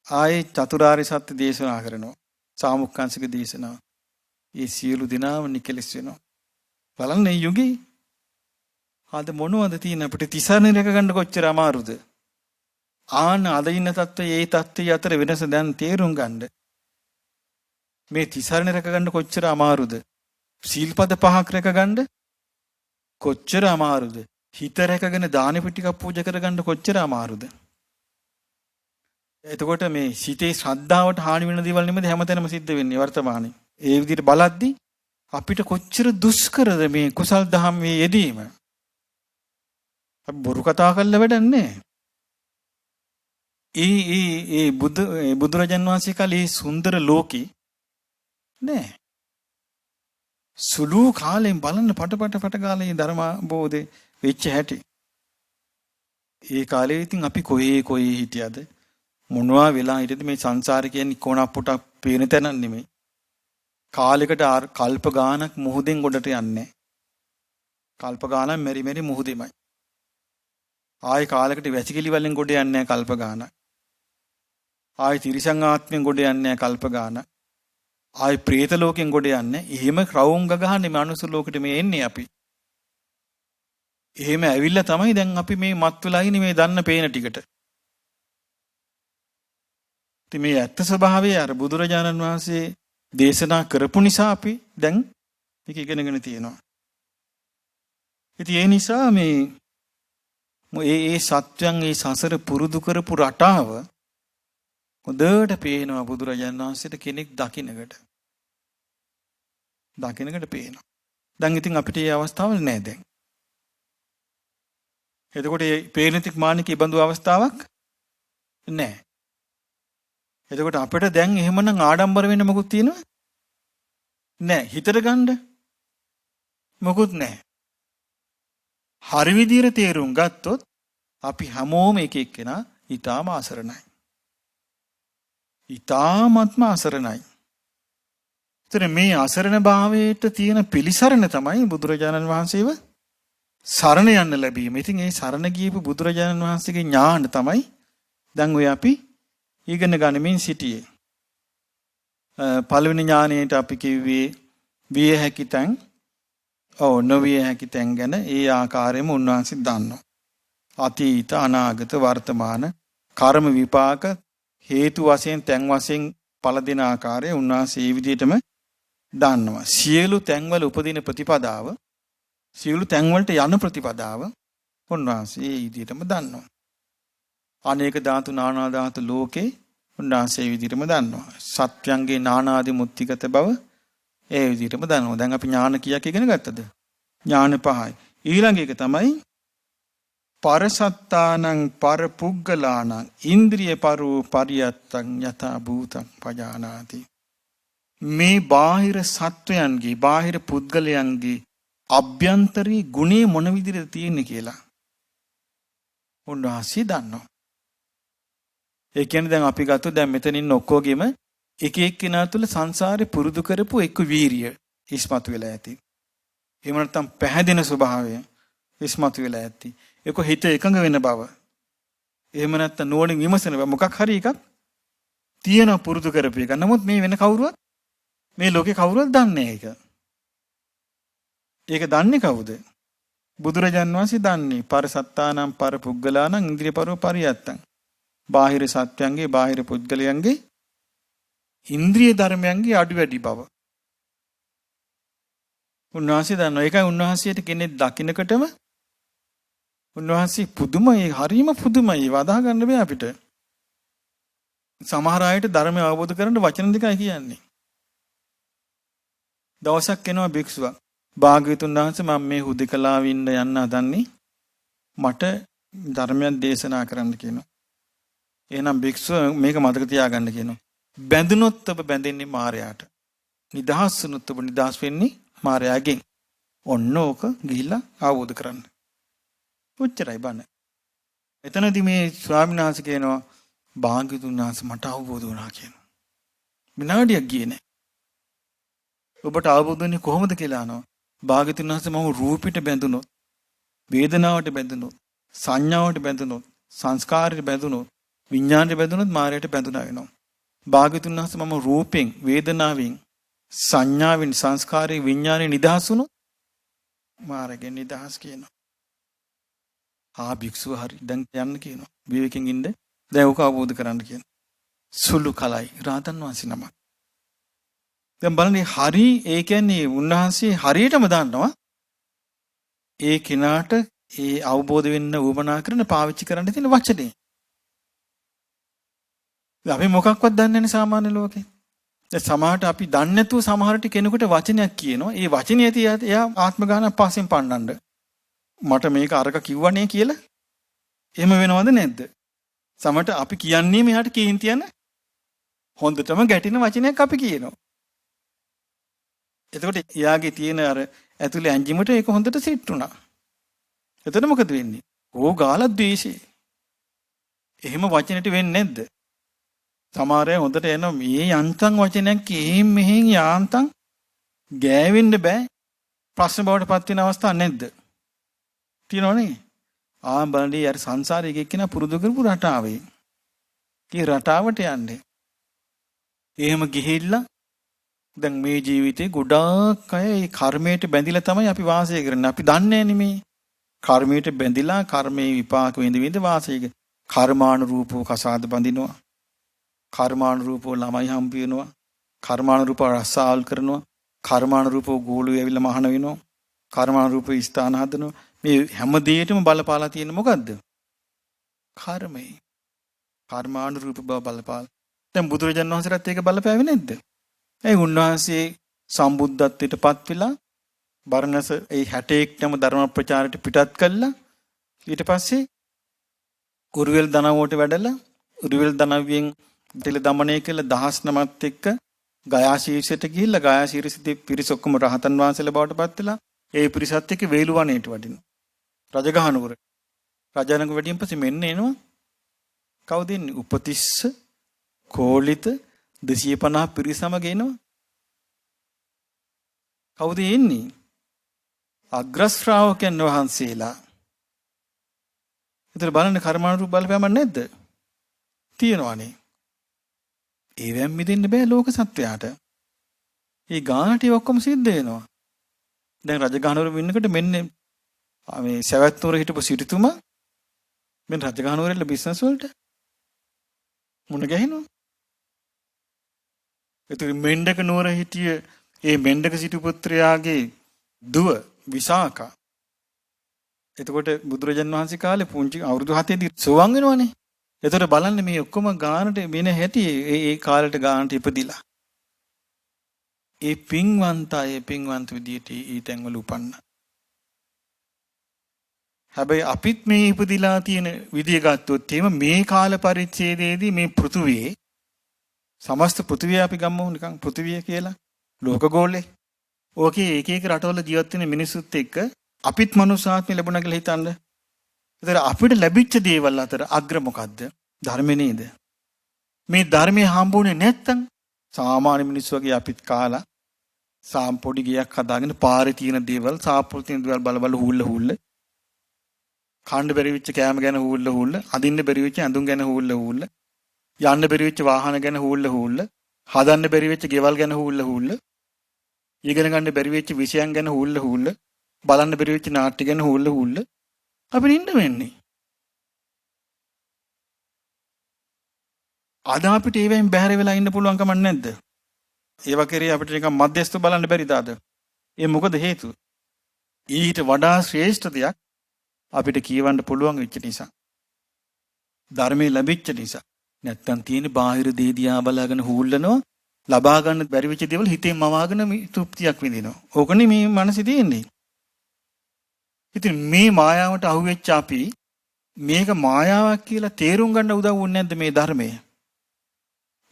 ආයි චතුරාර්ය සත්‍ය දේශනා කරනවා. සාමුක්ඛංශික දේශනාව. ඒ සියලු දෙනාම නිකලස් වෙනවා. බලන්න මේ යුගයේ අද මොනවද තියෙන අපිට තිසරණ රැක ගන්න කොච්චර අමාරුද? ආන අද ඉන්න තත්ත්වයේ ඒ තත්ත්වයේ අතර වෙනස දැන් තේරුම් ගන්න. මේ තිසරණ රැක ගන්න කොච්චර අමාරුද? සීල්පද 5ක් රැක ගන්න කොච්චර අමාරුද? හිත රැකගෙන දාන පිටිකක් පූජා කර ගන්න කොච්චර අමාරුද? එතකොට මේ සිතේ ශ්‍රද්ධාවට හානි වෙන දේවල් නෙමෙයි හැමතැනම සිද්ධ වෙන්නේ වර්තමානයේ. ඒ විදිහට බලද්දි අපිට කොච්චර දුෂ්කරද මේ කුසල් දහම් මේ යෙදීම. අපි බොරු කතා කරලා වැඩක් නැහැ. ඒ බුදුරජාන් වහන්සේ කාලේ සුන්දර ලෝකේ නෑ. සුළු කාලෙන් බලන්න පට ගාලේ ධර්මාබෝධේ වෙච්ච හැටි. ඒ කාලේ ඉතින් අපි කොහේ හිටියද මොනවා වෙලා හිටියද මේ සංසාරේ කියන්නේ කොනක් පුටක් පේන තැන නෙමෙයි. කාලයකට කල්ප ගානක් මුහුදෙන් ගොඩට යන්නේ. කල්ප ගානක් මෙරි මුහුදෙමයි. ආයි කාලයකට වැසිකිලි වලින් ගොඩ යන්නේ කල්ප ගානක්. ආයි තිරිසං ආත්මෙන් ගොඩ යන්නේ කල්ප ගානක්. ආයි പ്രേත ලෝකෙන් ගොඩ යන්නේ. එහෙම ක්‍රවුංග ගහන්නේ මනුස්ස ලෝකෙට මේ එන්නේ අපි. එහෙම ඇවිල්ලා තමයි දැන් අපි මේ මත් වෙලා ඉන්නේ මේ දන්න පේන ටිකට. ඉතින් මේ ඇත්ත ස්වභාවය අර බුදුරජාණන් වහන්සේ දේශනා කරපු නිසා අපි දැන් මේක ඉගෙනගෙන තියෙනවා. ඉතින් ඒ නිසා මේ සත්‍යයන් ඒ සසර පුරුදු කරපු රටාව හොඳට පේනවා බුදුරජාණන් වහන්සේට කෙනෙක් දකින්නකට. පේනවා. දැන් ඉතින් අපිට මේ අවස්ථාවල් නැහැ දැන්. එතකොට මේ පේනතික් මානිකේ බඳු අවස්ථාවක් නැහැ. එතකොට අපිට දැන් එහෙමනම් ආඩම්බර වෙන්න මොකුත් තියෙනවද? නැහැ. හිතට ගන්න මොකුත් නැහැ. හරි විදියට තේරුම් ගත්තොත් අපි හැමෝම එක එක්කෙනා ඊටාම අසරණයි. ඊටාමත්ම අසරණයි. ඒතර මේ අසරණ භාවයට තියෙන පිළිසරණ තමයි බුදුරජාණන් වහන්සේව සරණ යන්න ලැබීම. ඉතින් ඒ සරණ ගියපු බුදුරජාණන් වහන්සේගේ ඥාන තමයි දැන් ඔය අපි ඉගෙන ගනිමින් සිටියේ. පළවෙනි ඥානයට අපි කිව්වේ විය හැකි තැන් නොවිය හැකි තැන් ගැන ඒ ආකාරයෙන්ම උන්වහන්සේ දන්නවා. අතීත අනාගත වර්තමාන කර්ම විපාක හේතු වශයෙන් තැන් වශයෙන් ඵල දෙන ආකාරය උන්වහන්සේ මේ විදිහටම දන්නවා. සියලු තැන්වල උපදින ප්‍රතිපදාව සියලු තැන්වලට යන ප්‍රතිපදාව උන්වහන්සේ මේ විදිහටම දන්නවා. අනේක ධාතු නානා ධාතු ලෝකේ උන්වහන්සේ මේ විදිහටම දන්නවා. සත්‍යංගේ නානාදි මුත්‍තිගත බව ඒ විදිහටම දන්නවා. දැන් අපි ඥාන කීයක් ඉගෙන ගත්තද? ඥාන 5යි. ඊළඟ එක තමයි පරසත්තානං පරපුග්ගලානං ඉන්ද්‍රිය පරෝ පරියත්තං යථා භූතං පජානාති. මේ බාහිර සත්වයන්ගේ බාහිර පුද්ගලයන්ගේ අභ්‍යන්තරී ගුණේ මොන විදිහටද තියෙන්නේ කියලා උන්වහන්සේ දන්නවා. ඒ කියන්නේ දැන් අපි ගත්තොත් දැන් මෙතන ඉන්න ඔක්කොගෙම එක එක්කෙනා තුළ සංසාරේ පුරුදු කරපු එක්ක වීරිය ඉස්මතු වෙලා ඇති. එහෙම නැත්නම් පැහැදෙන ස්වභාවය ඉස්මතු වෙලා ඇති. ඒක හිත එකඟ වෙන බව. එහෙම නැත්නම් නුවණින් විමසන බව මොකක් හරි එකක් තියෙන පුරුදු කරපු එක. නමුත් මේ වෙන කවුරුවත් මේ ලෝකේ කවුරුවත් දන්නේ නැහැ ඒක. ඒක දන්නේ කවුද? බුදුරජාන් වහන්සේ දන්නේ. පරසත්තානම් පරපුග්ගලානම් ඉන්ද්‍රිය පරෝ පරියත්තං. බාහිර සත්‍යයන්ගේ බාහිර පුද්ගලයන්ගේ ඉන්ද්‍රිය ධර්මයන්ගේ අඩු වැඩි බව. උන්වහන්සේ දන්නවා. ඒකයි උන්වහන්සේට කෙනෙක් දකින්නකටම උන්වහන්සේ පුදුමයි, හරීම පුදුමයි. වදා ගන්න බෑ අපිට. සමහර අයට ධර්මය අවබෝධ කරගන්න වචන දෙකයි කියන්නේ. දවසක් එනවා භික්ෂුවක්. භාග්‍යවතුන් වහන්සේ මම මේ හුදකලාවේ ඉන්න යන්න හදන්නේ. මට ධර්මයක් දේශනා කරන්න කියනවා. එහෙනම් භික්ෂුව මේක මතක තියාගන්න කියනවා. බැඳුනොත් ඔබ බැඳෙන්නේ මායයට. නිදහස් වුනොත් ඔබ නිදහස් වෙන්නේ මායයෙන්. ඔන්න ඕක ගිහිල්ලා අවබෝධ කරන්න. ඔච්චරයි බණ. එතනදී මේ ස්වාමීන් වහන්සේ කියනවා භාග්‍යවතුන් වහන්සේ මට අවබෝධ වුණා කියනවා. විනාඩියක් ගියේ නැහැ. ඔබට අවබෝධ වෙන්නේ කොහොමද කියලා අහනවා. භාග්‍යවතුන් වහන්සේ මම රූපෙට බැඳුනොත්, වේදනාවට බැඳුනොත්, සංඥාවට බැඳුනොත්, සංස්කාරයට බැඳුනොත්, විඥාණයට බැඳුනොත් මායයට බැඳුනා වෙනවා. භාග්‍යවතුන් වහන්සේ මම රූපෙන්, වේදනාවෙන්, සංඥාවෙන්, සංස්කාරයෙන්, විඥාණයෙන් නිදහස් වුණොත් මායයෙන් නිදහස් කියනවා. භික්ෂුව හරි දැන් යන්න කියනවා. විවේකයෙන් ඉන්න. දැන් ඔක අවබෝධ කරගන්න කියනවා. සුළු කලයි රාතන් වහන්සේ නමක්. දැන් බලන්න හරි ඒ කියන්නේ උන්වහන්සේ හරියටම දන්නවා. ඒ කෙනාට ඒ අවබෝධ වෙන්න උවමනා කරන පාවිච්චි කරන්න තියෙන වචනේ. අපි මොකක්වත් දන්නේ නැහැ සාමාන්‍ය ලෝකේ. දැන් සමහරට අපි දන්නේ නැතුව සමහරට කෙනෙකුට වචනයක් කියනවා. ඒ වචනේ තියා එයා ආත්ම ගානක් පස්සෙන් පන්නන්න. මට මේක අරක කිව්වනේ කියලා. එහෙම වෙනවද නැද්ද? සමහරට අපි කියන්නේ මෙහාට කේන්ති යන හොඳටම ගැටින වචනයක් අපි කියනවා. එතකොට එයාගේ තියෙන අර ඇතුලේ ඇන්ජිමට ඒක හොඳට සෙට් වුණා. එතකොට මොකද වෙන්නේ? ඕ ගාලා ද්වේෂේ. එහෙම වචනෙට වෙන්නේ නැද්ද? සමහර අය හොඳට එනවා මේ යන්තම් වචනයක් එහෙම මෙහෙන් යාන්තම් ගෑවෙන්න බෑ. ප්‍රශ්න බවට පත් වෙන අවස්ථා නැද්ද? තියෙනවනේ. බලන්නේ අර සංසාරයේ එක්කෙනා පුරුදු කරපු රටාවේ. ඒ රටාවට යන්නේ. එහෙම ගිහිල්ලා දැන් මේ ජීවිතේ ගොඩාක් අය මේ කර්මයට බැඳිලා තමයි අපි වාසය කරන්නේ. අපි දන්නේ නැහැ නේ කර්මයට බැඳිලා කර්මයේ විපාක විඳ විඳ වාසය කරන. කර්මානුරූපව කසාද බඳිනවා. කර්මානුරූපව ළමයි හම්බ වෙනවා. කර්මානුරූපව රසාල් කරනවා. කර්මානුරූපව ගෝලු ඇවිල්ලා මහාන වෙනවා. කර්මානුරූපව ස්ථාන හදනවා. මේ හැම දෙයකටම බලපාලා තියෙන මොකද්ද? කර්මය. කර්මානුරූප බව බලපාලා. දැන් බුදුරජාණන් වහන්සේට ඒක බලපෑවේ නැද්ද? ඒ උන්වහන්සේ සම්බුද්ධත්වයට පත් වෙලා බරණස ඒ 61ටම ධර්ම ප්‍රචාරයට පිටත් කළා. ඊට පස්සේ උරුවෙල් දනව්වට වැඩලා උරුවෙල් දනව්වෙන් තිල දමනය කළ 19ත් එක්ක ගයා ශීර්ෂයට ගිහිල්ලා ගයා ශීර්ෂයේ පිරිස ඔක්කොම රහතන් වහන්සේලා බවට පත් වෙලා ඒ පිරිසත් එක්ක වේළුවනේට වඩිනවා. රජගහනුවර. රජාණන් වැඩියෙන් පස්සේ මෙන්න එනවා. කවුද ඉන්නේ? උපතිස්ස, කෝලිත 250 පිරිසම ගේනවා. කවුද ඉන්නේ? අග්‍ර ශ්‍රාවකයන් වහන්සේලා. ඒතර බලන්න කර්මානුරූප බලපෑමක් නැද්ද? තියෙනවානේ. ඒවෙන් මිදෙන්න බෑ ලෝක සත්වයාට. ඒ ගානට ඔක්කොම සිද්ධ වෙනවා. දැන් රජගහනුවර වෙන්නකොට මෙන්න මේ සවැත්නුවර හිටපු සිටුතුමා මෙන්න රජගහනුවරේ බිස්නස් වලට මුණ ගැහෙනවා. ඒතර මෙණ්ඩක නුවර හිටිය ඒ මෙණ්ඩක සිටු පුත්‍රයාගේ දුව විසාකා. එතකොට බුදුරජාන් වහන්සේ කාලේ පුංචි අවුරුදු 7 දී සෝවන් වෙනවනේ. ඒතර බලන්න මේ ඔක්කොම ගානට වෙන හැටි ඒ කාලේට ගානට ඉපදිලා. ඒ පින්වන්ත විදියට ඒ තැන්වල උපන්න. හැබැයි අපිත් මේ ඉපදිලා තියෙන විදිය ගත්තොත් එහෙම මේ කාල පරිච්ඡේදයේදී මේ පෘථුවියේ සමස්ත පෘථුවිය අපි ගමු නිකන් පෘථුවිය කියලා ලෝකගෝලේ. ඕකේ එක එක රටවල ජීවත් වෙන මිනිස්සුත් එක්ක අපිත් මනුස්සාත්මය ලැබුණා කියලා හිතන්න. ඒතර අපිට ලැබිච්ච දේවල් අතර අග්‍ර මොකද්ද? ධර්මය නේද? මේ ධර්මයේ හම්බුනේ නැත්තම් සාමාන්‍ය මිනිස්සු වගේ අපිත් කාලා සාම්පොඩි ගියක් හදාගෙන පාරේ තියෙන දේවල් සාප්පුල් තියෙන දේවල් බල හූල්ල කන්න බැරි වෙච්ච කෑම ගැන හූල්ල අදින්න බැරි වෙච්ච ඇඳුම් ගැන හූල්ල යන්න බැරි වෙච්ච වාහන ගැන හූල්ල හදන්න බැරි වෙච්ච ගෙවල් ගැන හූල්ල ඉගෙන ගන්න බැරි වෙච්ච විෂයන් ගැන හූල්ල බලන්න බැරි වෙච්ච නාට්‍ය ගැන හූල්ල අපිට ඉන්න වෙන්නේ. අද අපිට ඒවෙන් බැහැර වෙලා ඉන්න පුළුවන් කමක් නැද්ද? ඒව කෙරේ අපිට නිකන් මධ්‍යස්ථ බලන්න බැරිද අද? ඒ මොකද හේතුව? ඊට වඩා ශ්‍රේෂ්ඨ දෙයක් අපිට කියවන්න පුළුවන් වෙච්ච නිසා. ධර්මයේ ලැබිච්ච නිසා. නැත්තම් තියෙන බාහිර දේ දිහා බලාගෙන හූල්ලනවා, ලබා ගන්න බැරි වෙච්ච දේවල් හිතෙන් මවාගෙන තෘප්තියක් විඳිනවා. ඕකනේ මේ මනසේ තියෙන්නේ. ඉතින් මේ මායාවට අහුවෙච්ච අපි මේක මායාවක් කියලා තේරුම් ගන්න උදව් වුනේ නැද්ද මේ ධර්මය?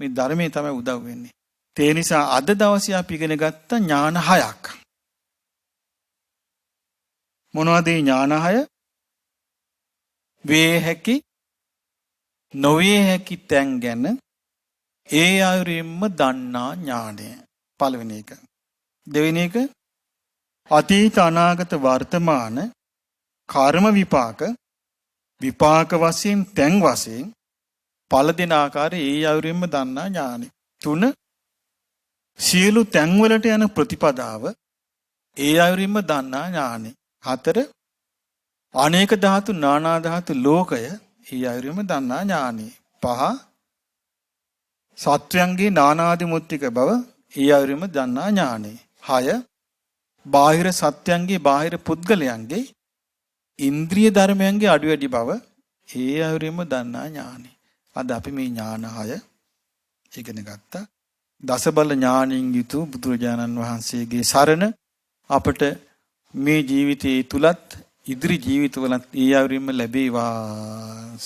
මේ ධර්මයේ තමයි උදව් වෙන්නේ. ඒ නිසා අද දවසේ අපි ඉගෙන ගත්ත ඥාන 6ක්. මොනවද මේ ඥාන 6? වේ හැකි නොවේ හැකි තැන් ගැන ඒ ආයුරින්ම දන්නා ඥානය. පළවෙනි එක. දෙවෙනි එක අතීත අනාගත වර්තමාන කර්ම විපාක වශයෙන් තැන් වශයෙන් ඵල දෙන ආකාරය ඒ ආයුරින්ම දන්නා ඥානය. 3 සියලු තැන්වලට යන ප්‍රතිපදාව ඒ ආයුරින්ම දන්නා ඥානය. 4 අනේක ධාතු නානා ධාතු ලෝකය ඒ ආයුරින්ම දන්නා ඥානය. 5 සත්වයන්ගේ නානාදි මුත්තික බව ඒ ආයුරින්ම දන්නා ඥානය. 6 බාහිර සත්‍යයන්ගේ බාහිර පුද්ගලයන්ගේ ඉන්ද්‍රිය ධර්මයන්ගේ අඩු වැඩි බව ඒ ආයුරින්ම දන්නා ඥානය. අද අපි මේ ඥාන 6 ඉගෙන ගත්තා. දසබල ඥාණයෙන් යුතු බුදුරජාණන් වහන්සේගේ සරණ අපට මේ ජීවිතයේ තුලත් ඉදිරි ජීවිතවලත් ඒ ආයුරින්ම ලැබේවා.